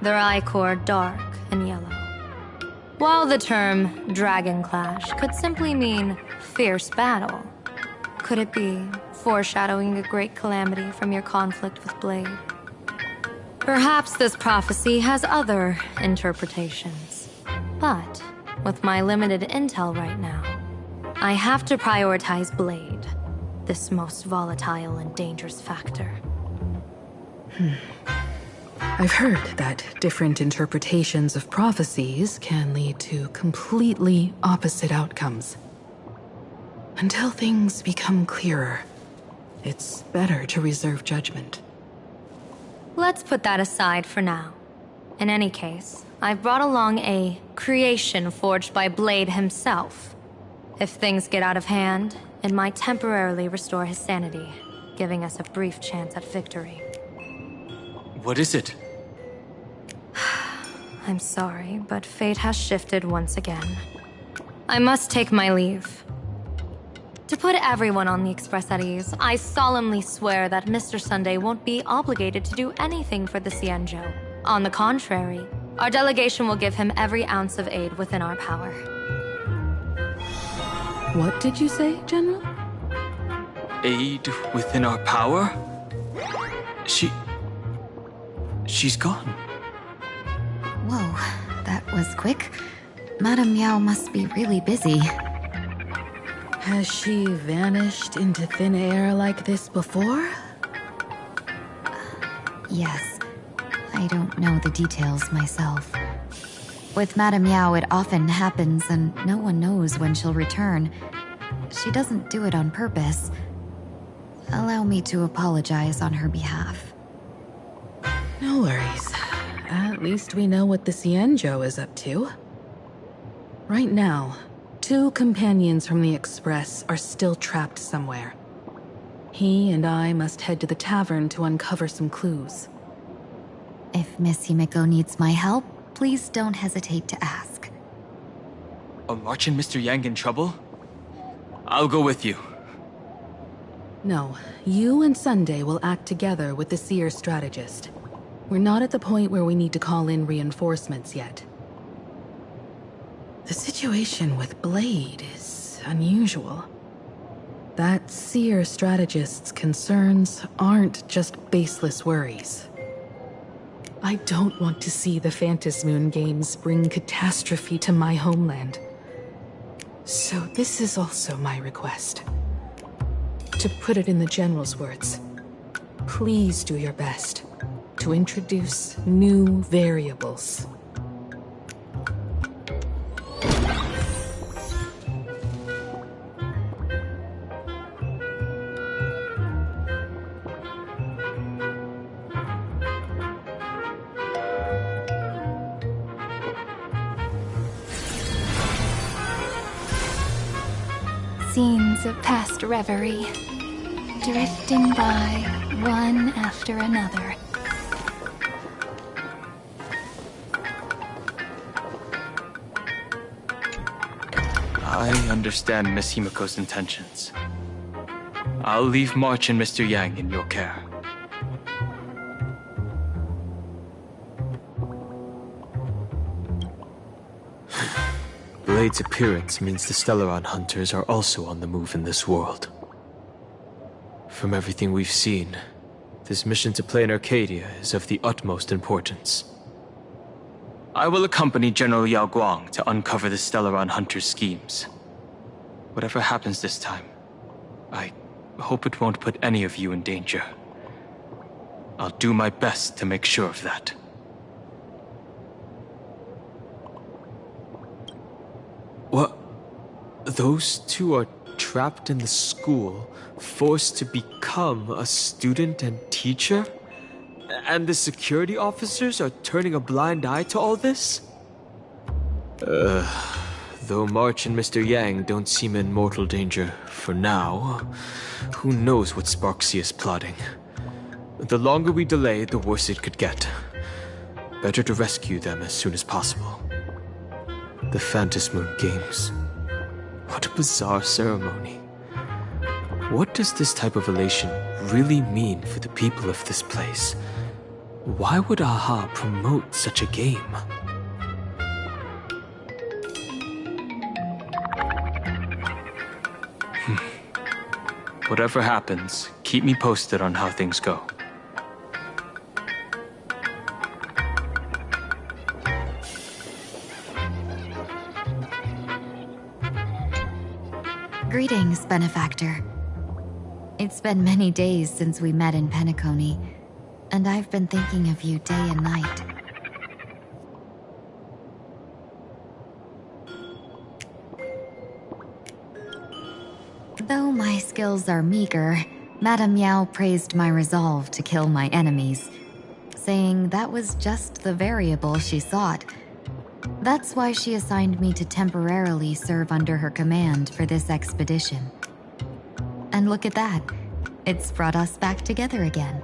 their ichor dark and yellow. While the term Dragon Clash could simply mean fierce battle, could it be foreshadowing a great calamity from your conflict with Blade? Perhaps this prophecy has other interpretations. But with my limited intel right now, I have to prioritize Blade, this most volatile and dangerous factor. I've heard that different interpretations of prophecies can lead to completely opposite outcomes. Until things become clearer, it's better to reserve judgment. Let's put that aside for now. In any case, I've brought along a creation forged by Blade himself. If things get out of hand, it might temporarily restore his sanity, giving us a brief chance at victory. What is it? I'm sorry, but fate has shifted once again. I must take my leave. To put everyone on the Express at ease, I solemnly swear that Mr. Sunday won't be obligated to do anything for the Xianzhou. On the contrary, our delegation will give him every ounce of aid within our power. What did you say, General? Aid within our power? She's gone. Whoa, that was quick. Madame Yao must be really busy. Has she vanished into thin air like this before? Yes. I don't know the details myself. With Madame Yao, it often happens and no one knows when she'll return. She doesn't do it on purpose. Allow me to apologize on her behalf. No worries. At least we know what the Xianzhou is up to. Right now, 2 companions from the Express are still trapped somewhere. He and I must head to the tavern to uncover some clues. If Miss Himiko needs my help, please don't hesitate to ask. Are March and Mr. Yang in trouble? I'll go with you. No, you and Sunday will act together with the Seer strategist. We're not at the point where we need to call in reinforcements yet. The situation with Blade is unusual. That Seer strategist's concerns aren't just baseless worries. I don't want to see the Phantasmoon games bring catastrophe to my homeland. So this is also my request. To put it in the General's words, please do your best to introduce new variables. Scenes of past reverie, drifting by one after another. I understand Miss Himiko's intentions. I'll leave March and Mr. Yang in your care. Blade's appearance means the Stellaron hunters are also on the move in this world. From everything we've seen, this mission to play in Arcadia is of the utmost importance. I will accompany General Yao Guang to uncover the Stellaron hunters' schemes. Whatever happens this time, I hope it won't put any of you in danger. I'll do my best to make sure of that. What? Those 2 are trapped in the school, forced to become a student and teacher? And the security officers are turning a blind eye to all this? Though March and Mr. Yang don't seem in mortal danger for now, who knows what Sparksy is plotting. The longer we delay, the worse it could get. Better to rescue them as soon as possible. The Phantasmoon Games. What a bizarre ceremony. What does this type of elation really mean for the people of this place? Why would AHA promote such a game? Whatever happens, keep me posted on how things go. Greetings, Benefactor. It's been many days since we met in Penacony, and I've been thinking of you day and night. Though my skills are meager, Madame Yao praised my resolve to kill my enemies, saying that was just the variable she sought. That's why she assigned me to temporarily serve under her command for this expedition. And look at that. It's brought us back together again.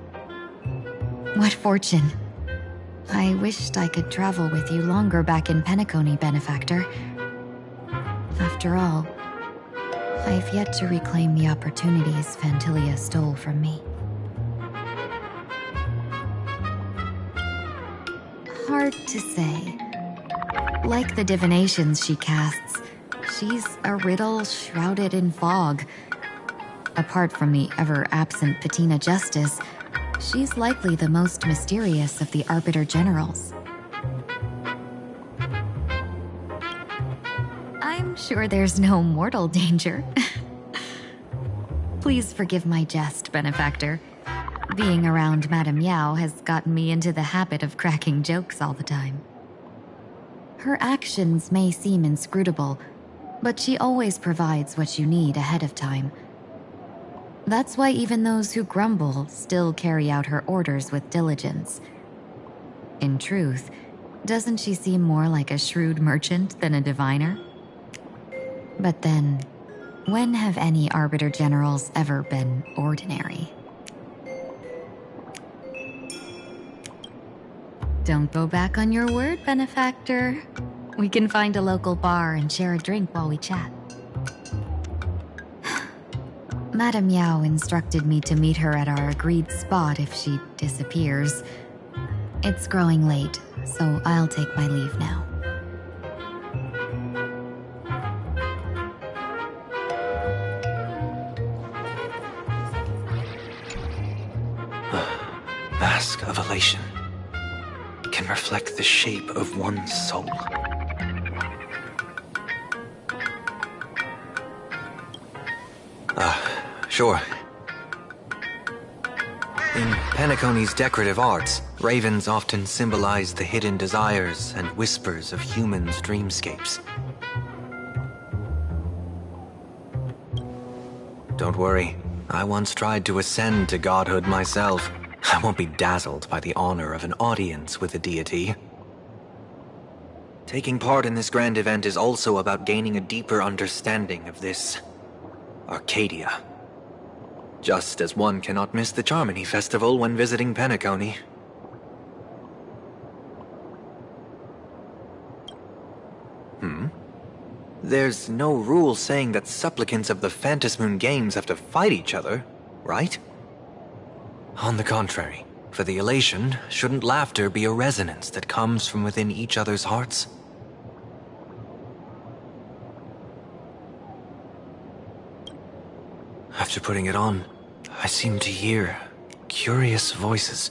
What fortune. I wished I could travel with you longer back in Penacony, Benefactor. After all, I've yet to reclaim the opportunities Fantilia stole from me. Hard to say. Like the divinations she casts, she's a riddle shrouded in fog. Apart from the ever-absent Patina Justice, she's likely the most mysterious of the Arbiter Generals. I'm sure there's no mortal danger. Please forgive my jest, Benefactor. Being around Madame Yao has gotten me into the habit of cracking jokes all the time. Her actions may seem inscrutable, but she always provides what you need ahead of time. That's why even those who grumble still carry out her orders with diligence. In truth, doesn't she seem more like a shrewd merchant than a diviner? But then, when have any Arbiter Generals ever been ordinary? Don't go back on your word, Benefactor. We can find a local bar and share a drink while we chat. Madame Yao instructed me to meet her at our agreed spot if she disappears. It's growing late, so I'll take my leave now. Mask of elation can reflect the shape of one's soul. Sure. In Penacony's decorative arts, ravens often symbolize the hidden desires and whispers of humans' dreamscapes. Don't worry, I once tried to ascend to godhood myself. I won't be dazzled by the honor of an audience with a deity. Taking part in this grand event is also about gaining a deeper understanding of this Arcadia. Just as one cannot miss the Charmony Festival when visiting Penacony. There's no rule saying that supplicants of the Phantasmoon Games have to fight each other, right? On the contrary, for the elation, shouldn't laughter be a resonance that comes from within each other's hearts? After putting it on, I seem to hear curious voices.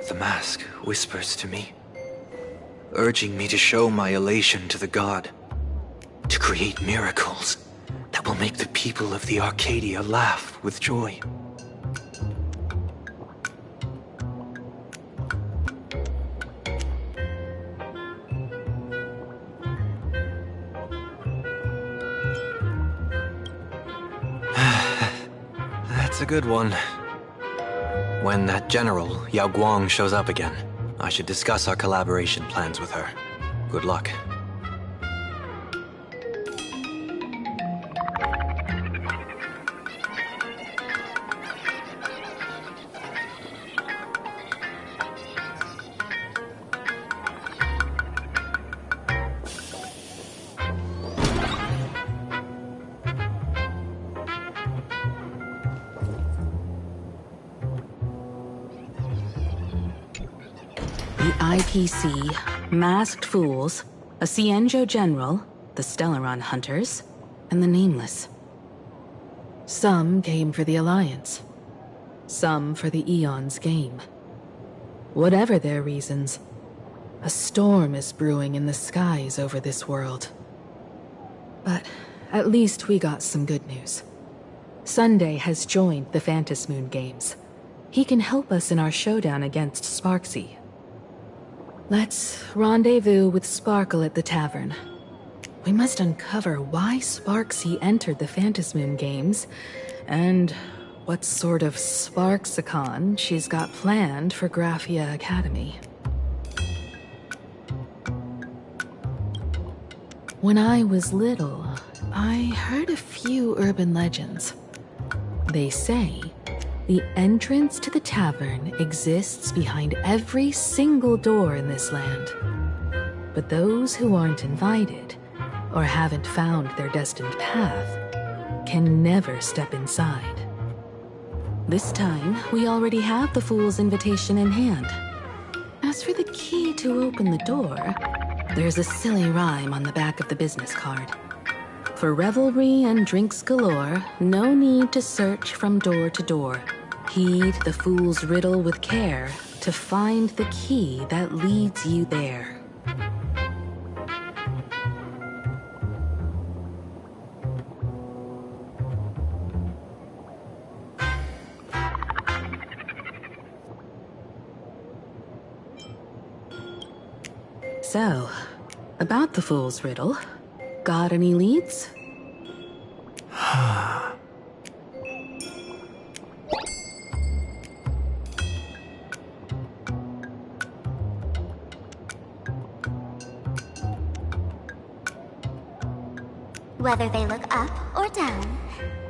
The mask whispers to me, urging me to show my elation to the god, to create miracles that will make the people of the Arcadia laugh with joy. That's a good one. When that general, Yao Guang, shows up again, I should discuss our collaboration plans with her. Good luck. IPC, Masked Fools, a Cienjo General, the Stellaron Hunters, and the Nameless. Some came for the Alliance. Some for the Eon's game. Whatever their reasons, a storm is brewing in the skies over this world. But at least we got some good news. Sunday has joined the Phantom Moon Games. He can help us in our showdown against Sparksy. Let's rendezvous with Sparkle at the tavern. We must uncover why Sparksy entered the Phantom Moon Games, and what sort of Sparksicon she's got planned for Graphia Academy. When I was little, I heard a few urban legends. They say the entrance to the tavern exists behind every single door in this land. But those who aren't invited, or haven't found their destined path, can never step inside. This time, we already have the Fool's invitation in hand. As for the key to open the door, there's a silly rhyme on the back of the business card. For revelry and drinks galore, no need to search from door to door. Heed the fool's riddle with care to find the key that leads you there. So, about the fool's riddle, got any leads? Whether they look up or down,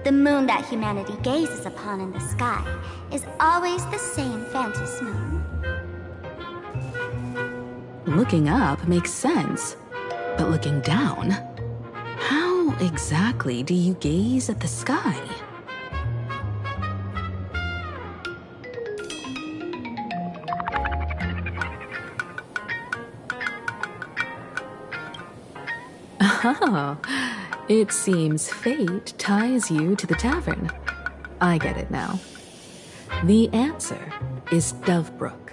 the moon that humanity gazes upon in the sky is always the same Phantom Moon. Looking up makes sense, but looking down? How exactly do you gaze at the sky? Oh, it seems fate ties you to the tavern. I get it now. The answer is Dovebrook.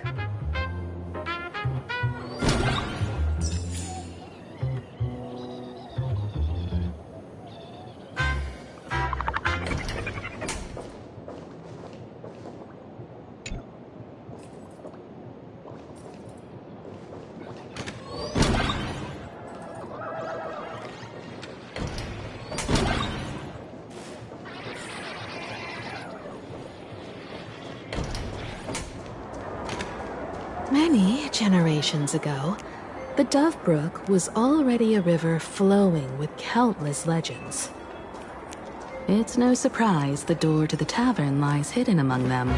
Many generations ago, the Dovebrook was already a river flowing with countless legends. It's no surprise the door to the tavern lies hidden among them.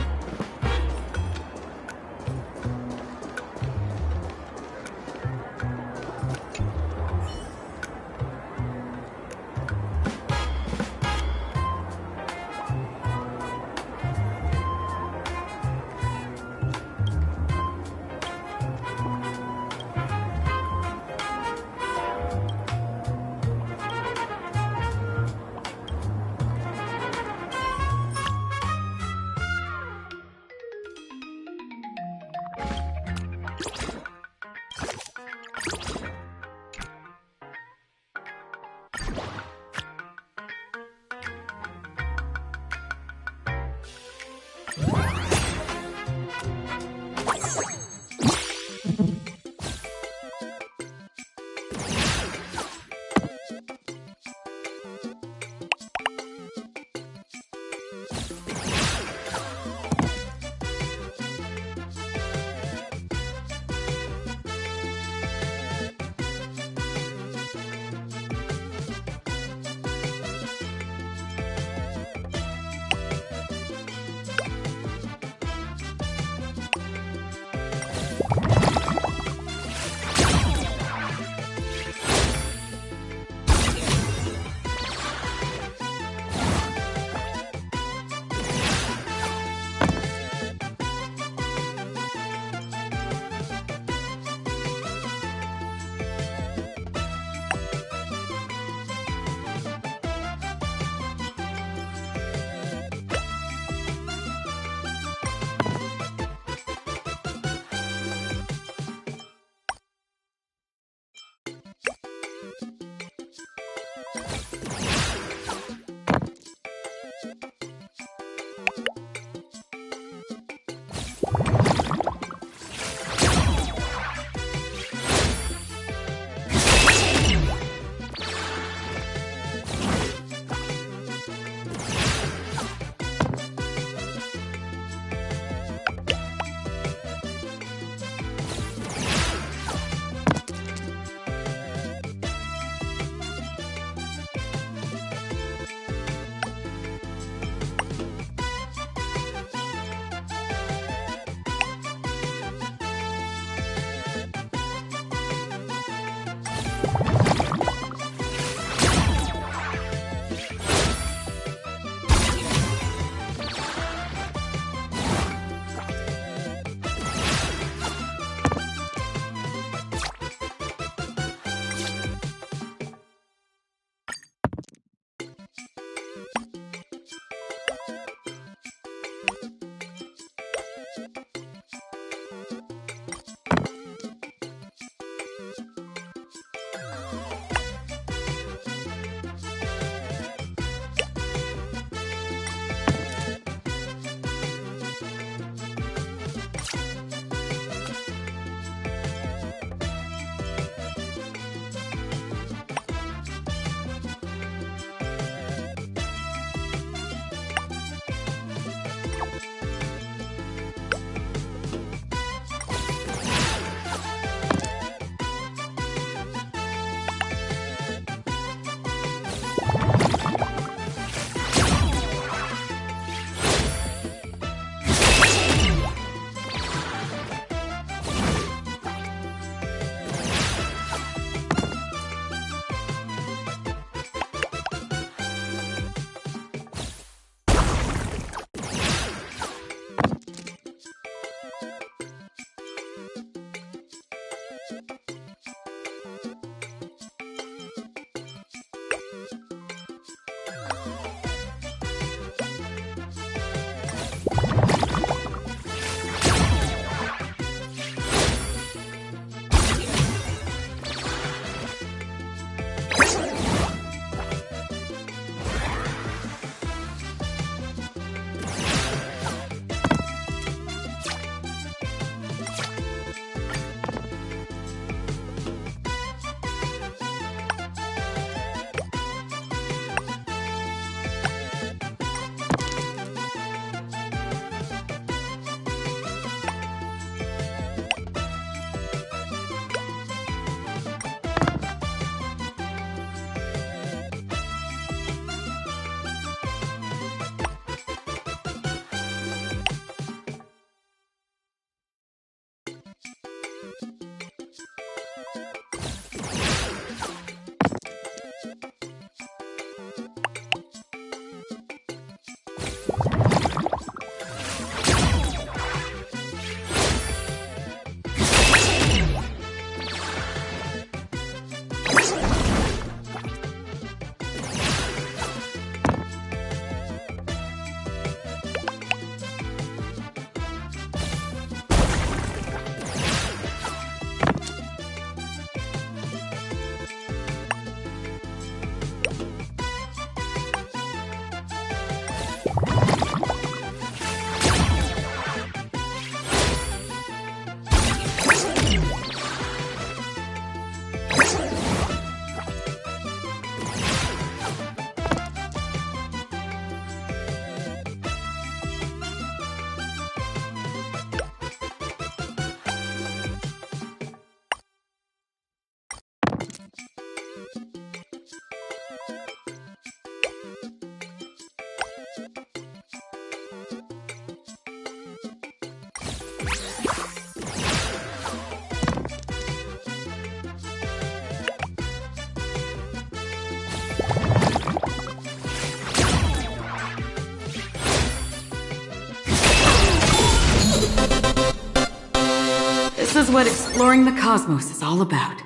is what exploring the cosmos is all about.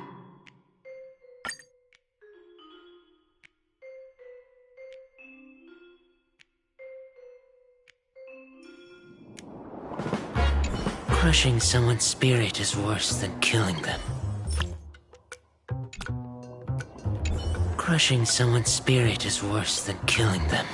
Crushing someone's spirit is worse than killing them. Crushing someone's spirit is worse than killing them.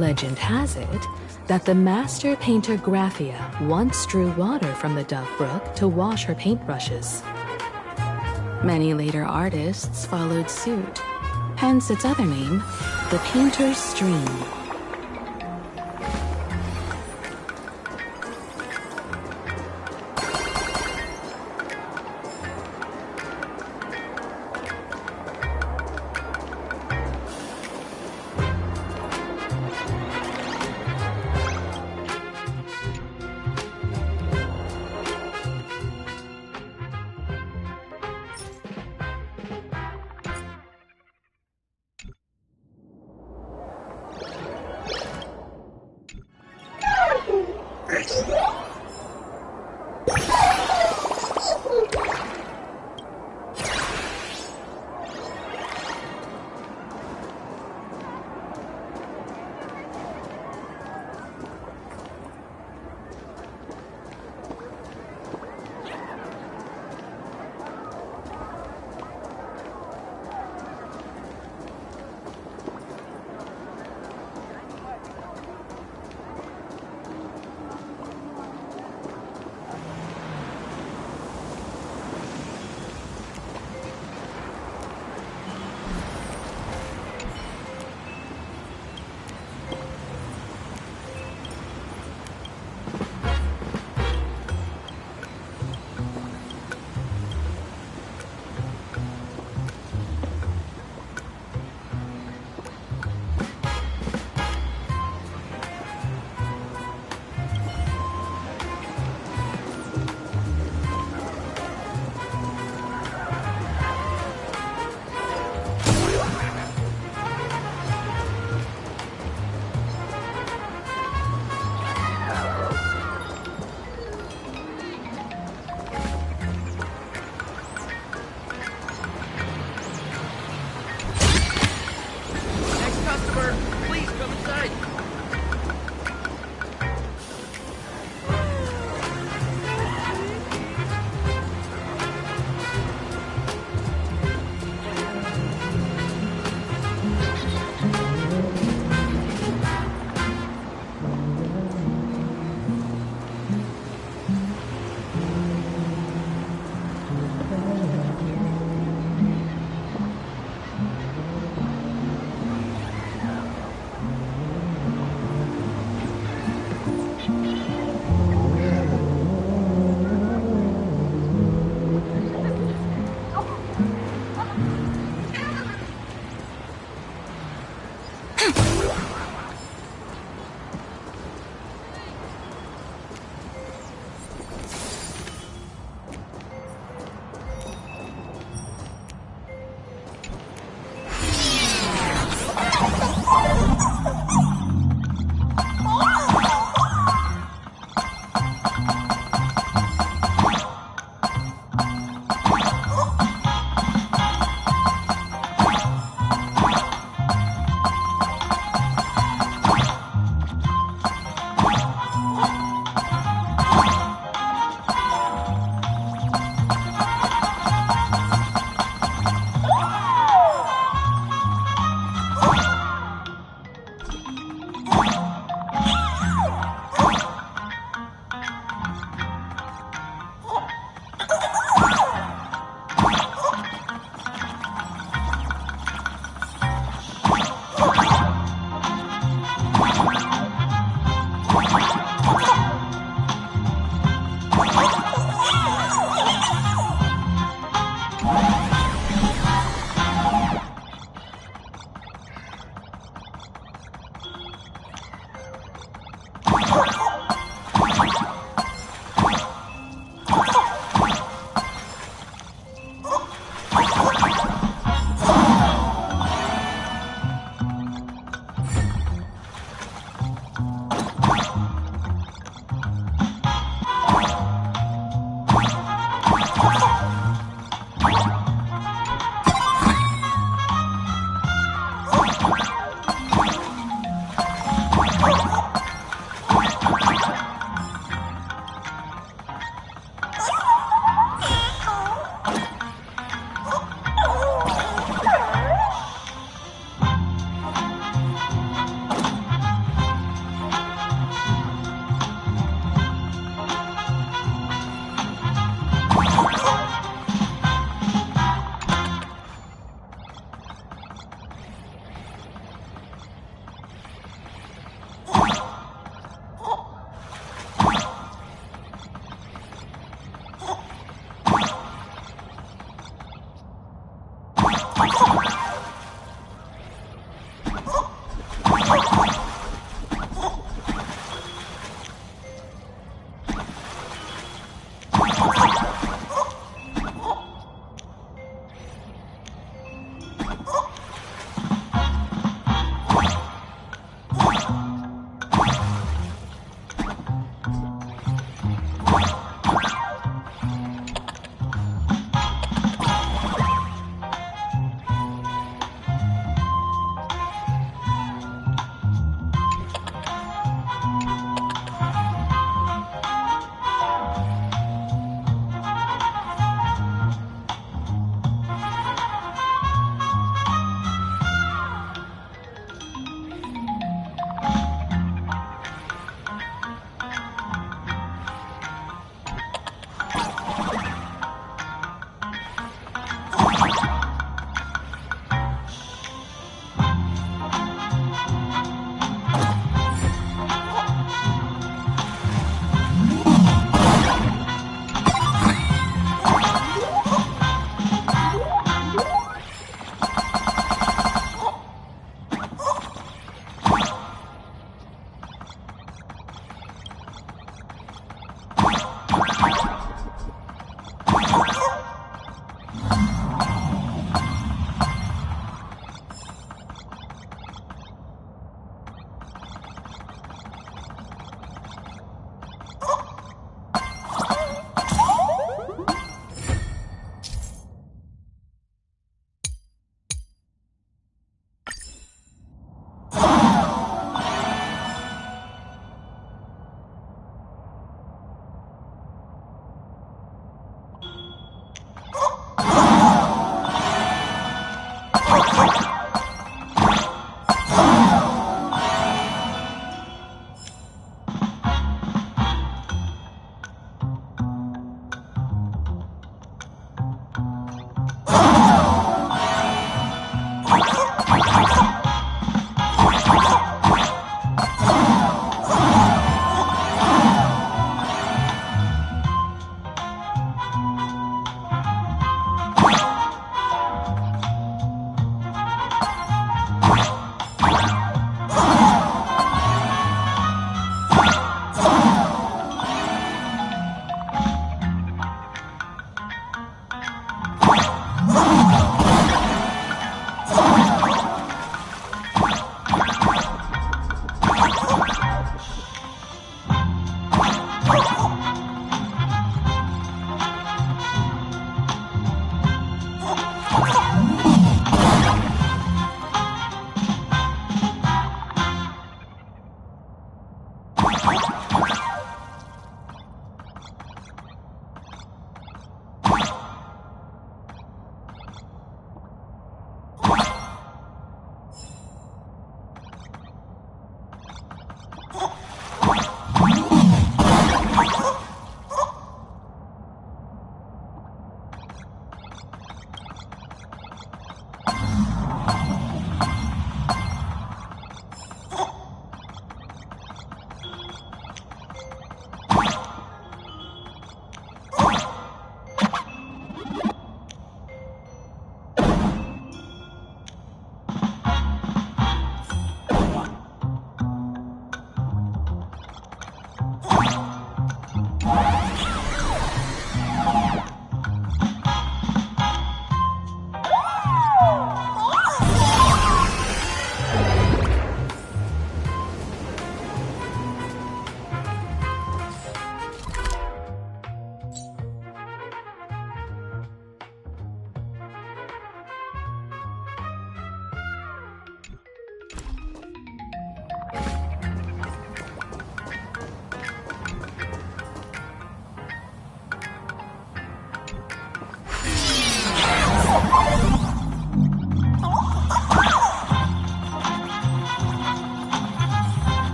Legend has it that the master painter Graphia once drew water from the Dove Brook to wash her paintbrushes. Many later artists followed suit, hence its other name, the Painter's Stream.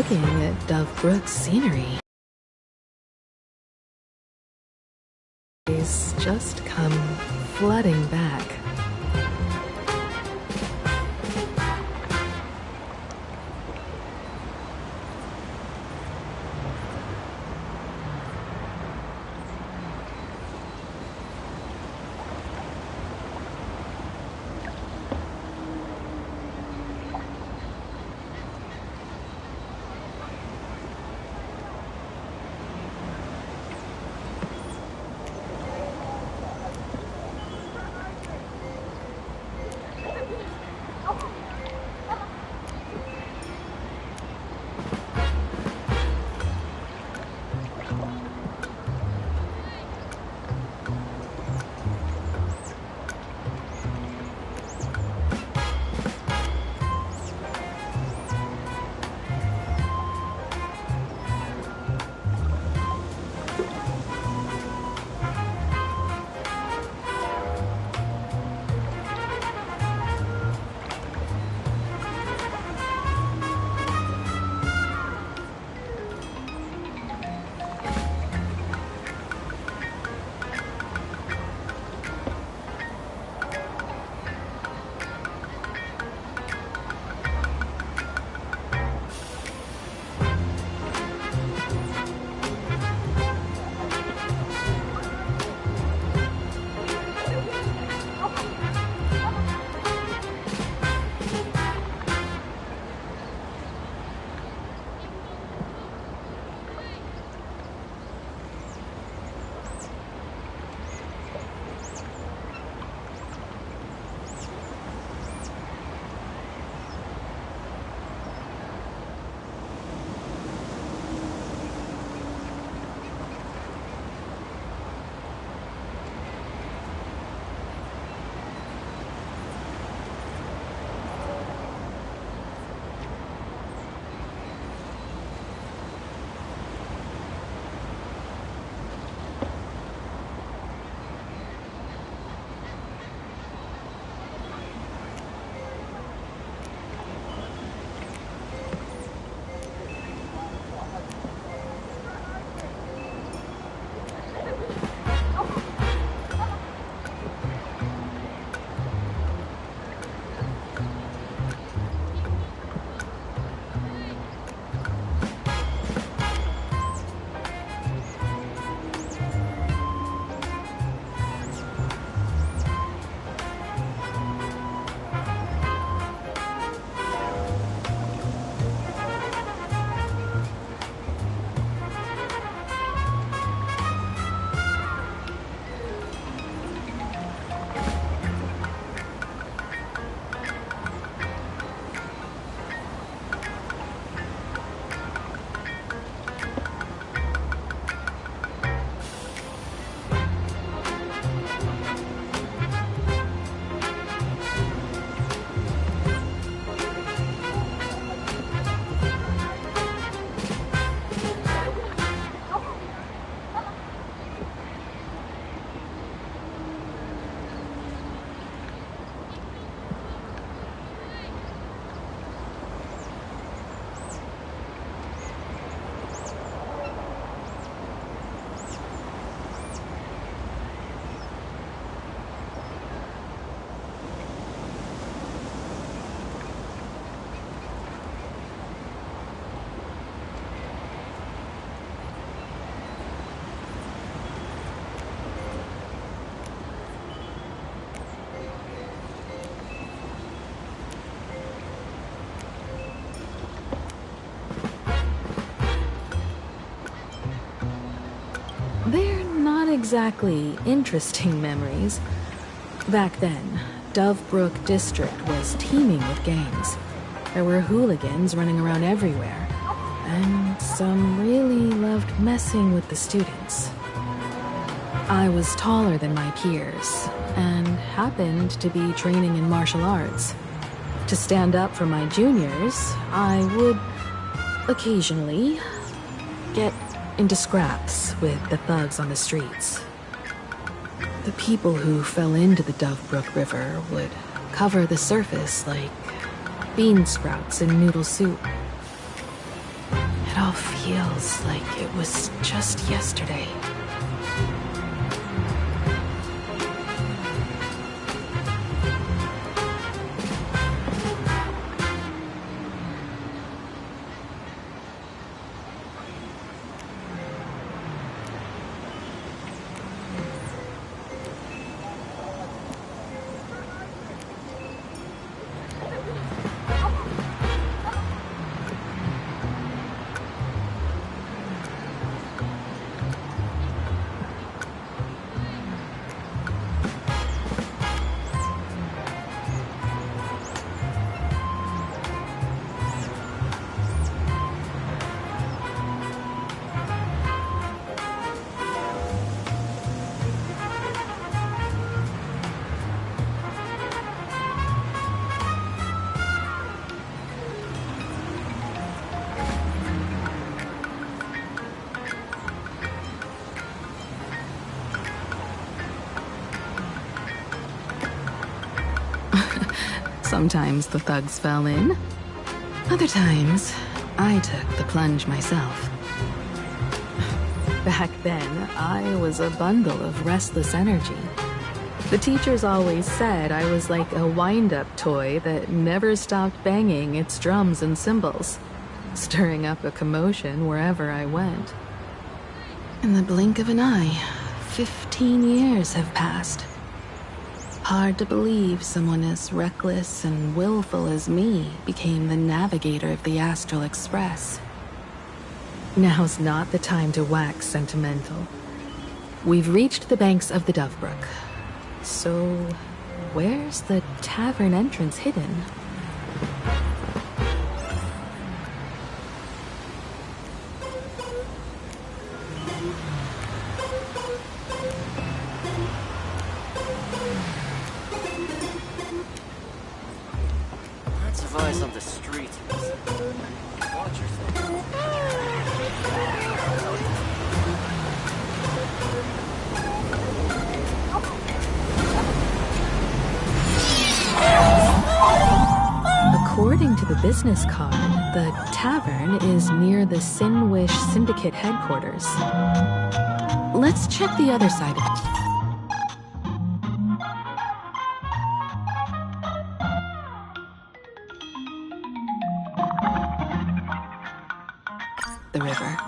looking at Dove Brook's scenery. It's just come flooding back. They're not exactly interesting memories. Back then, Dove Brook District was teeming with gangs. There were hooligans running around everywhere, and some really loved messing with the students. I was taller than my peers, and happened to be training in martial arts. To stand up for my juniors, I would occasionally get into scraps with the thugs on the streets. The people who fell into the Dove Brook River would cover the surface like bean sprouts in noodle soup. all feels like it was just yesterday. Sometimes the thugs fell in. Other times, I took the plunge myself. Back then, I was a bundle of restless energy. The teachers always said I was like a wind-up toy that never stopped banging its drums and cymbals, stirring up a commotion wherever I went. In the blink of an eye, 15 years have passed. Hard to believe someone as reckless and willful as me became the navigator of the Astral Express. Now's not the time to wax sentimental. We've reached the banks of the Dovebrook. So, where's the tavern entrance hidden? Lots of eyes on the street. Watch yourself. According to the business card, the tavern is near the Sinwish Syndicate headquarters. Let's check the other side of it. The river.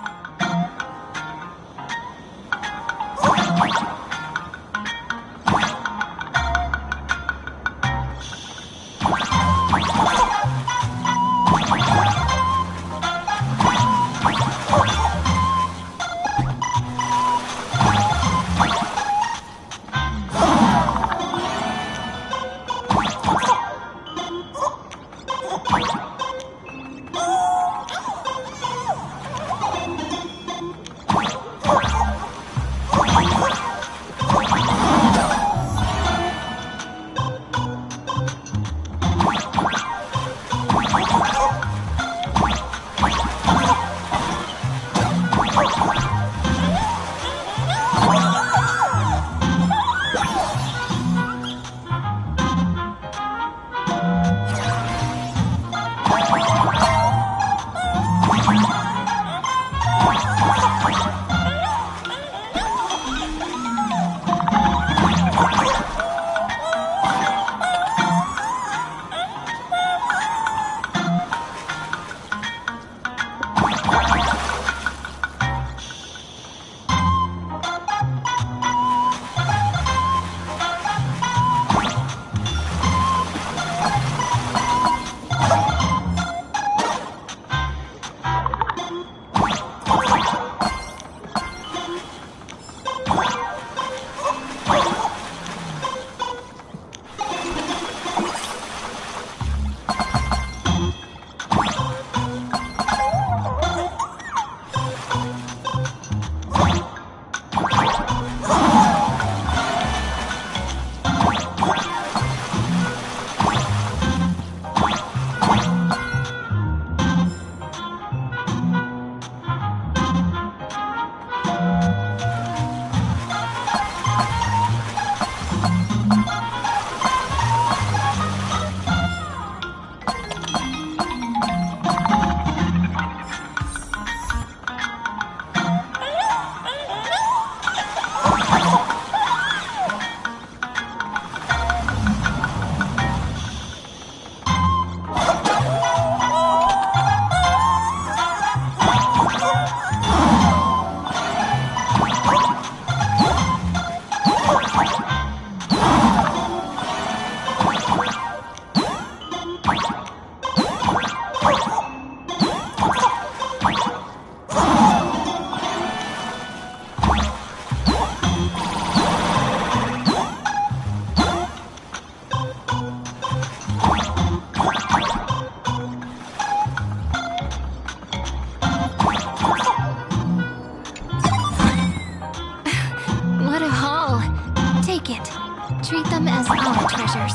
us our treasures.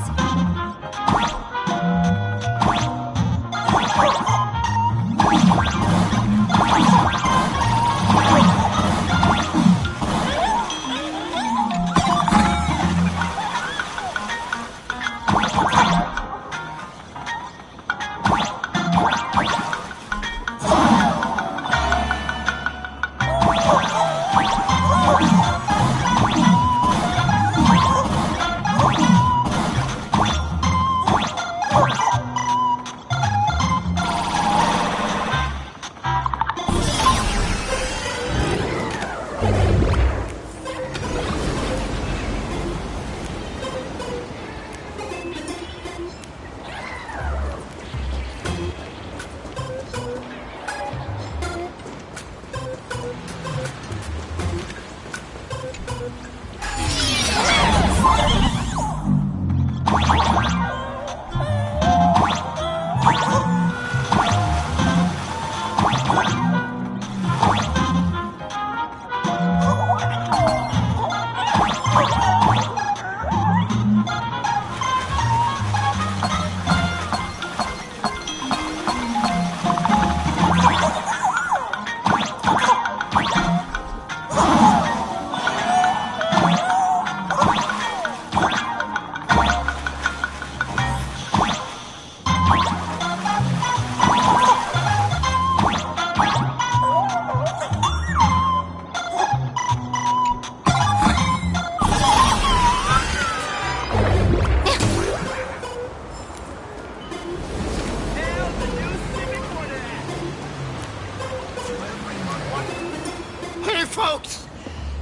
Folks,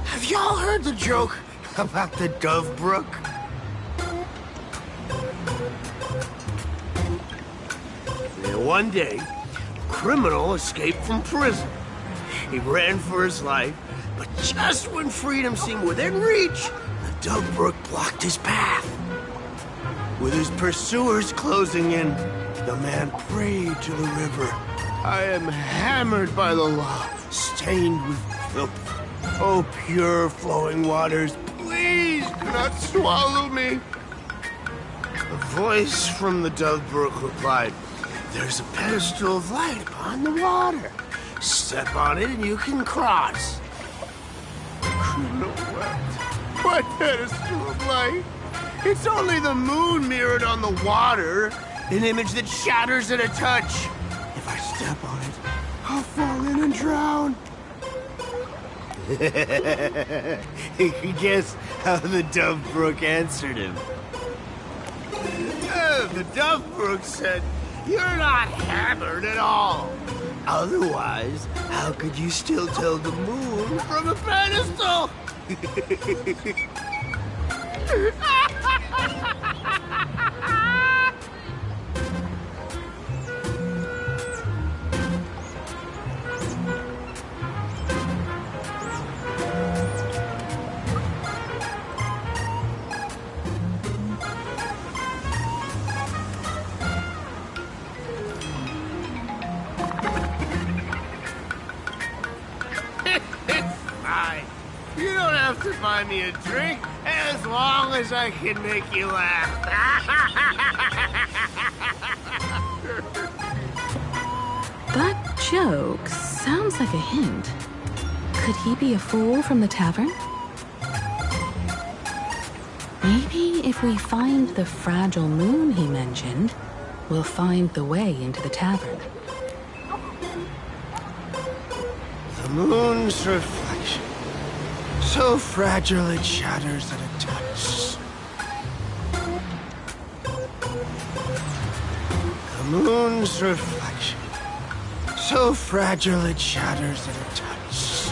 have y'all heard the joke about the Dove Brook? One day, a criminal escaped from prison. He ran for his life, but just when freedom seemed within reach, the Dove Brook blocked his path. With his pursuers closing in, the man prayed to the river. I am hammered by the law, stained with filth. Oh, pure flowing waters, please do not swallow me. A voice from the Dove Brook replied, there's a pedestal of light upon the water. Step on it and you can cross. The criminal wept. What pedestal of light? It's only the moon mirrored on the water, an image that shatters at a touch. If I step on it, I'll fall in and drown. Guess how the Dove Brook answered him. The Dove Brook said, you're not hammered at all. Otherwise, how could you still tell the moon from a pedestal? You don't have to buy me a drink as long as I can make you laugh. That joke sounds like a hint. Could he be a fool from the tavern? Maybe if we find the fragile moon he mentioned, we'll find the way into the tavern. The moon's reflection. So fragile it shatters at a touch. The moon's reflection. So fragile it shatters at a touch.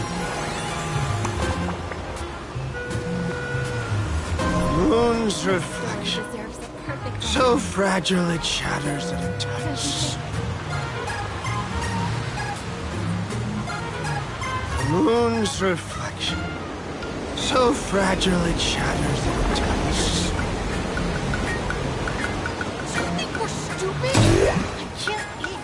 The moon's reflection. So fragile it shatters at a touch. The moon's reflection. So fragile it shatters at a touch. Do you think we're stupid? I can't even.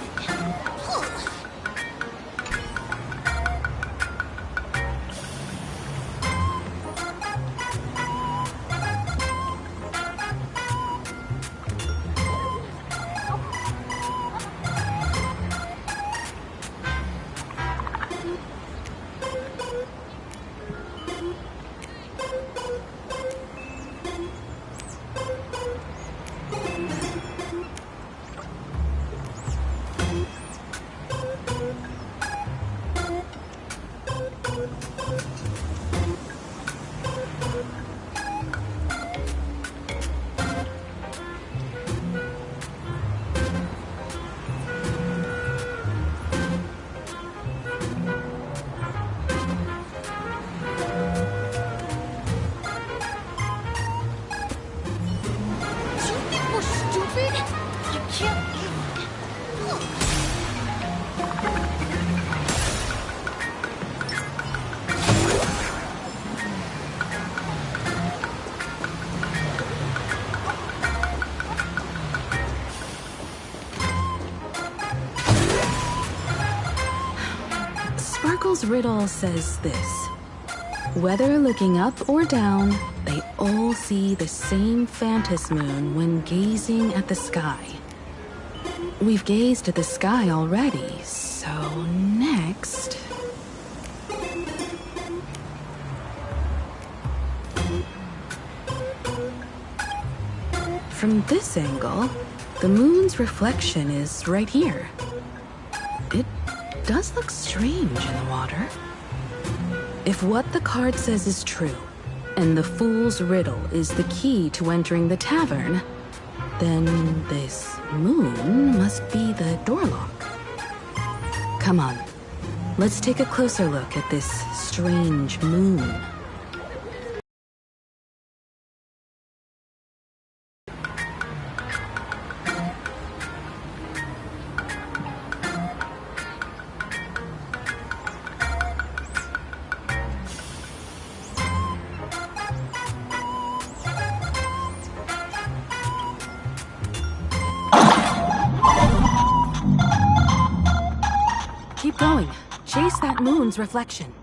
Sparkle's riddle says this. Whether looking up or down, they all see the same phantom moon when gazing at the sky. We've gazed at the sky already, so next... From this angle, the moon's reflection is right here. It does look strange in the water. If what the card says is true, and the fool's riddle is the key to entering the tavern, then this moon must be the door lock. Come on, let's take a closer look at this strange moon. Keep going. Chase that moon's reflection.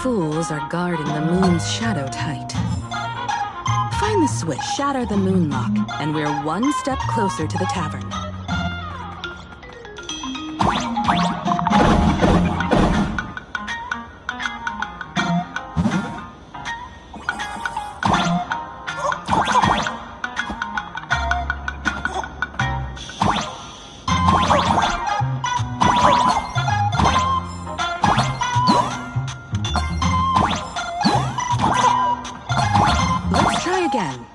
Fools are guarding the moon's shadow tight. Find the switch, shatter the moon lock, and we're one step closer to the tavern. Again.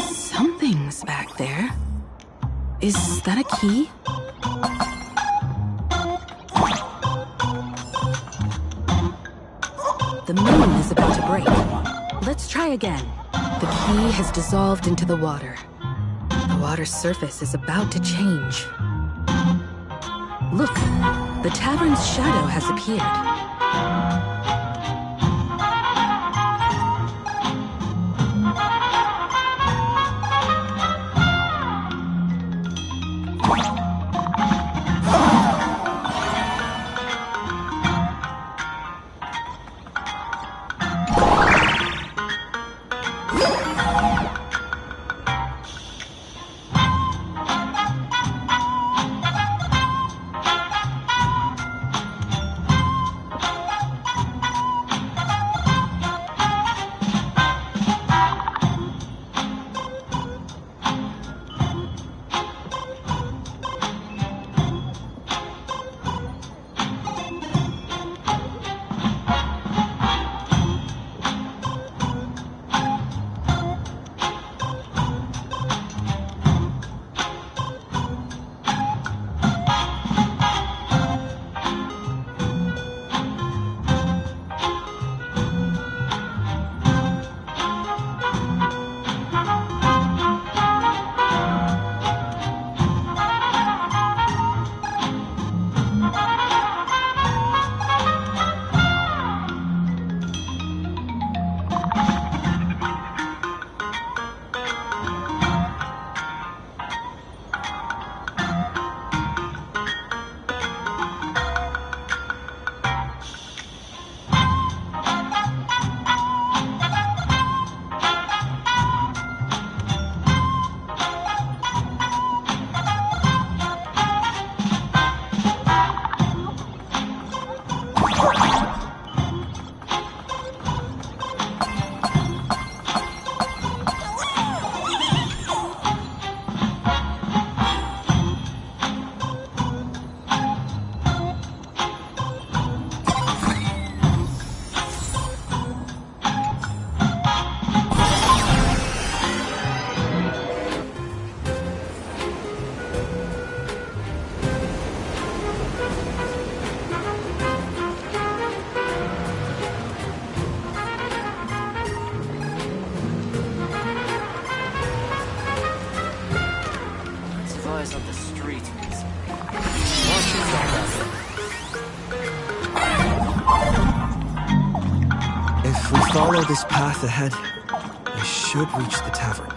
Something's back there. Is that a key? The moon is about to break. Let's try again. The key has dissolved into the water. The water's surface is about to change. Look, the tavern's shadow has appeared. follow this path ahead, I should reach the tavern.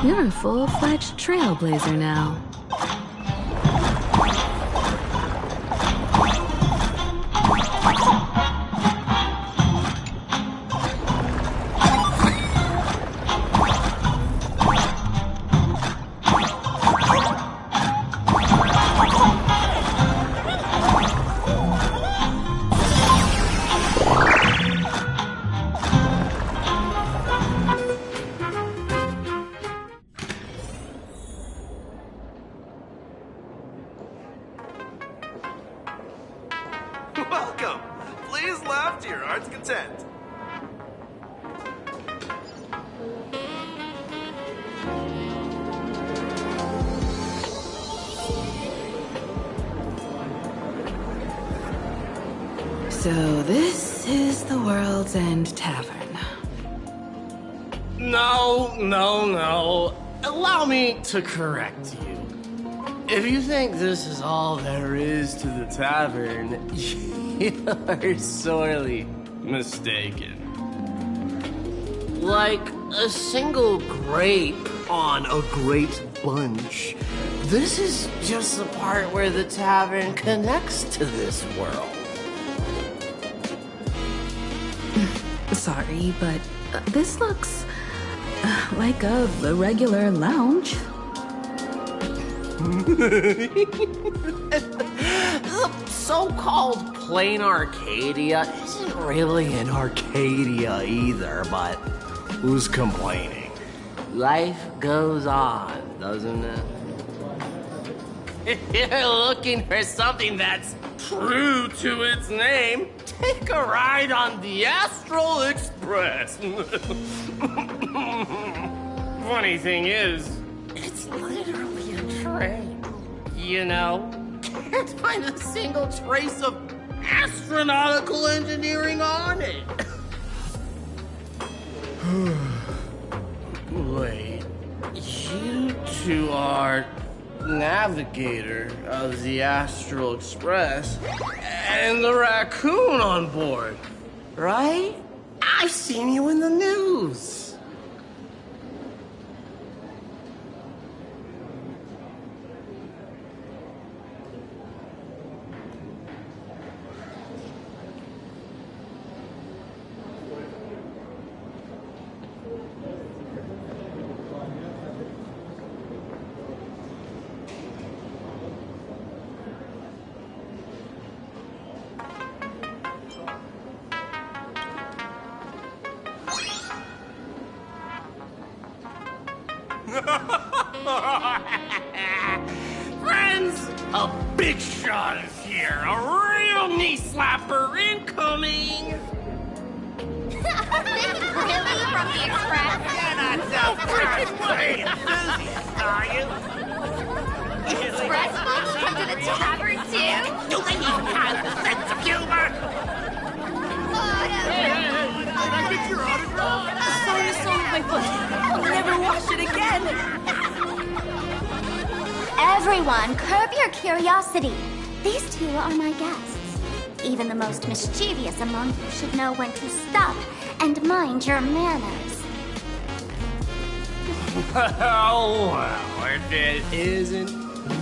You're a full-fledged trailblazer now. Welcome! Please laugh to your heart's content. So this is the World's End Tavern. No. Allow me to correct you. If you think this is all there is to the tavern, you are sorely mistaken. Like a single grape on a great bunch, this is just the part where the tavern connects to this world. Sorry, but this looks like a regular lounge. The so-called plain Arcadia isn't really an Arcadia either, but who's complaining? Life goes on, doesn't it? If you're looking for something that's true to its name, take a ride on the Astral Express. Funny thing is, it's literally a train. You know, can't find a single trace of astronautical engineering on it. Wait, you two are navigator of the Astral Express and the raccoon on board, right? I've seen you in the news. Friends, a big shot is here. A real knee slapper incoming. Really? From the Express? You're not so free enthusiast, are you? Express folks come to the tavern too? Do they even have a sense of humor? Did I get your autograph? Sorry, my foot. I'll never wash it again. Everyone, curb your curiosity. These two are my guests. Even the most mischievous among you should know when to stop and mind your manners. Well, if it isn't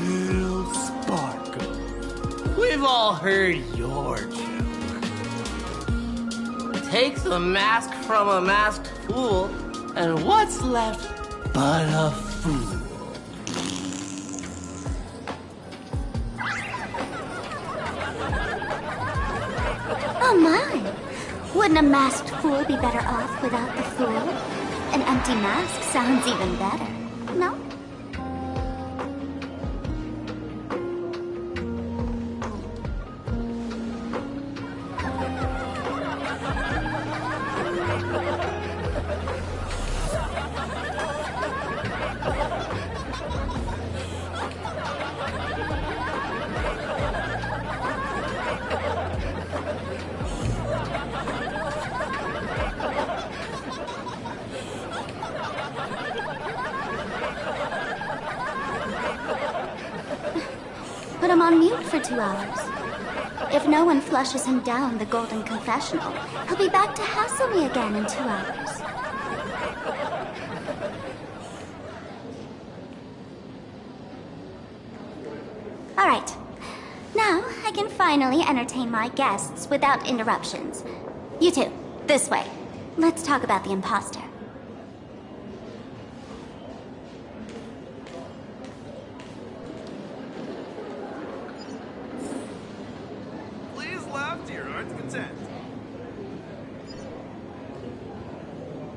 Little Sparkle. We've all heard your joke. Take the mask from a masked fool, and what's left but a fool? Oh my! Wouldn't a masked fool be better off without the fool? An empty mask sounds even better, no? Put him on mute for 2 hours. If no one flushes him down the golden confessional, he'll be back to hassle me again in 2 hours. All right. Now I can finally entertain my guests without interruptions. You two, this way. Let's talk about the imposter. Please laugh to your heart's content.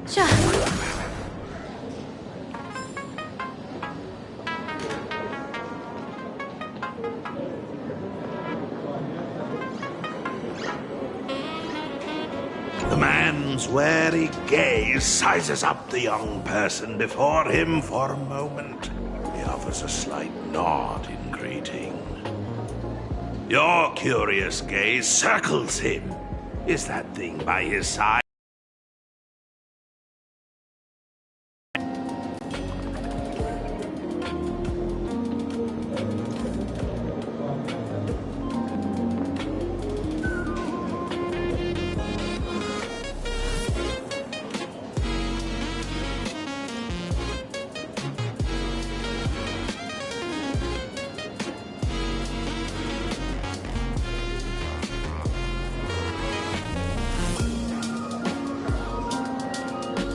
Sure. The man's wary gaze sizes up the young person before him for a moment. He offers a slight nod in greeting. Your curious gaze circles him. Is that thing by his side?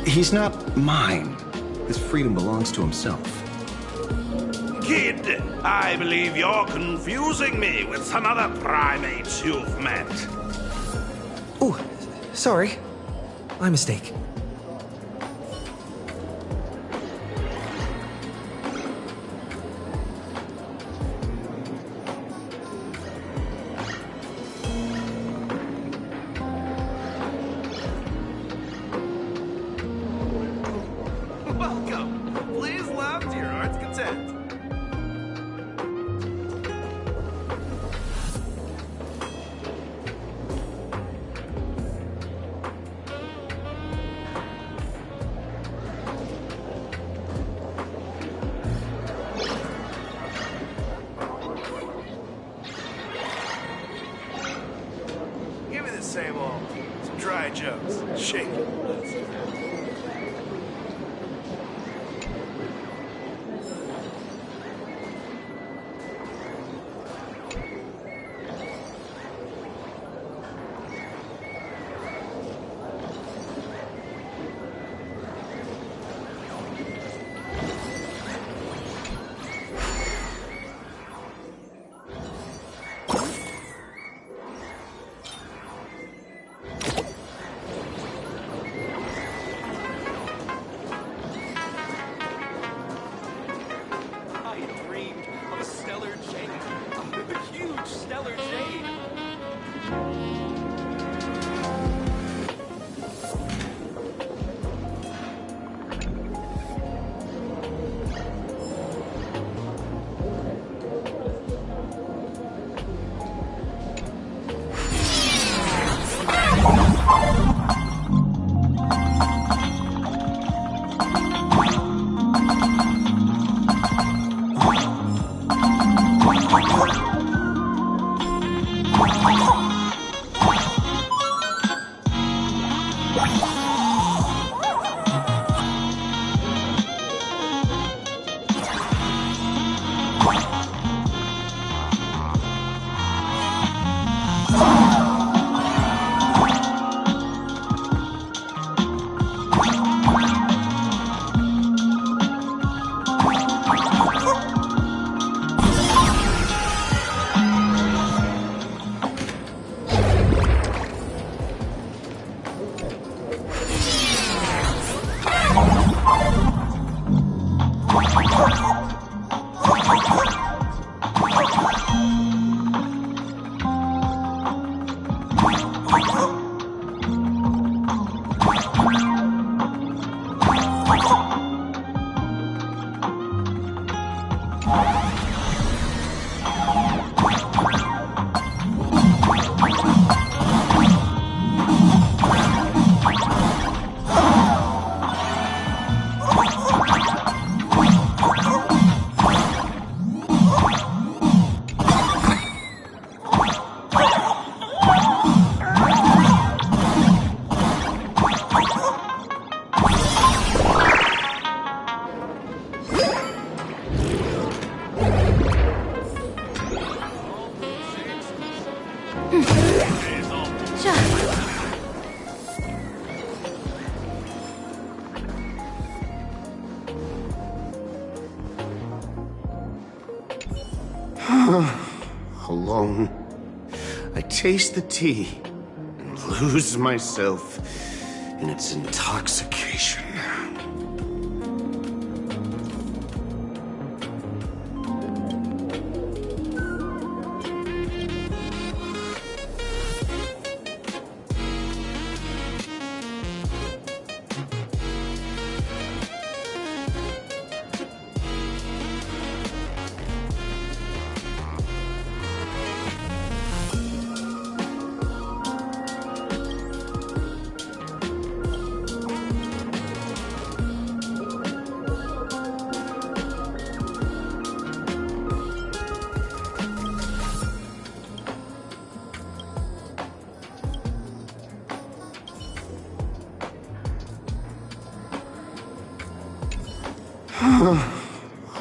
He's not mine. His freedom belongs to himself. Kid, I believe you're confusing me with some other primates you've met. Oh, sorry. My mistake. Welcome. Please laugh to your heart's content. Give me the same old, some dry jokes. Shake it. Alone, I taste the tea and lose myself in its intoxication.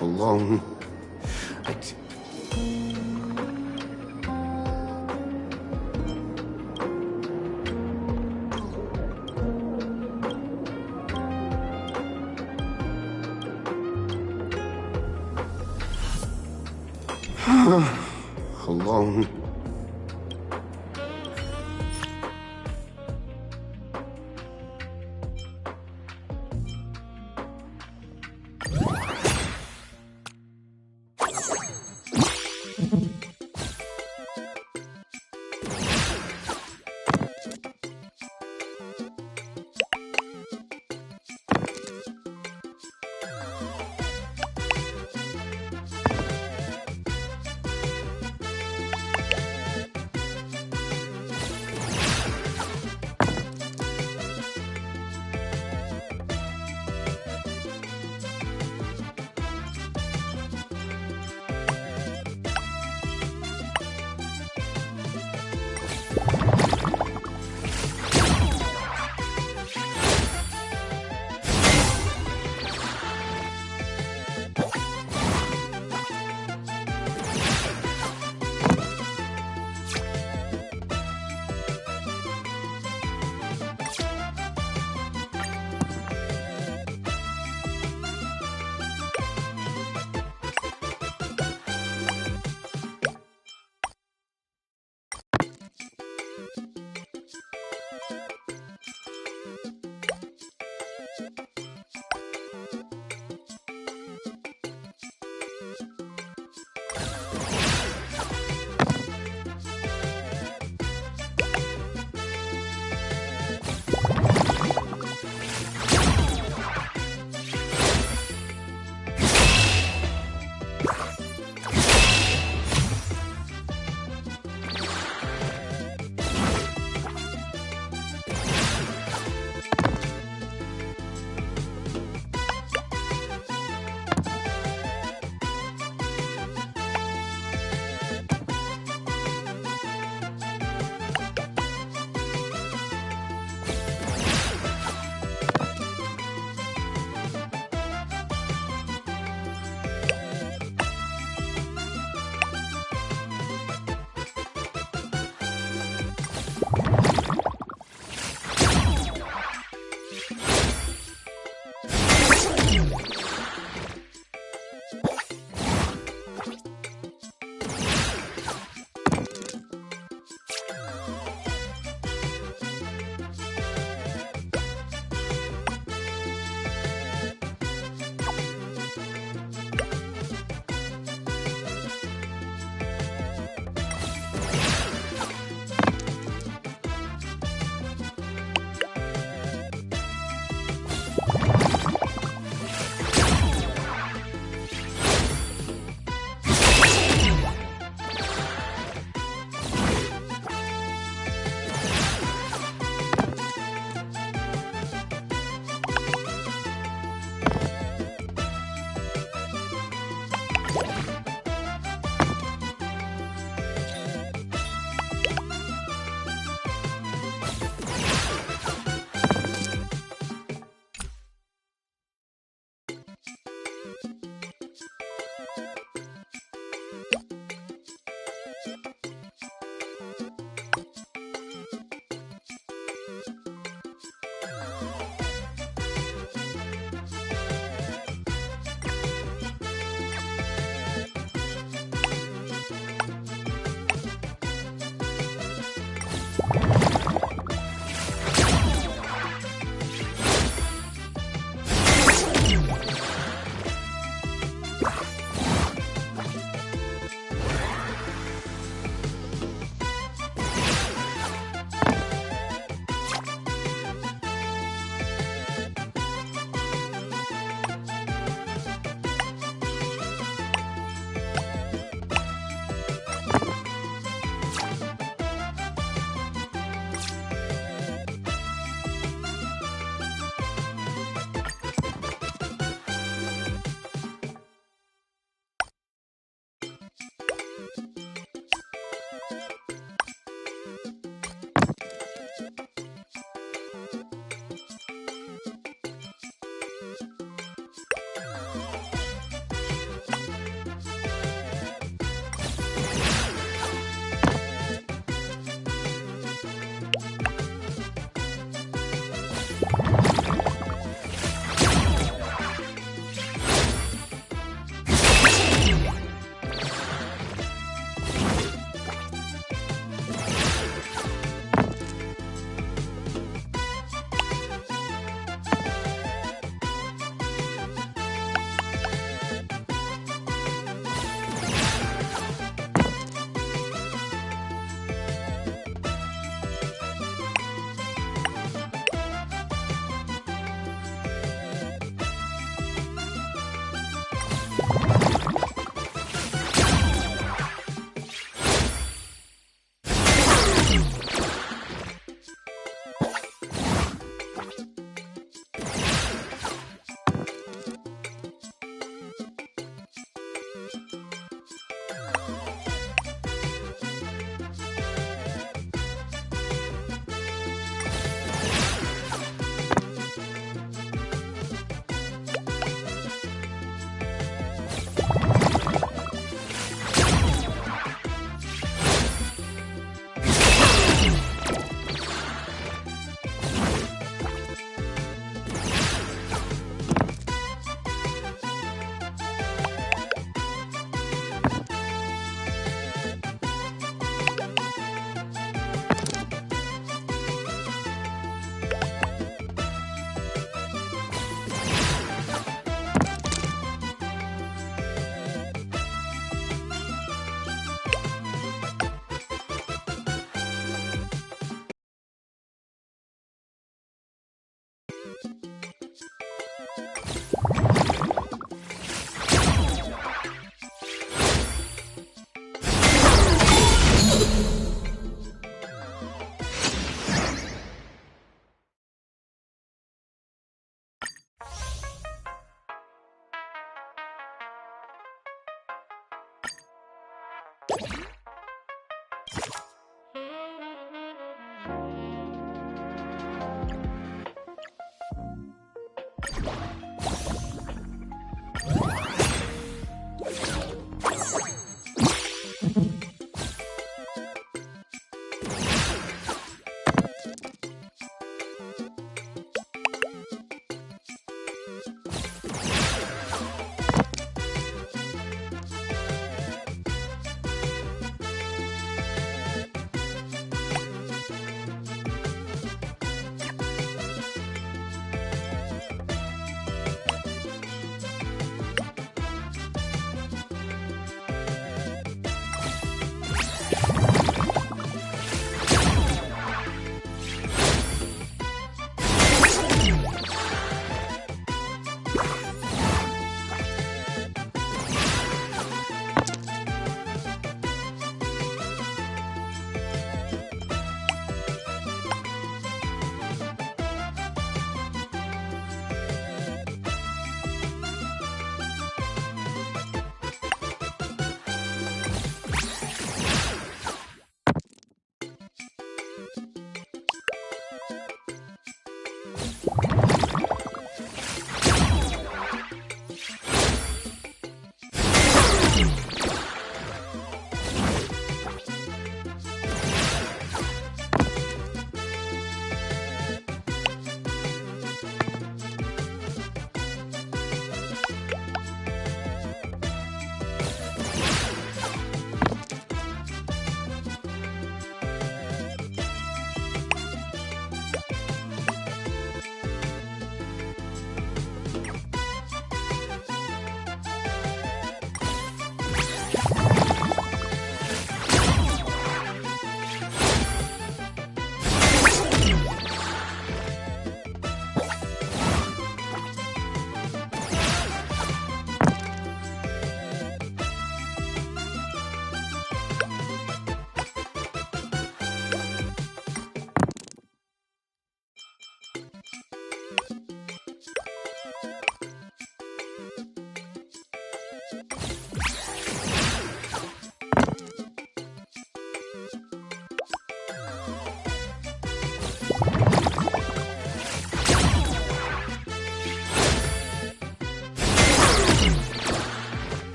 Alone. Alone.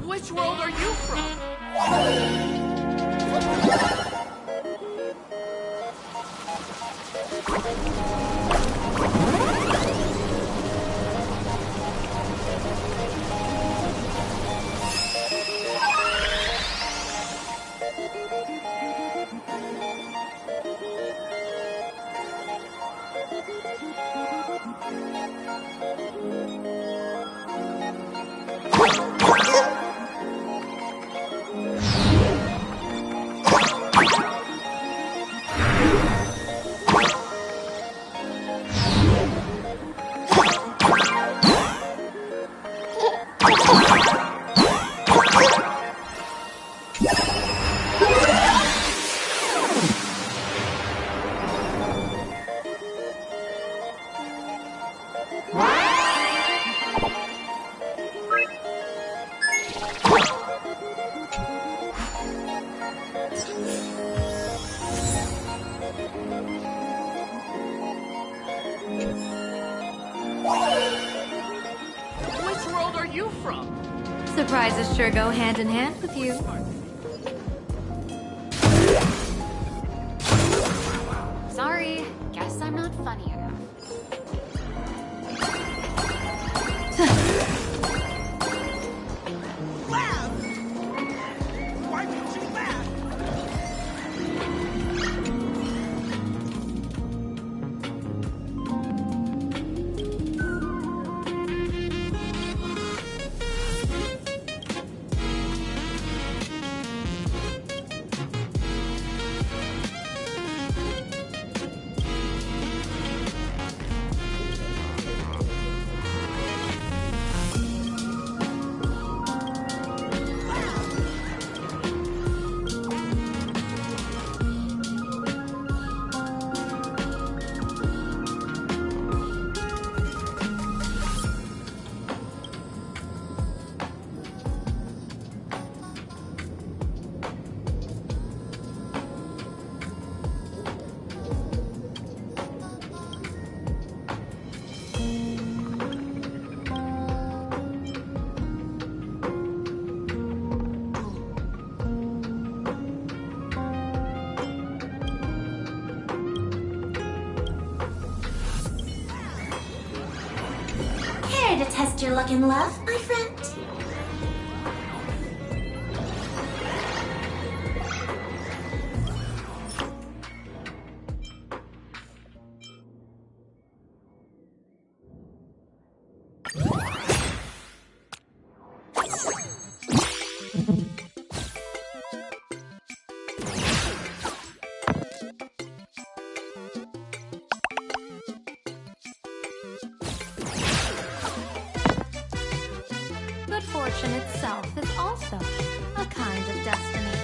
Which world are you from? Which world are you from? Surprises sure go hand in hand with you. Sorry, guess I'm not funny enough. Why would you laugh? Care to test your luck in love, my friend? Good fortune itself is also a kind of destiny.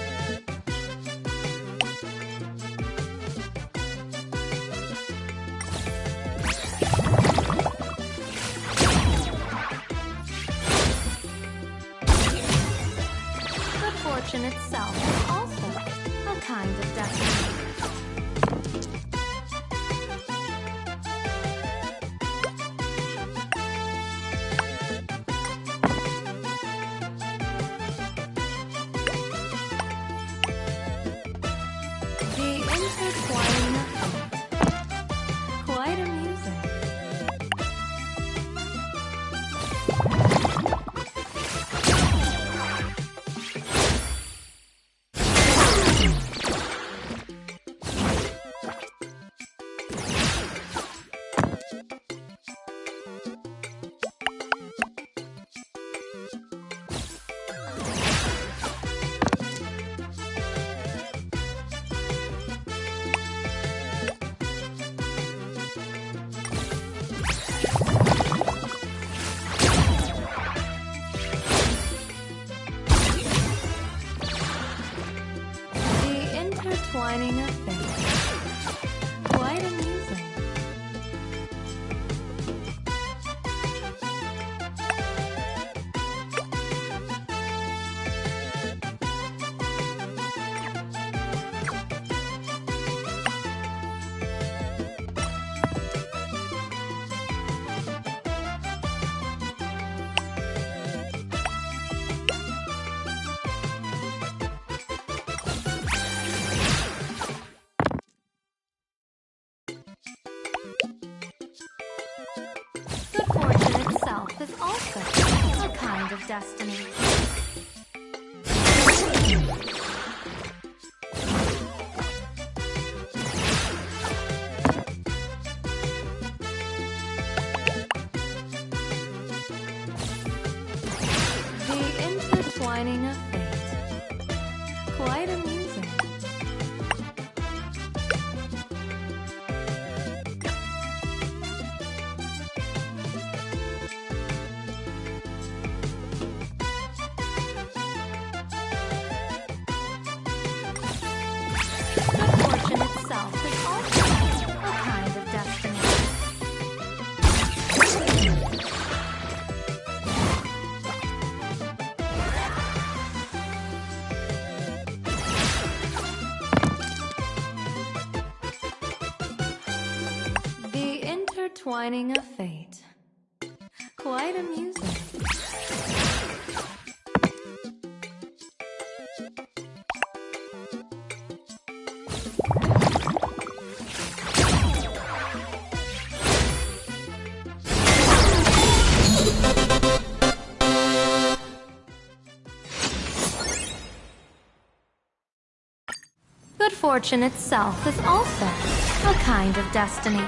Good fortune itself is also a kind of destiny. The intertwining of fate. Quite amusing. The intertwining of fate. Quite amusing. Good fortune itself is also a kind of destiny. intertwining of fate. Quite amusing. Good fortune itself is also a kind of destiny. The intertwining of fate. Quite amusing. Good fortune itself is also a kind of destiny.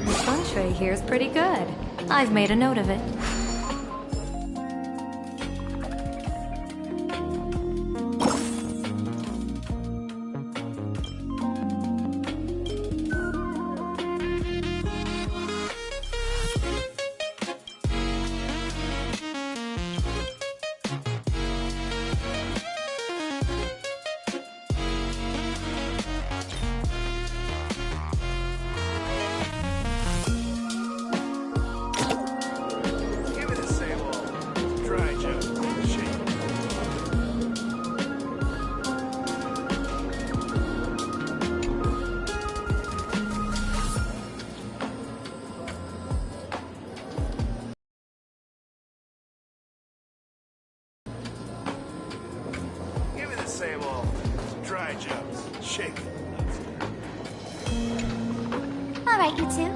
The feng shui here is pretty good. I've made a note of it. Give me the same old dry joke. Shake. Give me the same old dry jokes. Shake. All right, you two.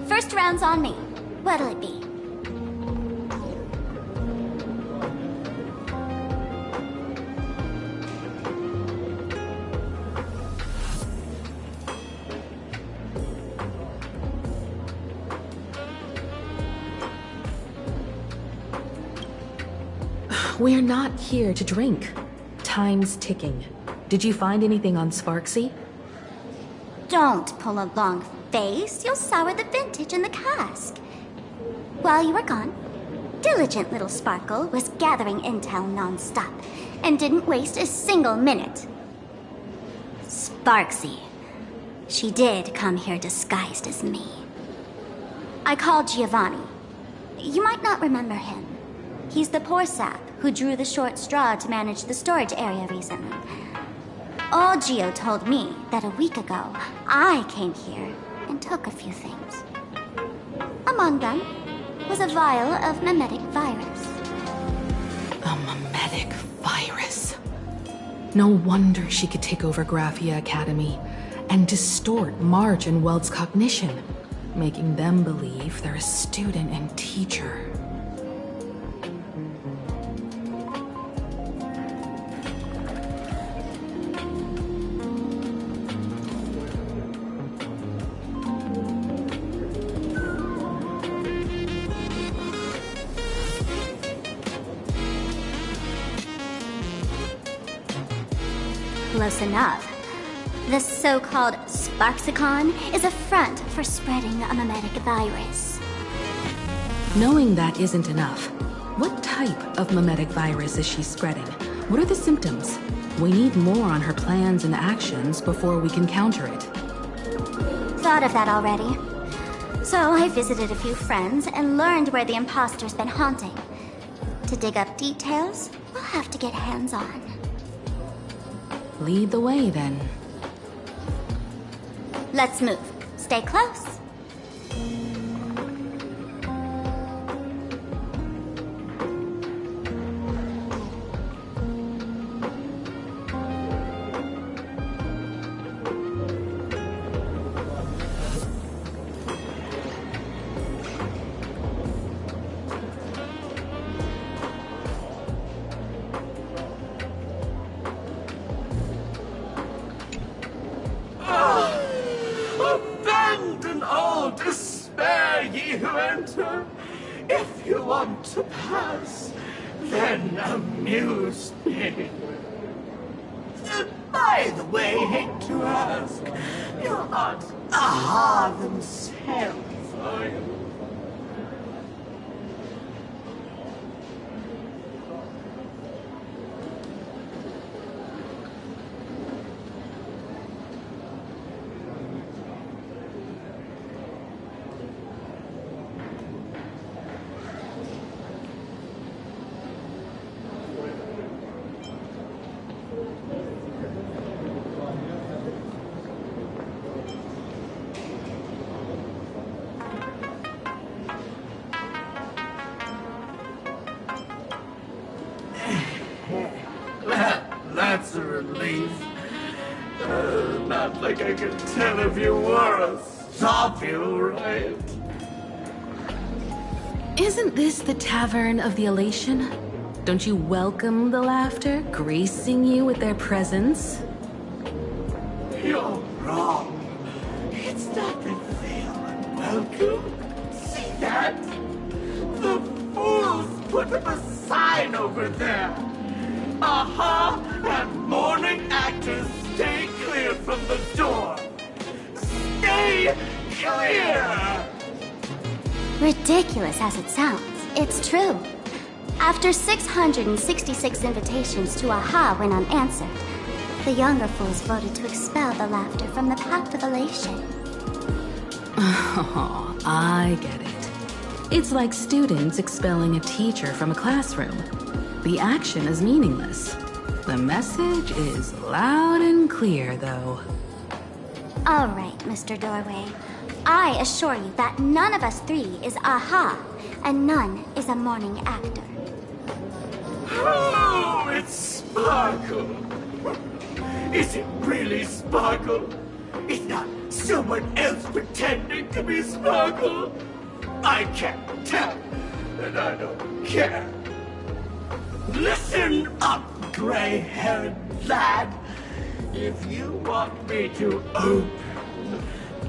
First round's on me. What'll it be? We're not here to drink. Time's ticking. Did you find anything on Sparksy? Don't pull a long face. You'll sour the vintage in the cask. While you were gone, diligent little Sparkle was gathering intel non-stop and didn't waste a single minute. Sparksy. She did come here disguised as me. I called Giovanni. You might not remember him. He's the poor sap who drew the short straw to manage the storage area recently. Old Gio told me that a week ago, I came here and took a few things. Among them was a vial of mimetic virus. A mimetic virus. No wonder she could take over Graphia Academy and distort Marge and Weld's cognition, making them believe they're a student and teacher. Close enough. The so-called Sparksicon is a front for spreading a mimetic virus. Knowing that isn't enough, what type of mimetic virus is she spreading? What are the symptoms? We need more on her plans and actions before we can counter it. Thought of that already. So I visited a few friends and learned where the imposter's been haunting. To dig up details, we'll have to get hands-on. Lead the way, then. Let's move. Stay close. laughter. If you want to pass, then amuse me. By the way, hate to ask, you're not Aha themselves, are you? That's a relief. Not like I could tell if you were a stop you, right? Isn't this the Tavern of the Elation? Don't you welcome the laughter, gracing you with their presence? You're wrong. It's not that they are unwelcome. See that? The fools put up a sign over there. Aha! And morning actors stay clear from the door. Stay clear! Ridiculous as it sounds, it's true. After 666 invitations to Aha went unanswered, the younger fools voted to expel the laughter from the Pact of Elation. Oh, I get it. It's like students expelling a teacher from a classroom. The action is meaningless. The message is loud and clear, though. All right, Mr. Doorway. I assure you that none of us three is Aha, and none is a morning actor. Oh, it's Sparkle. Is it really Sparkle? It's not someone else pretending to be Sparkle? I can't tell, and I don't care. Listen up, gray-haired lad. If you want me to open,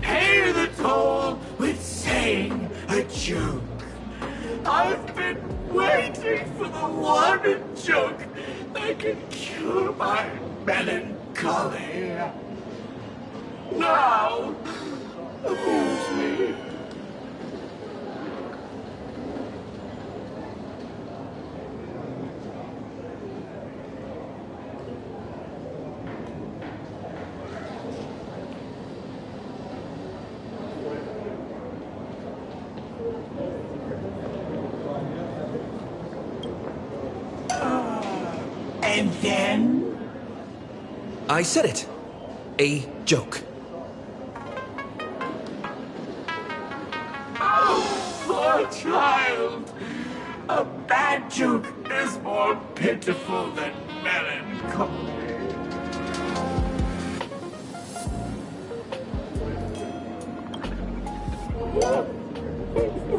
pay the toll with saying a joke. I've been waiting for the one joke that can cure my melancholy. Now, amuse me. And then? I said it. A joke. Oh, poor child. A bad joke is more pitiful than melancholy.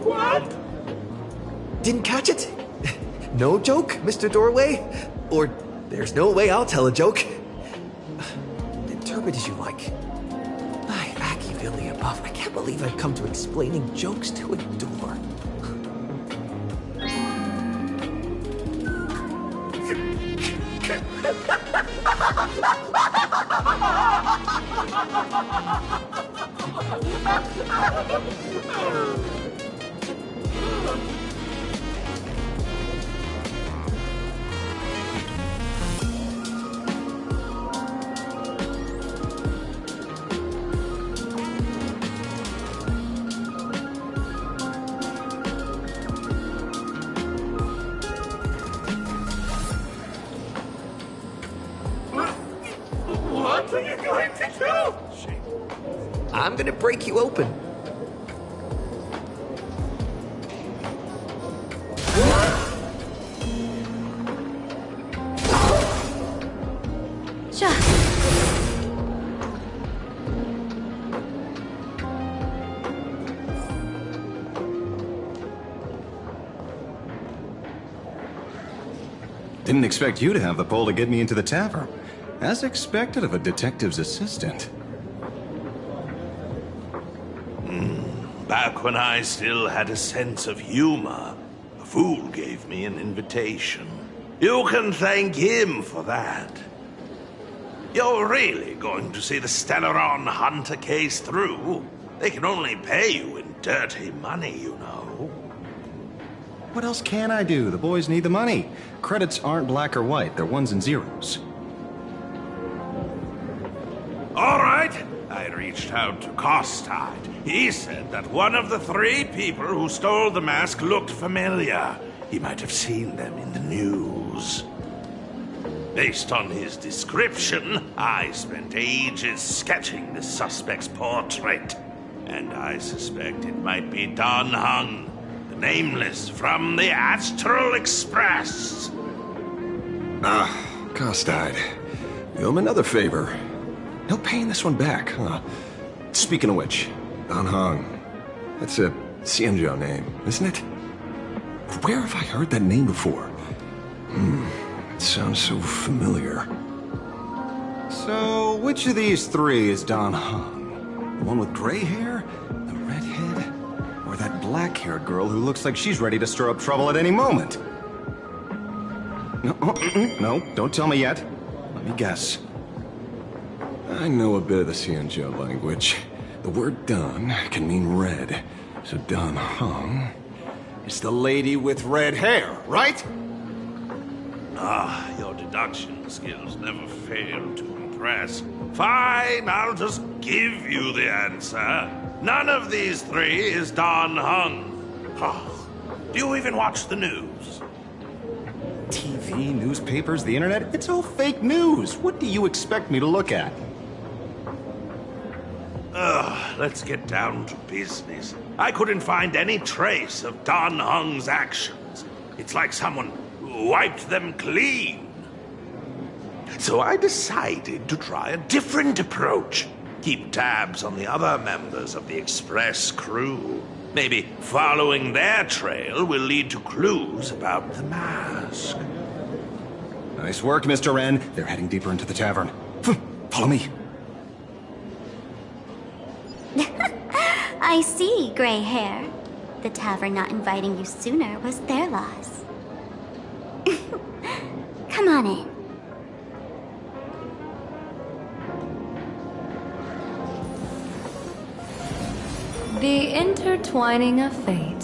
What? Didn't catch it? No joke, Mr. Doorway? Or there's no way I'll tell a joke. Interpret as you like. By Machiavelli above, I can't believe I've come to explaining jokes to a door. What are you going to do? I'm gonna break you open. Didn't expect you to have the pull to get me into the tavern. As expected of a detective's assistant. Back when I still had a sense of humor, a fool gave me an invitation. You can thank him for that. You're really going to see the Stellaron Hunter case through? They can only pay you in dirty money, you know. What else can I do? The boys need the money. Credits aren't black or white, they're ones and zeros. All right. I reached out to Costard. He said that one of the 3 people who stole the mask looked familiar. He might have seen them in the news. Based on his description, I spent ages sketching the suspect's portrait. And I suspect it might be Don Hung, the Nameless from the Astral Express. Costard. You owe him another favor. No paying this one back, huh? Speaking of which, Don Hung. That's a Xianzhou name, isn't it? Where have I heard that name before? It sounds so familiar. So, which of these 3 is Don Hung? The one with gray hair? The redhead? Or that black-haired girl who looks like she's ready to stir up trouble at any moment? No, no, don't tell me yet. Let me guess. I know a bit of the Xianzhou language. The word Don can mean red. So Don Hung is the lady with red hair, right? Your deduction skills never fail to impress. Fine, I'll just give you the answer. None of these 3 is Don Hung. Do you even watch the news? TV, newspapers, the internet, it's all fake news. What do you expect me to look at? Let's get down to business. I couldn't find any trace of Don Hung's actions. It's like someone wiped them clean. So I decided to try a different approach. Keep tabs on the other members of the Express crew. Maybe following their trail will lead to clues about the mask. Nice work, Mr. Wren. They're heading deeper into the tavern. Follow me. I see, gray hair. The tavern not inviting you sooner was their loss. Come on in. The intertwining of fate.